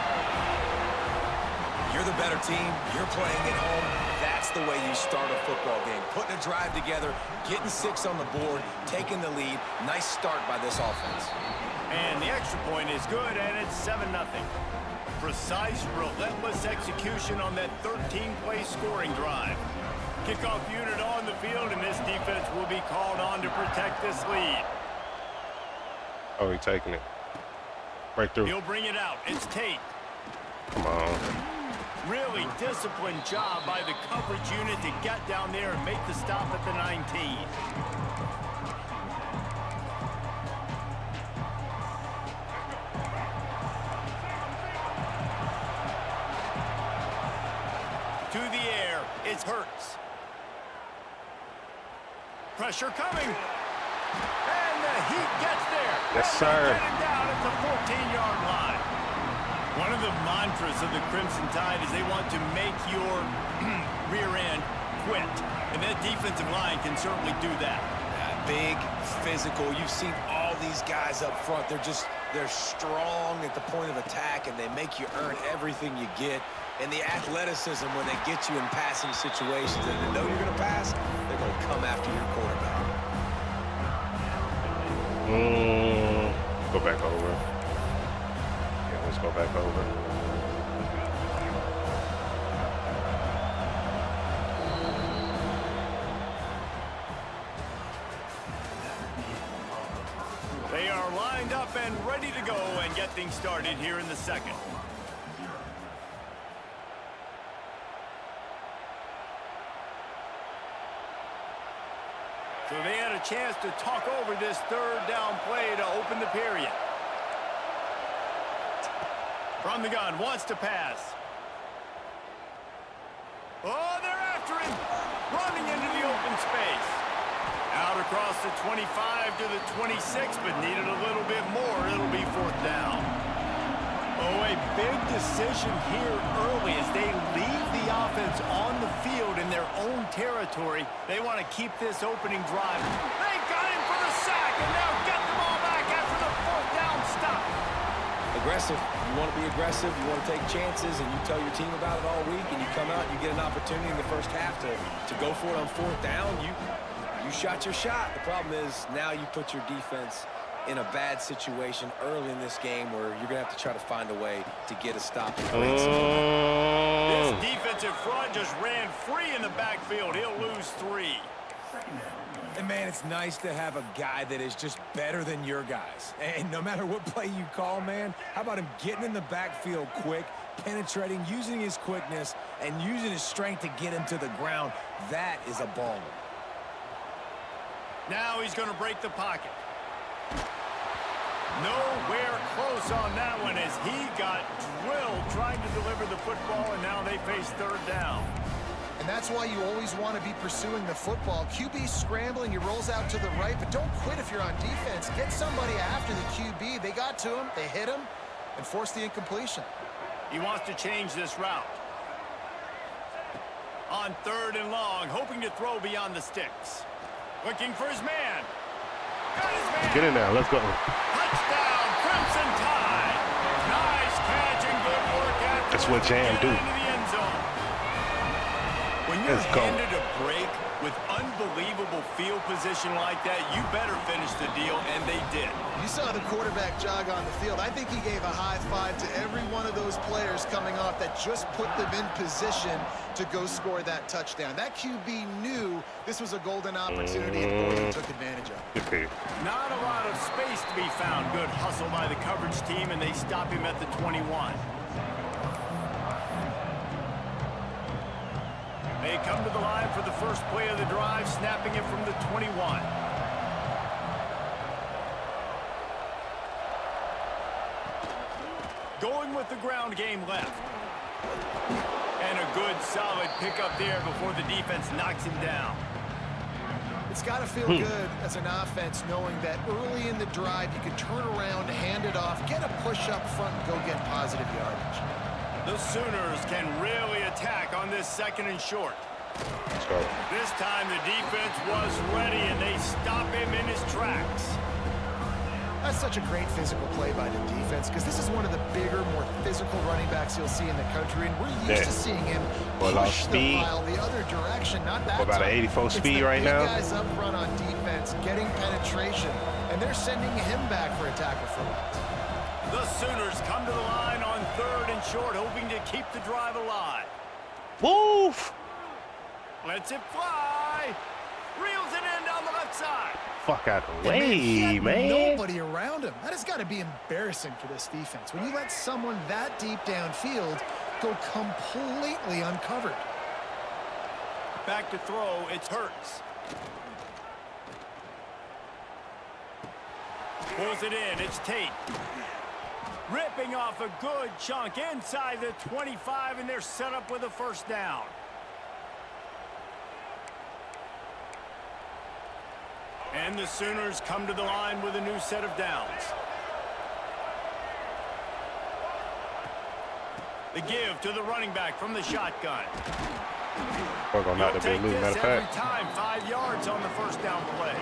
Speaker 3: You're the better team. You're playing at home. That's the way you start a football game. Putting a drive together, getting 6 on the board, taking the lead. Nice start by this offense.
Speaker 2: And the extra point is good, and it's 7-0. Precise, relentless execution on that 13-play scoring drive. Kickoff unit on the field, and this defense will be called on to protect this lead.
Speaker 1: Oh, he's taking it. Right through.
Speaker 2: He'll bring it out. It's Tate.
Speaker 1: Come on.
Speaker 2: Really disciplined job by the coverage unit to get down there and make the stop at the 19. To the air, it's Hurts. Pressure coming. And the heat gets there.
Speaker 1: Yes,
Speaker 2: and
Speaker 1: sir.
Speaker 2: Get it down at the 14-yard line. One of the mantras of the Crimson Tide is they want to make your rear end quit. And that defensive line can certainly do that.
Speaker 3: Big, physical. You've seen all these guys up front. They're strong at the point of attack, and they make you earn everything you get. And the athleticism when they get you in passing situations and they know you're going to pass, they're going to come after your quarterback.
Speaker 1: Go back over. Yeah, let's go back over.
Speaker 2: They are lined up and ready to go and get things started here in the second. So they had a chance to talk over this third down play to open the period. From the gun, wants to pass. Oh, they're after him. Running into the open space. Out across the 25 to the 26, but needed a little bit more. It'll be fourth down. Oh, a big decision here early as they leave the offense on the field in their own territory. They want to keep this opening drive. They got him for the sack, and now get the ball back after the fourth down stop.
Speaker 3: Aggressive. You want to be aggressive. You want to take chances, and you tell your team about it all week, and you come out and you get an opportunity in the first half to go for it on fourth down. You shot your shot. The problem is now you put your defense in a bad situation early in this game where you're going to have to try to find a way to get a stop.
Speaker 2: This defensive front just ran free in the backfield. He'll lose 3.
Speaker 3: And, man, it's nice to have a guy that is just better than your guys. And no matter what play you call, man, how about him getting in the backfield quick, penetrating, using his quickness, and using his strength to get him to the ground? That is a baller.
Speaker 2: Now he's going to break the pocket. Nowhere close on that one as he got drilled trying to deliver the football, and now they face third down.
Speaker 4: And that's why you always want to be pursuing the football. QB scrambling, he rolls out to the right, but don't quit if you're on defense. Get somebody after the QB. They got to him, they hit him, and forced the incompletion.
Speaker 2: He wants to change this route. On third and long, hoping to throw beyond the sticks. Looking for his man. Got his man.
Speaker 1: Get in there. Let's go.
Speaker 2: Touchdown, Crimson Tide. Nice catch and good work after.
Speaker 1: That's what Jam do.
Speaker 2: Into the end zone. When you're
Speaker 1: Let's go.
Speaker 2: handed a break with unbelievable field position like that, you better finish the deal, and they did.
Speaker 4: You saw the quarterback jog on the field. I think he gave a high five to every one of those players coming off that just put them in position to go score that touchdown. That QB knew this was a golden opportunity, and boy, he took advantage of it.
Speaker 1: Okay.
Speaker 2: Not a lot of space to be found. Good hustle by the coverage team, and they stop him at the 21. They come to the line for the first play of the drive, snapping it from the 21. going with the ground game left. And a good, solid pickup there before the defense knocks him down.
Speaker 4: It's got to feel good as an offense knowing that early in the drive you can turn around, hand it off, get a push up front, and go get positive yardage.
Speaker 2: The Sooners can really attack on this 2nd and short. This time the defense was ready and they stop him in his tracks.
Speaker 4: That's such a great physical play by the defense because this is one of the bigger, more physical running backs you'll see in the country, and we're used to seeing him push the pile the other direction, not that
Speaker 1: about an 84 speed right now.
Speaker 4: Guys up front on defense getting penetration, and they're sending him back for a tackle for loss.
Speaker 2: The Sooners come to the line on 3rd and short, hoping to keep the drive alive.
Speaker 1: Woof!
Speaker 2: Lets it fly. Reels it in down the left side.
Speaker 1: Fuck out the way, man.
Speaker 4: Nobody around him. That has got to be embarrassing for this defense. When you let someone that deep downfield go completely uncovered.
Speaker 2: Back to throw, it's Hurts. Pulls it in, it's Tate. Ripping off a good chunk inside the 25, and they're set up with a 1st down. And the Sooners come to the line with a new set of downs. The give to the running back from the shotgun.
Speaker 1: We're going to
Speaker 2: He'll
Speaker 1: not to be losing, matter of
Speaker 2: every
Speaker 1: fact.
Speaker 2: time, 5 yards on the 1st down play.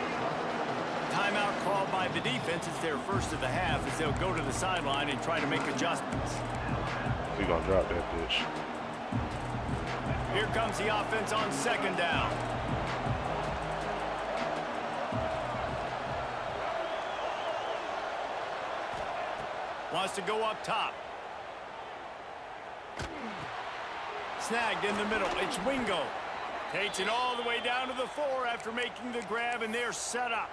Speaker 2: Timeout called by the defense. It's their 1st of the half as they'll go to the sideline and try to make adjustments.
Speaker 1: We're going to drop that bitch.
Speaker 2: Here comes the offense on 2nd down. Wants to go up top. Snagged in the middle. It's Wingo. Takes it all the way down to the 4 after making the grab, and they're set up.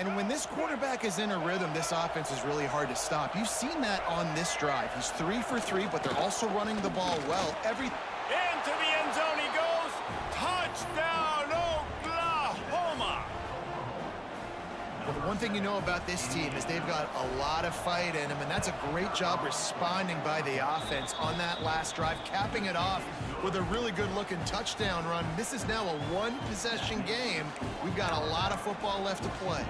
Speaker 4: And when this quarterback is in a rhythm, this offense is really hard to stop. You've seen that on this drive. He's 3 for 3, but they're also running the ball well.
Speaker 2: Into the end zone he goes. Touchdown, Oklahoma.
Speaker 4: Well, the one thing you know about this team is they've got a lot of fight in them, and that's a great job responding by the offense on that last drive, capping it off with a really good-looking touchdown run. This is now a 1-possession game. We've got a lot of football left to play.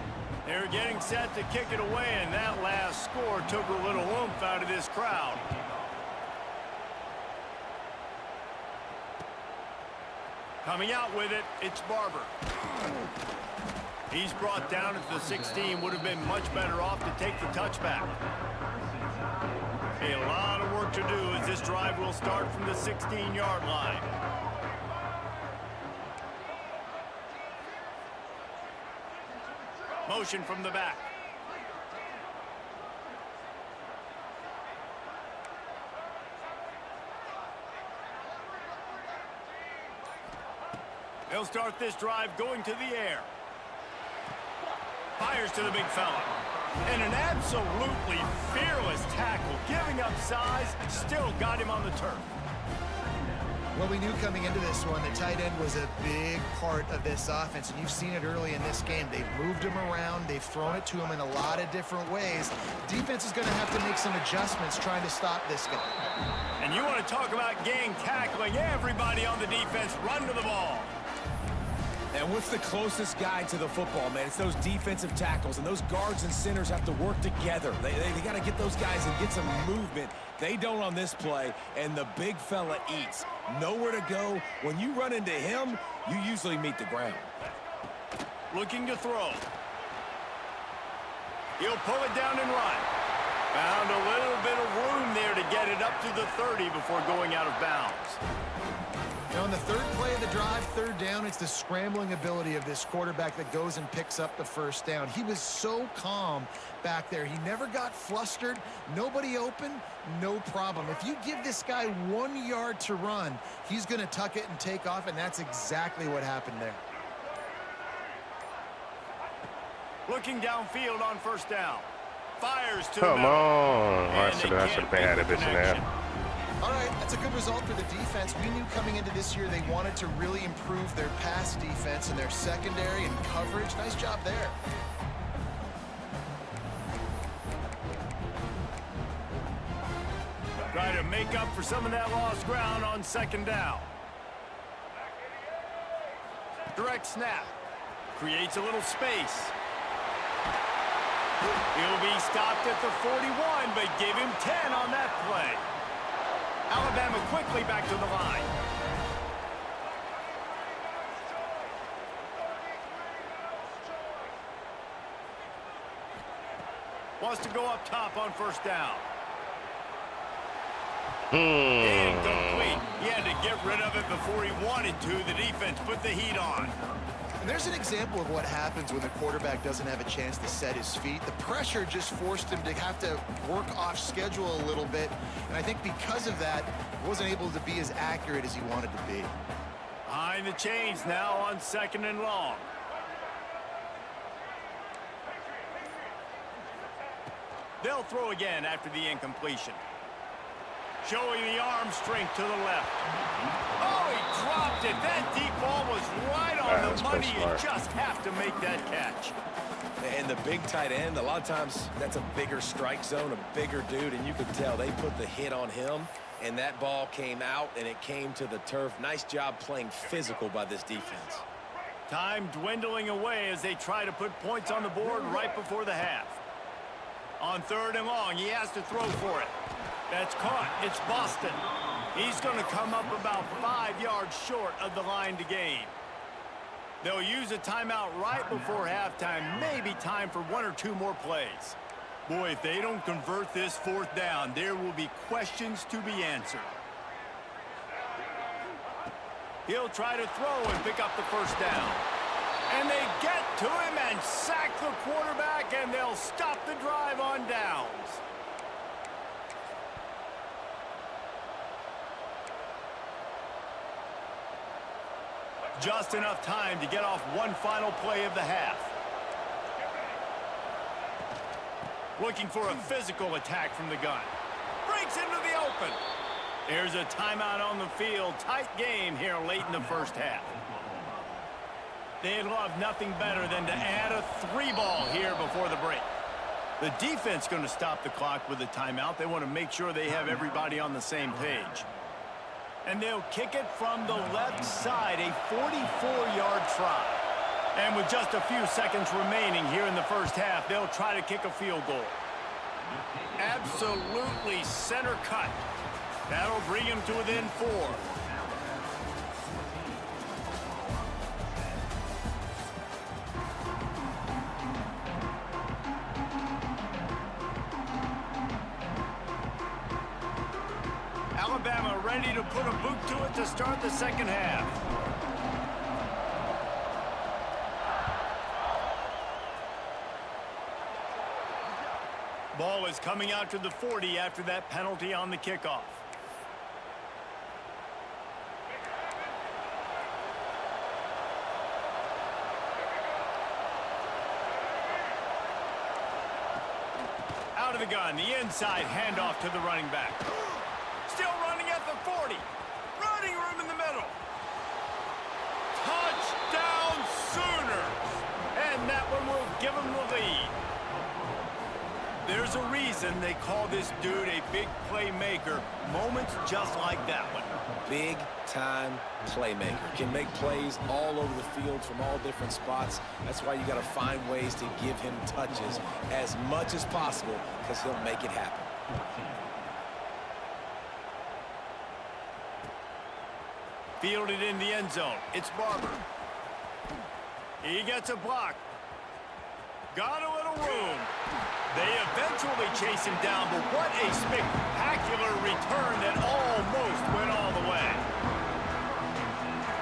Speaker 2: They're getting set to kick it away, and that last score took a little oomph out of this crowd. Coming out with it, it's Barber. He's brought down at the 16. Would have been much better off to take the touchback. A lot of work to do as this drive will start from the 16-yard line. Motion from the back. They'll start this drive going to the air. Fires to the big fella. And an absolutely fearless tackle, giving up size, still got him on the turf.
Speaker 4: Well, we knew coming into this one the tight end was a big part of this offense, and you've seen it early in this game. They've moved him around. They've thrown it to him in a lot of different ways. Defense is going to have to make some adjustments trying to stop this guy.
Speaker 2: And you want to talk about gang tackling. Everybody on the defense run to the ball.
Speaker 3: And what's the closest guy to the football, man? It's those defensive tackles, and those guards and centers have to work together. They got to get those guys and get some movement. They don't on this play, and the big fella eats. Nowhere to go. When you run into him, you usually meet the ground.
Speaker 2: Looking to throw. He'll pull it down and run. Found a little bit of room there to get it up to the 30 before going out of bounds.
Speaker 4: Now, on the 3rd play of the drive, 3rd down, it's the scrambling ability of this quarterback that goes and picks up the 1st down. He was so calm back there. He never got flustered. Nobody open, no problem. If you give this guy 1 yard to run, he's going to tuck it and take off, and that's exactly what happened there.
Speaker 2: Looking downfield on 1st down. Fires to
Speaker 1: Come
Speaker 2: the middle.
Speaker 1: on. All right,
Speaker 2: And
Speaker 1: so
Speaker 2: they
Speaker 1: I should
Speaker 2: can't
Speaker 1: have had a
Speaker 2: make the
Speaker 1: bitch in there.
Speaker 2: connection.
Speaker 4: All right, that's a good result for the defense. We knew coming into this year they wanted to really improve their pass defense and their secondary and coverage. Nice job there.
Speaker 2: Try to make up for some of that lost ground on second down. Direct snap. Creates a little space. He'll be stopped at the 41, but give him 10 on that play. Alabama quickly back to the line. Wants to go up top on first down. Incomplete. He had to get rid of it before he wanted to. The defense put the heat on.
Speaker 4: And there's an example of what happens when the quarterback doesn't have a chance to set his feet. The pressure just forced him to have to work off schedule a little bit. And I think because of that, he wasn't able to be as accurate as he wanted to be.
Speaker 2: Behind the chains now on second and long. They'll throw again after the incompletion. Showing the arm strength to the left. Oh, he dropped it. That deep ball was right on the money. You just have to make that catch.
Speaker 3: And the big tight end, a lot of times that's a bigger strike zone, a bigger dude, and you could tell they put the hit on him, and that ball came out, and it came to the turf. Nice job playing physical by this defense.
Speaker 2: Time dwindling away as they try to put points on the board right before the half. On third and long, he has to throw for it. That's caught. It's Boston. He's going to come up about 5 yards short of the line to gain. They'll use a timeout right before halftime. Maybe time for 1 or 2 more plays. Boy, if they don't convert this fourth down, there will be questions to be answered. He'll try to throw and pick up the first down. And they get to him and sack the quarterback, and they'll stop the drive on downs. Just enough time to get off one final play of the half. Looking for a physical attack from the gun. Breaks into the open. There's a timeout on the field. Tight game here late in the first half. They'd love nothing better than to add a 3-ball here before the break. The defense going to stop the clock with a timeout. They want to make sure they have everybody on the same page. And they'll kick it from the left side, a 44-yard try. And with just a few seconds remaining here in the first half, they'll try to kick a field goal. Absolutely center cut. That'll bring him to within 4. Alabama ready to put a boot to it to start the second half. Ball is coming out to the 40 after that penalty on the kickoff. Out of the gun, the inside handoff to the running back. Still running at the 40. Running room in the middle. Touchdown Sooners. And that one will give them the lead. There's a reason they call this dude a big playmaker. Moments just like that one.
Speaker 3: Big-time playmaker. Can make plays all over the field from all different spots. That's why you got to find ways to give him touches as much as possible because he'll make it happen.
Speaker 2: Fielded in the end zone. It's Barber. He gets a block. Got a little room. They eventually chase him down, but what a spectacular return that almost went all the way.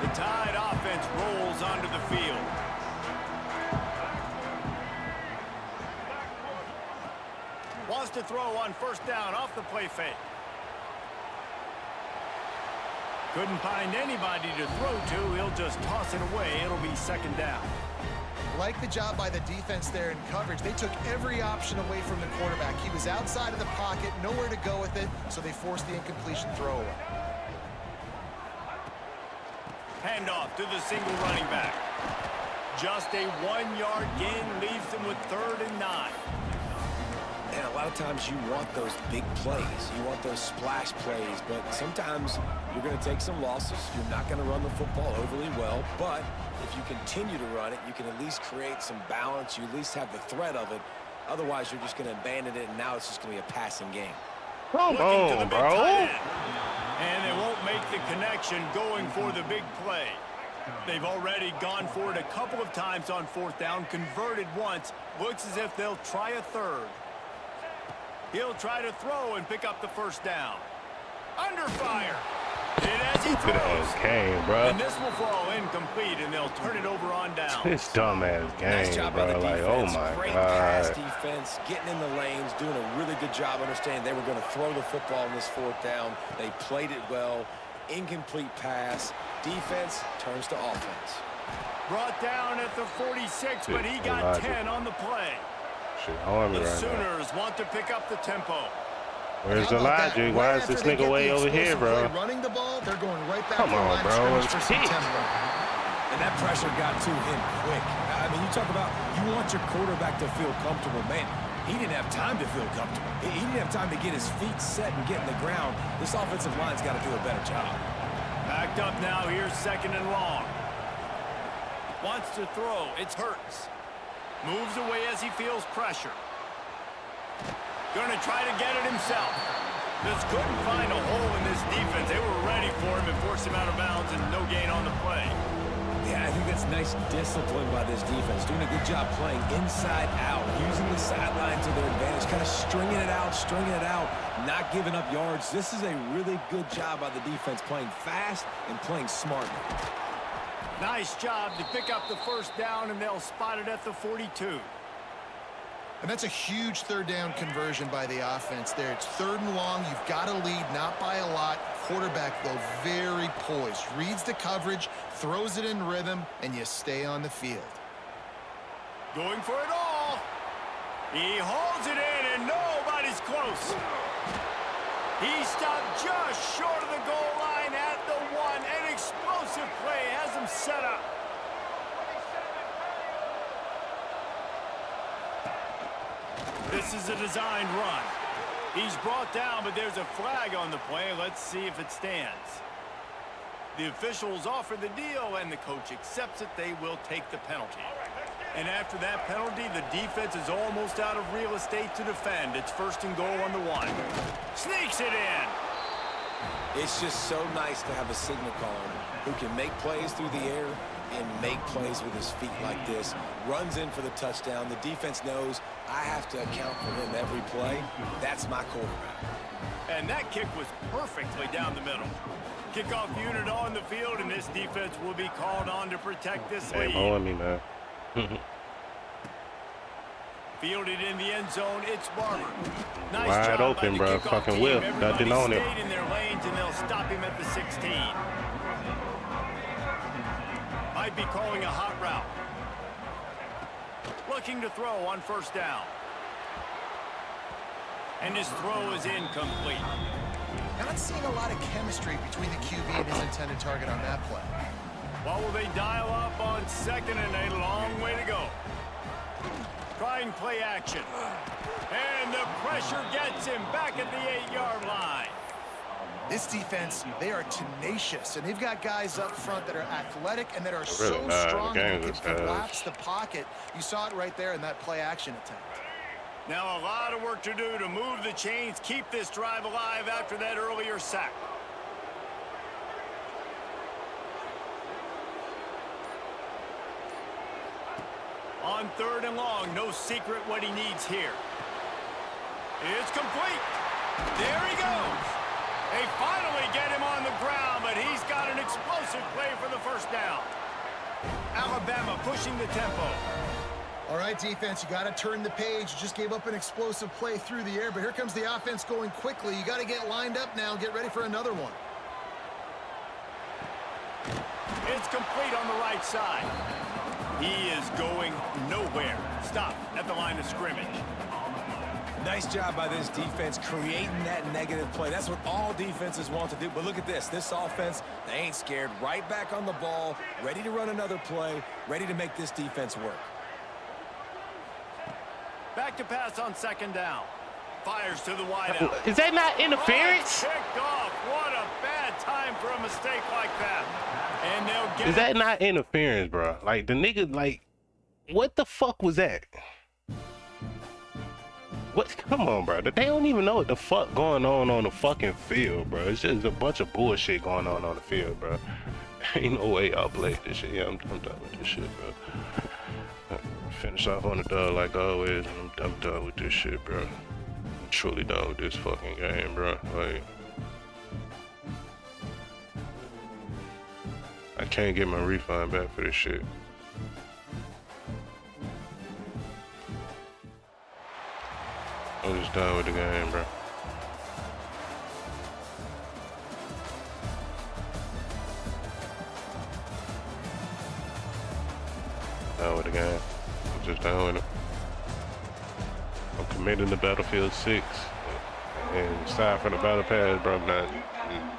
Speaker 2: The Tide offense rolls onto the field. Wants to throw on first down off the play fake. Couldn't find anybody to throw to. He'll just toss it away. It'll be second down.
Speaker 4: Like the job by the defense there in coverage. They took every option away from the quarterback. He was outside of the pocket, nowhere to go with it, so they forced the incompletion throwaway.
Speaker 2: Handoff to the single running back. Just a 1-yard gain leaves them with 3rd and 9.
Speaker 3: And a lot of times you want those big plays. You want those splash plays. But sometimes you're going to take some losses. You're not going to run the football overly well. But if you continue to run it, you can at least create some balance. You at least have the threat of it. Otherwise, you're just going to abandon it, and now it's just going to be a passing game.
Speaker 1: Come on, bro.
Speaker 2: And they won't make the connection going for the big play. They've already gone for it a couple of times on 4th down, converted once. Looks as if they'll try a third. He'll try to throw and pick up the 1st down. Under fire. And as he throws,
Speaker 1: game, bro.
Speaker 2: and this will fall incomplete, and they'll turn it over on down.
Speaker 1: This dumbass game,
Speaker 3: Nice job by the
Speaker 1: bro. Like,
Speaker 3: defense.
Speaker 1: oh my
Speaker 3: Great pass
Speaker 1: god.
Speaker 3: defense, getting in the lanes, doing a really good job understanding they were going to throw the football in this 4th down. They played it well. Incomplete pass. Defense turns to offense.
Speaker 2: Brought down at the 46, but he got 10 on the play.
Speaker 1: Shit, on me
Speaker 2: The
Speaker 1: right now.
Speaker 2: Sooners want to pick up the tempo.
Speaker 1: Where's
Speaker 4: How
Speaker 1: the
Speaker 4: about that?
Speaker 1: logic?
Speaker 4: Right
Speaker 1: Why is
Speaker 4: after
Speaker 1: this
Speaker 4: they
Speaker 1: nigga
Speaker 4: get
Speaker 1: way
Speaker 4: the
Speaker 1: over here,
Speaker 4: explosive
Speaker 1: bro?
Speaker 4: play running the ball, they're going right back
Speaker 1: Come
Speaker 4: to the
Speaker 1: on,
Speaker 4: line of
Speaker 1: bro.
Speaker 4: scrimmage
Speaker 1: It's
Speaker 4: for some
Speaker 1: peak.
Speaker 4: tempo.
Speaker 3: And that pressure got to him quick. I mean, you talk about you want your quarterback to feel comfortable. Man, he didn't have time to feel comfortable. He didn't have time to get his feet set and get in the ground. This offensive line's got to do a better job.
Speaker 2: Backed up now, here's 2nd and long. Wants to throw, it's Hurts. Moves away as he feels pressure. Gonna try to get it himself. Just couldn't find a hole in this defense. They were ready for him and forced him out of bounds, and no gain on the play.
Speaker 3: Yeah, I think that's nice discipline by this defense. Doing a good job playing inside out, using the sideline to their advantage, kind of stringing it out, not giving up yards. This is a really good job by the defense, playing fast and playing smartly.
Speaker 2: Nice job to pick up the 1st down, and they'll spot it at the 42.
Speaker 4: And that's a huge 3rd down conversion by the offense there. It's 3rd and long. You've got to lead, not by a lot. Quarterback, though, very poised. Reads the coverage, throws it in rhythm, and you stay on the field.
Speaker 2: Going for it all. He holds it in, and nobody's close. He stopped just short of the goal line at the 1. An explosive play has him set up. This is a designed run. He's brought down, but there's a flag on the play. Let's see if it stands. The officials offer the deal, and the coach accepts it. They will take the penalty. And after that penalty, the defense is almost out of real estate to defend. It's 1st and goal on the 1. Sneaks it in.
Speaker 3: It's just so nice to have a signal caller who can make plays through the air and make plays with his feet like this. Runs in for the touchdown. The defense knows I have to account for him every play. That's my quarterback.
Speaker 2: And that kick was perfectly down the middle. Kickoff unit on the field, and this defense will be called on to protect this lead.
Speaker 1: Hey, on me, man.
Speaker 2: Fielded in the end zone, it's Barber. Nice
Speaker 1: Wide
Speaker 2: job
Speaker 1: open,
Speaker 2: by the
Speaker 1: bro.
Speaker 2: kickoff
Speaker 1: Fucking
Speaker 2: team.
Speaker 1: whip.
Speaker 2: Everybody
Speaker 1: Nothing on it.
Speaker 2: stayed in their lanes, and they'll stop him at the 16. Might be calling a hot route. Looking to throw on 1st down. And his throw is incomplete.
Speaker 4: Not seeing a lot of chemistry between the QB and his intended target on that play.
Speaker 2: What will they dial up on 2nd and a long way to go? Trying play action. And the pressure gets him back at the 8-yard line.
Speaker 4: This defense, they are tenacious, and they've got guys up front that are athletic and that are
Speaker 1: Really
Speaker 4: so
Speaker 1: bad.
Speaker 4: strong
Speaker 1: The
Speaker 4: that
Speaker 1: game
Speaker 4: they
Speaker 1: is
Speaker 4: can
Speaker 1: bad.
Speaker 4: collapse the pocket. You saw it right there in that play action attempt.
Speaker 2: Now a lot of work to do to move the chains, keep this drive alive after that earlier sack. On 3rd and long, no secret what he needs here. It's complete. There he goes. They finally get him on the ground, but he's got an explosive play for the 1st down. Alabama pushing the tempo.
Speaker 4: All right, defense, you got to turn the page. You just gave up an explosive play through the air, but here comes the offense going quickly. You got to get lined up now and get ready for another one.
Speaker 2: It's complete on the right side. He is going nowhere. Stop at the line of scrimmage.
Speaker 3: Nice job by this defense creating that negative play. That's what all defenses want to do. But look at this. This offense, they ain't scared. Right back on the ball, ready to run another play, ready to make this defense work.
Speaker 2: Back to pass on 2nd down. Fires to the wideout.
Speaker 1: Is that not interference?
Speaker 2: Kicked off. What a bad time for a mistake like that. And they'll get
Speaker 1: Is that not interference, bro? Like, the nigga, like, what the fuck was that? What? Come on, bro. They don't even know what the fuck going on the fucking field, bro. It's just a bunch of bullshit going on the field, bro. Ain't no way y'all play this shit. Yeah, I'm done with this shit, bro. Finish off on the dub like always, and I'm done with this shit, bro. I'm truly done with this fucking game, bro. Like, I can't get my refund back for this shit. I'm just done with the game, bro. Done with the game. I'm just done with it. I'm committing to Battlefield 6. And aside from the Battle Pass, bro,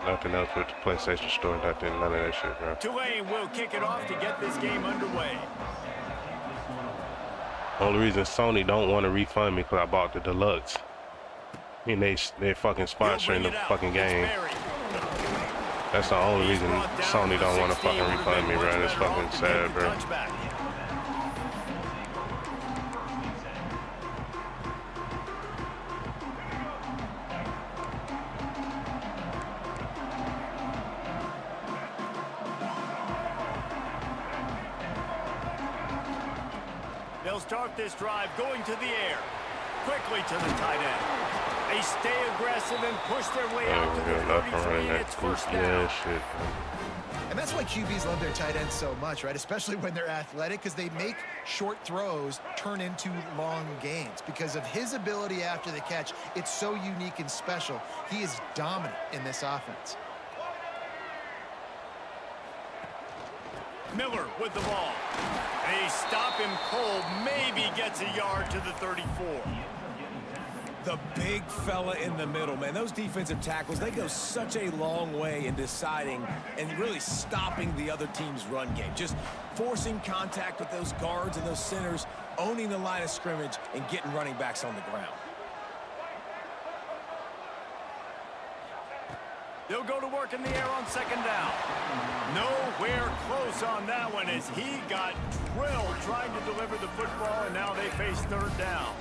Speaker 1: nothing else with the PlayStation Store, none of that shit, bro.
Speaker 2: Tulane will kick it off to get this game underway.
Speaker 1: Only reason Sony don't want to refund me because I bought the deluxe. I mean, they fucking sponsoring the fucking game. That's the only reason Sony don't want to fucking refund me, bro. It's fucking sad, bro.
Speaker 2: They'll start this drive going to the air. Quickly to the tight end. They stay aggressive and push their way out to the 33, and it's first down.
Speaker 1: Shit.
Speaker 4: And that's why QBs love their tight ends so much, right? Especially when they're athletic, because they make short throws turn into long gains. Because of his ability after the catch, it's so unique and special. He is dominant in this offense.
Speaker 2: Miller with the ball. They stop him cold, maybe gets a yard to the 34.
Speaker 3: The big fella in the middle, man. Those defensive tackles, they go such a long way in deciding and really stopping the other team's run game. Just forcing contact with those guards and those centers, owning the line of scrimmage, and getting running backs on the ground.
Speaker 2: They'll go to work in the air on second down. Nowhere close on that one as he got drilled trying to deliver the football, and now they face third down.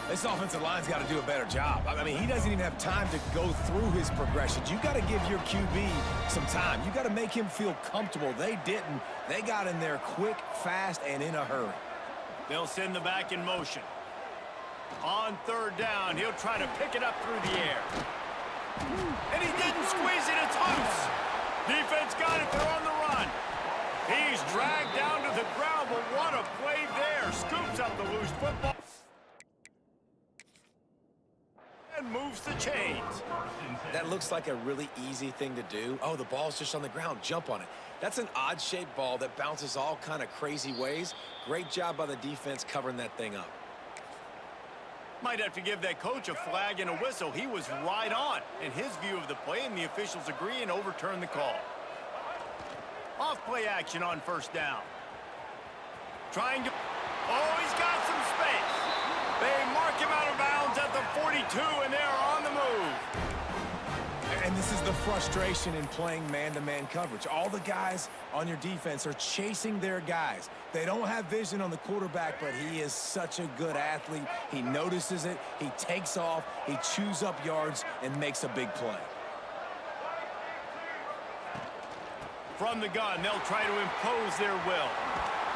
Speaker 3: This offensive line's got to do a better job. I mean, he doesn't even have time to go through his progressions. You got to give your QB some time. You got to make him feel comfortable. They didn't. They got in there quick, fast, and in a hurry.
Speaker 2: They'll send the back in motion. On third down, he'll try to pick it up through the air. And he didn't squeeze it. It's loose. Defense got it. They're on the run. He's dragged down to the ground, but what a play there. Scoops up the loose football. And moves the chains.
Speaker 3: That looks like a really easy thing to do. Oh, the ball's just on the ground. Jump on it. That's an odd-shaped ball that bounces all kind of crazy ways. Great job by the defense covering that thing up.
Speaker 2: Might have to give that coach a flag and a whistle. He was right on in his view of the play, and the officials agree and overturn the call. Off-play action on first down. Trying to... Oh, he's got some space. They mark him out of bounds at the 42, and they're on the move.
Speaker 3: And this is the frustration in playing man-to-man coverage. All the guys on your defense are chasing their guys. They don't have vision on the quarterback, but he is such a good athlete. He notices it, he takes off, he chews up yards, and makes a big play.
Speaker 2: From the gun, they'll try to impose their will.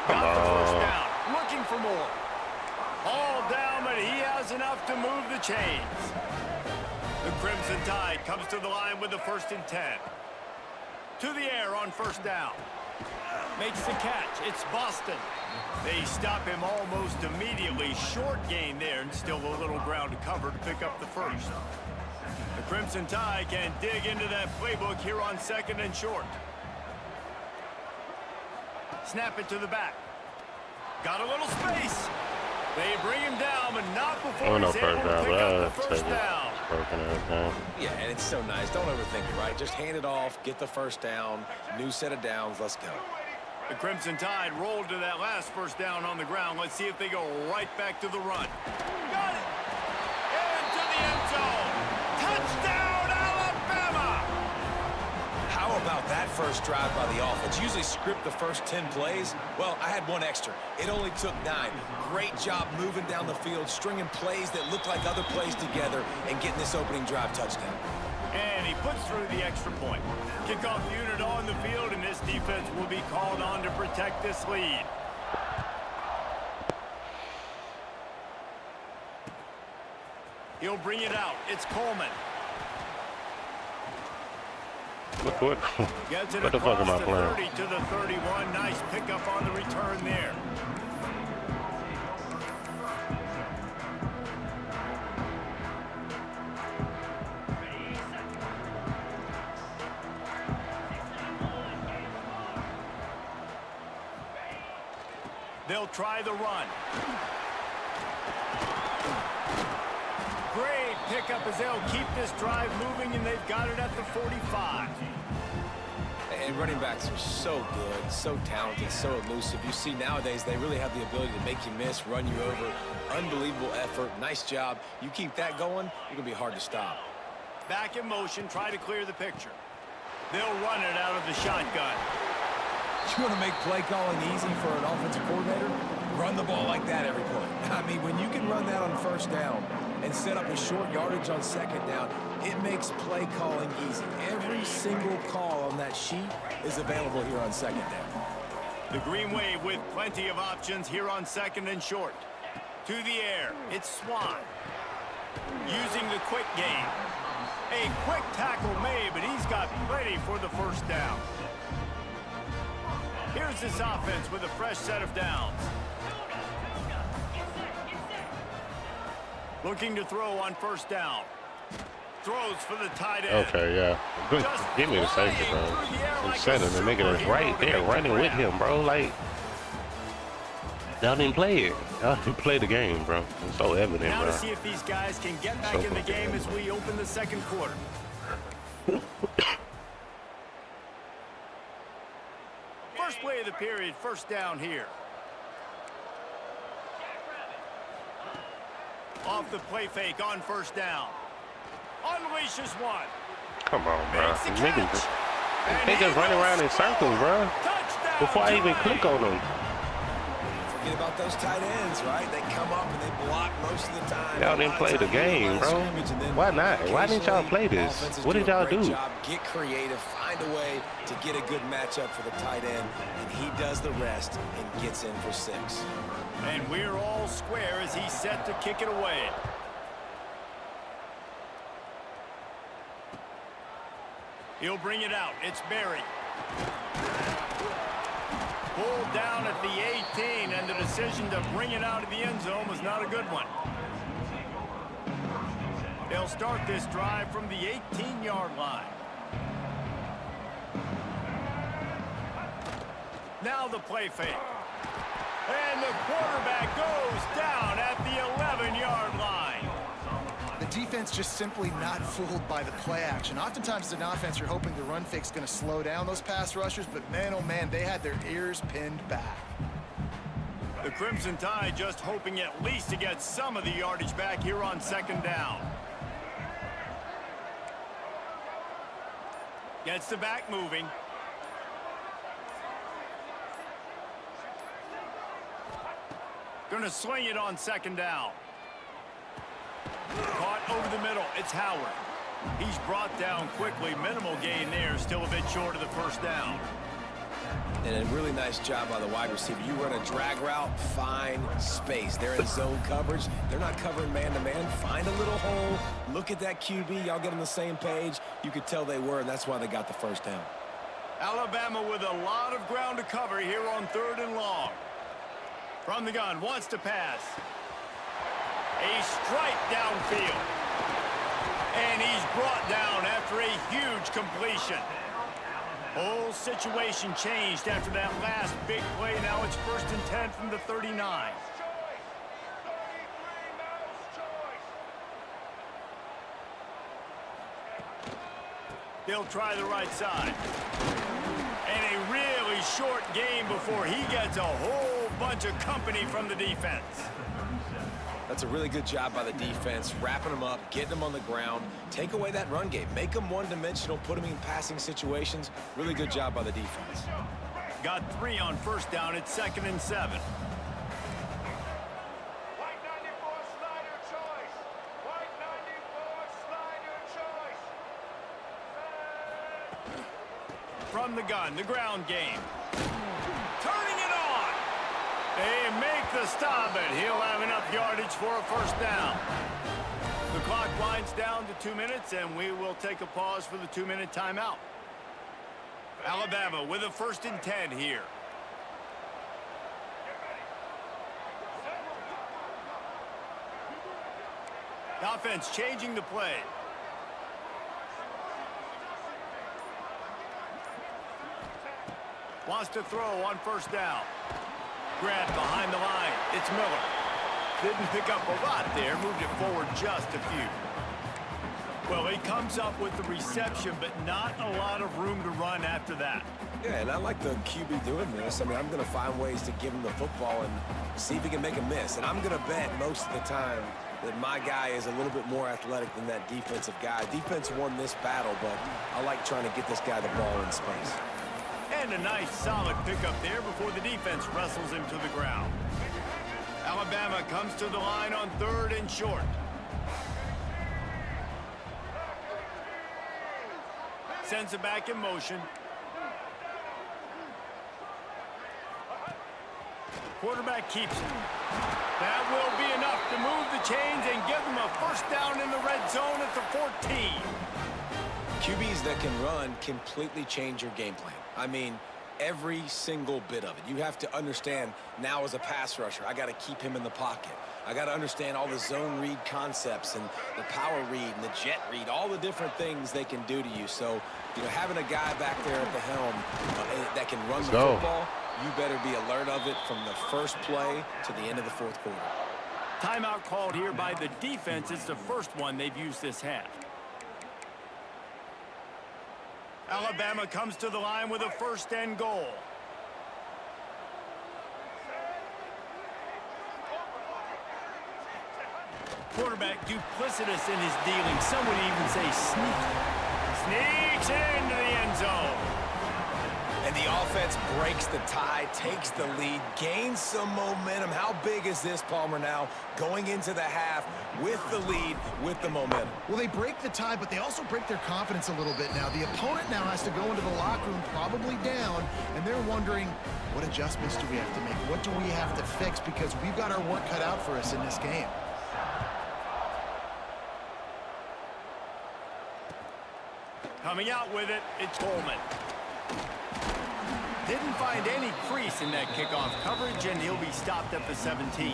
Speaker 2: Got the first down, looking for more. All down, but he has enough to move the chains. The Crimson Tide comes to the line with the 1st and 10. To the air on first down. Makes the catch. It's Boston. They stop him almost immediately. Short gain there, and still a little ground to cover to pick up the first. The Crimson Tide can dig into that playbook here on 2nd and short. Snap it to the back. Got a little space. They bring him down, but not before he's able to pick up the first down.
Speaker 3: Yeah, and it's so nice. Don't overthink it, right? Just hand it off, get the first down, new set of downs, let's go.
Speaker 2: The Crimson Tide rolled to that last first down on the ground. Let's see if they go right back to the run. Got it! And to the end zone. Touchdown, Alabama!
Speaker 3: How about that first drive by the offense? Usually script the first 10 plays. Well, I had one extra. It only took 9. Great job moving down the field, stringing plays that look like other plays together, and getting this opening drive touchdown.
Speaker 2: And he puts through the extra point. Kickoff unit on the field, and this defense will be called on to protect this lead. He'll bring it out. It's Coleman.
Speaker 1: What
Speaker 2: Gets it
Speaker 1: the fuck am I
Speaker 2: across
Speaker 1: playing?
Speaker 2: the 30 to the 31. Nice pickup on the return there. They'll try the run. Great pickup as they'll keep this drive moving, and they've got it at the 45.
Speaker 3: And running backs are so good, so talented, so elusive. You see nowadays they really have the ability to make you miss, run you over. Unbelievable effort. Nice job. You keep that going, you're going to be hard to stop.
Speaker 2: Back in motion, try to clear the picture. They'll run it out of the shotgun.
Speaker 3: You want to make play calling easy for an offensive coordinator? Run the ball like that every play. I mean, when you can run that on first down and set up a short yardage on second down, it makes play calling easy. Every single call on that sheet is available here on second down.
Speaker 2: The Green Wave with plenty of options here on second and short. To the air, it's Swan. Using the quick game. A quick tackle made, but he's got plenty for the first down. Here's this offense with a fresh set of downs. Looking to throw on first down. Throws for the tight end.
Speaker 1: Okay, yeah. Good. Give me the safety, bro. I'm setting the nigga that's right there running with him, bro. Like, y'all didn't play it. Y'all didn't play the game, bro. It's so evident,
Speaker 2: Now
Speaker 1: bro.
Speaker 2: to see if these guys can get back in the game as we open the second quarter. First play of the period, first down here. Off the play fake on first down. Unleashes one.
Speaker 1: Come on, bro.
Speaker 2: Makes the
Speaker 1: Niggas,
Speaker 2: catch.
Speaker 1: they
Speaker 2: And
Speaker 1: just
Speaker 2: he
Speaker 1: running
Speaker 2: will
Speaker 1: around in
Speaker 2: score.
Speaker 1: circles, bro.
Speaker 2: Touchdown,
Speaker 1: Before I even
Speaker 2: Tulane.
Speaker 1: click on them.
Speaker 3: Forget about those tight ends, right? They come up and they block most of the time.
Speaker 1: Y'all didn't play the game, bro. Why not? Why didn't y'all play this? What did y'all do?
Speaker 3: Get creative, find a way to get a good matchup for the tight end, and he does the rest and gets in for 6.
Speaker 2: And we're all square as he's set to kick it away. He'll bring it out. It's Berry. Pulled down at the 18, and the decision to bring it out of the end zone was not a good one. They'll start this drive from the 18-yard line. Now the play fake. And the quarterback goes down at the 11-yard line.
Speaker 4: The defense just simply not fooled by the play action. Oftentimes as an offense, you're hoping the run fake's going to slow down those pass rushers, but man, oh man, they had their ears pinned back.
Speaker 2: The Crimson Tide just hoping at least to get some of the yardage back here on second down. Gets the back moving. Gonna swing it on second down. Caught over the middle. It's Howard. He's brought down quickly. Minimal gain there. Still a bit short of the first down.
Speaker 3: And a really nice job by the wide receiver. You run a drag route, find space. They're in zone coverage. They're not covering man-to-man. Find a little hole. Look at that QB. Y'all get on the same page. You could tell they were, and that's why they got the first down.
Speaker 2: Alabama with a lot of ground to cover here on 3rd and long. From the gun, wants to pass. A strike downfield. And he's brought down after a huge completion. Whole situation changed after that last big play. Now it's 1st and 10 from the 39. They'll try the right side. And a really short game before he gets a whole bunch of company from the defense.
Speaker 3: That's a really good job by the defense, wrapping them up, getting them on the ground, take away that run game, make them one-dimensional, put them in passing situations. Really good job by the defense.
Speaker 2: Got 3 on first down. It's 2nd and 7. From the gun, the ground game. Turning it on. They make the stop, and he'll have enough yardage for a first down. The clock winds down to 2 minutes, and we will take a pause for the 2-minute timeout. Alabama with a 1st and 10 here. The offense changing the play. Wants to throw on first down. Grabbed behind the line. It's Miller. Didn't pick up a lot there. Moved it forward just a few. Well, he comes up with the reception, but not a lot of room to run after that.
Speaker 3: Yeah, and I like the QB doing this. I mean, I'm going to find ways to give him the football and see if he can make a miss. And I'm going to bet most of the time that my guy is a little bit more athletic than that defensive guy. Defense won this battle, but I like trying to get this guy the ball in space.
Speaker 2: And a nice solid pickup there before the defense wrestles him to the ground. Alabama comes to the line on 3rd and short. Sends it back in motion. Quarterback keeps it. That will be enough to move the chains and give them a first down in the red zone at the 14.
Speaker 3: QBs that can run completely change your game plan. I mean, every single bit of it. You have to understand now as a pass rusher, I got to keep him in the pocket. I got to understand all the zone read concepts and the power read and the jet read, all the different things they can do to you. So, you know, having a guy back there at the helm that can run the football, you better be alert of it from the first play to the end of the 4th quarter.
Speaker 2: Timeout called here by the defense. It's the first one they've used this half. Alabama comes to the line with a 1st and goal. Quarterback duplicitous in his dealing. Some would even say sneaky. Sneaks into the end zone.
Speaker 3: And the offense breaks the tie, takes the lead, gains some momentum. How big is this, Palmer, now going into the half with the lead, with the momentum?
Speaker 4: Well, they break the tie, but they also break their confidence a little bit now. The opponent now has to go into the locker room probably down, and they're wondering, what adjustments do we have to make? What do we have to fix? Because we've got our work cut out for us in this game.
Speaker 2: Coming out with it, it's Coleman. Didn't find any crease in that kickoff coverage, and he'll be stopped at the 17.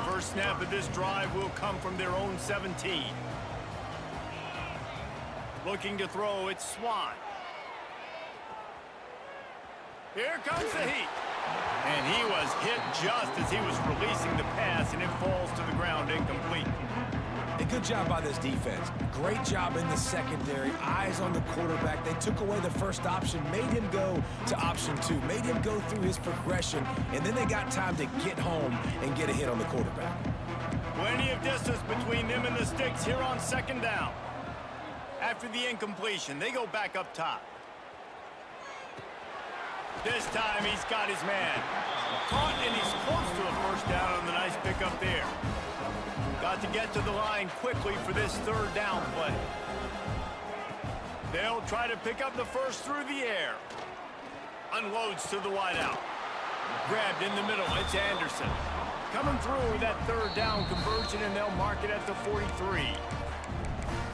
Speaker 2: First snap of this drive will come from their own 17. Looking to throw, it's Swan. Here comes the heat. And he was hit just as he was releasing the pass, and it falls to the ground incomplete.
Speaker 3: A good job by this defense. Great job in the secondary. Eyes on the quarterback. They took away the first option, made him go to option 2, made him go through his progression, and then they got time to get home and get a hit on the quarterback.
Speaker 2: Plenty of distance between them and the sticks here on 2nd down. After the incompletion, they go back up top. This time he's got his man. Caught, and he's close to a first down on the nice pickup there. Got to get to the line quickly for this 3rd down play. They'll try to pick up the first through the air. Unloads to the wideout. Grabbed in the middle, it's Anderson. Coming through that 3rd down conversion, and they'll mark it at the 43.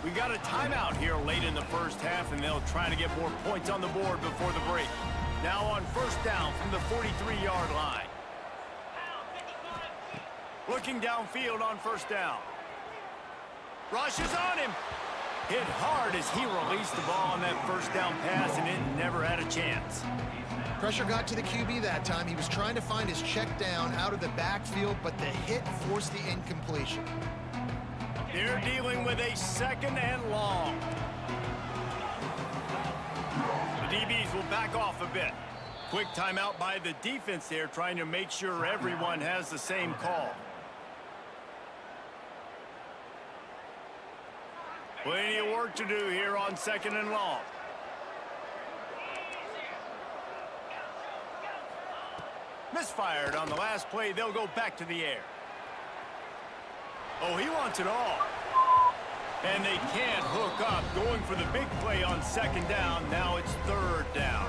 Speaker 2: We got a timeout here late in the first half, and they'll try to get more points on the board before the break. Now on first down from the 43-yard line. Looking downfield on first down. Rushes on him. Hit hard as he released the ball on that first down pass, and it never had a chance.
Speaker 4: Pressure got to the QB that time. He was trying to find his check down out of the backfield, but the hit forced the incompletion.
Speaker 2: They're dealing with a 2nd and long. The DBs will back off a bit. Quick timeout by the defense there, trying to make sure everyone has the same call. Plenty of work to do here on 2nd and long. Misfired on the last play. They'll go back to the air. Oh, he wants it all. And they can't hook up. Going for the big play on 2nd down. Now it's 3rd down.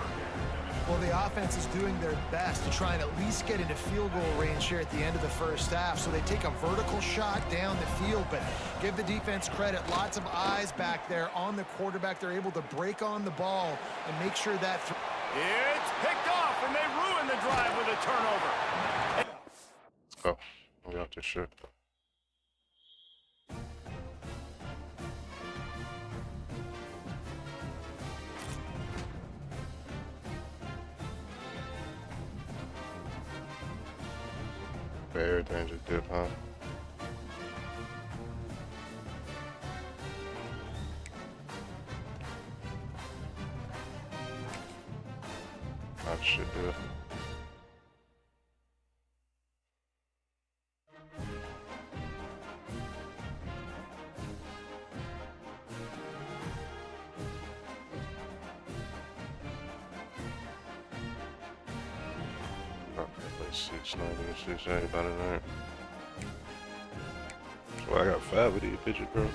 Speaker 4: Well, the offense is doing their best to try and at least get into field goal range here at the end of the first half. So they take a vertical shot down the field, but give the defense credit. Lots of eyes back there on the quarterback. They're able to break on the ball and make sure that...
Speaker 2: It's picked off, and they ruin the drive with a turnover.
Speaker 1: Oh, we got this shit. But everything just dip, huh? I should do it. Like 690, 680 about it there. Well, I got 5 of these pictures, bro.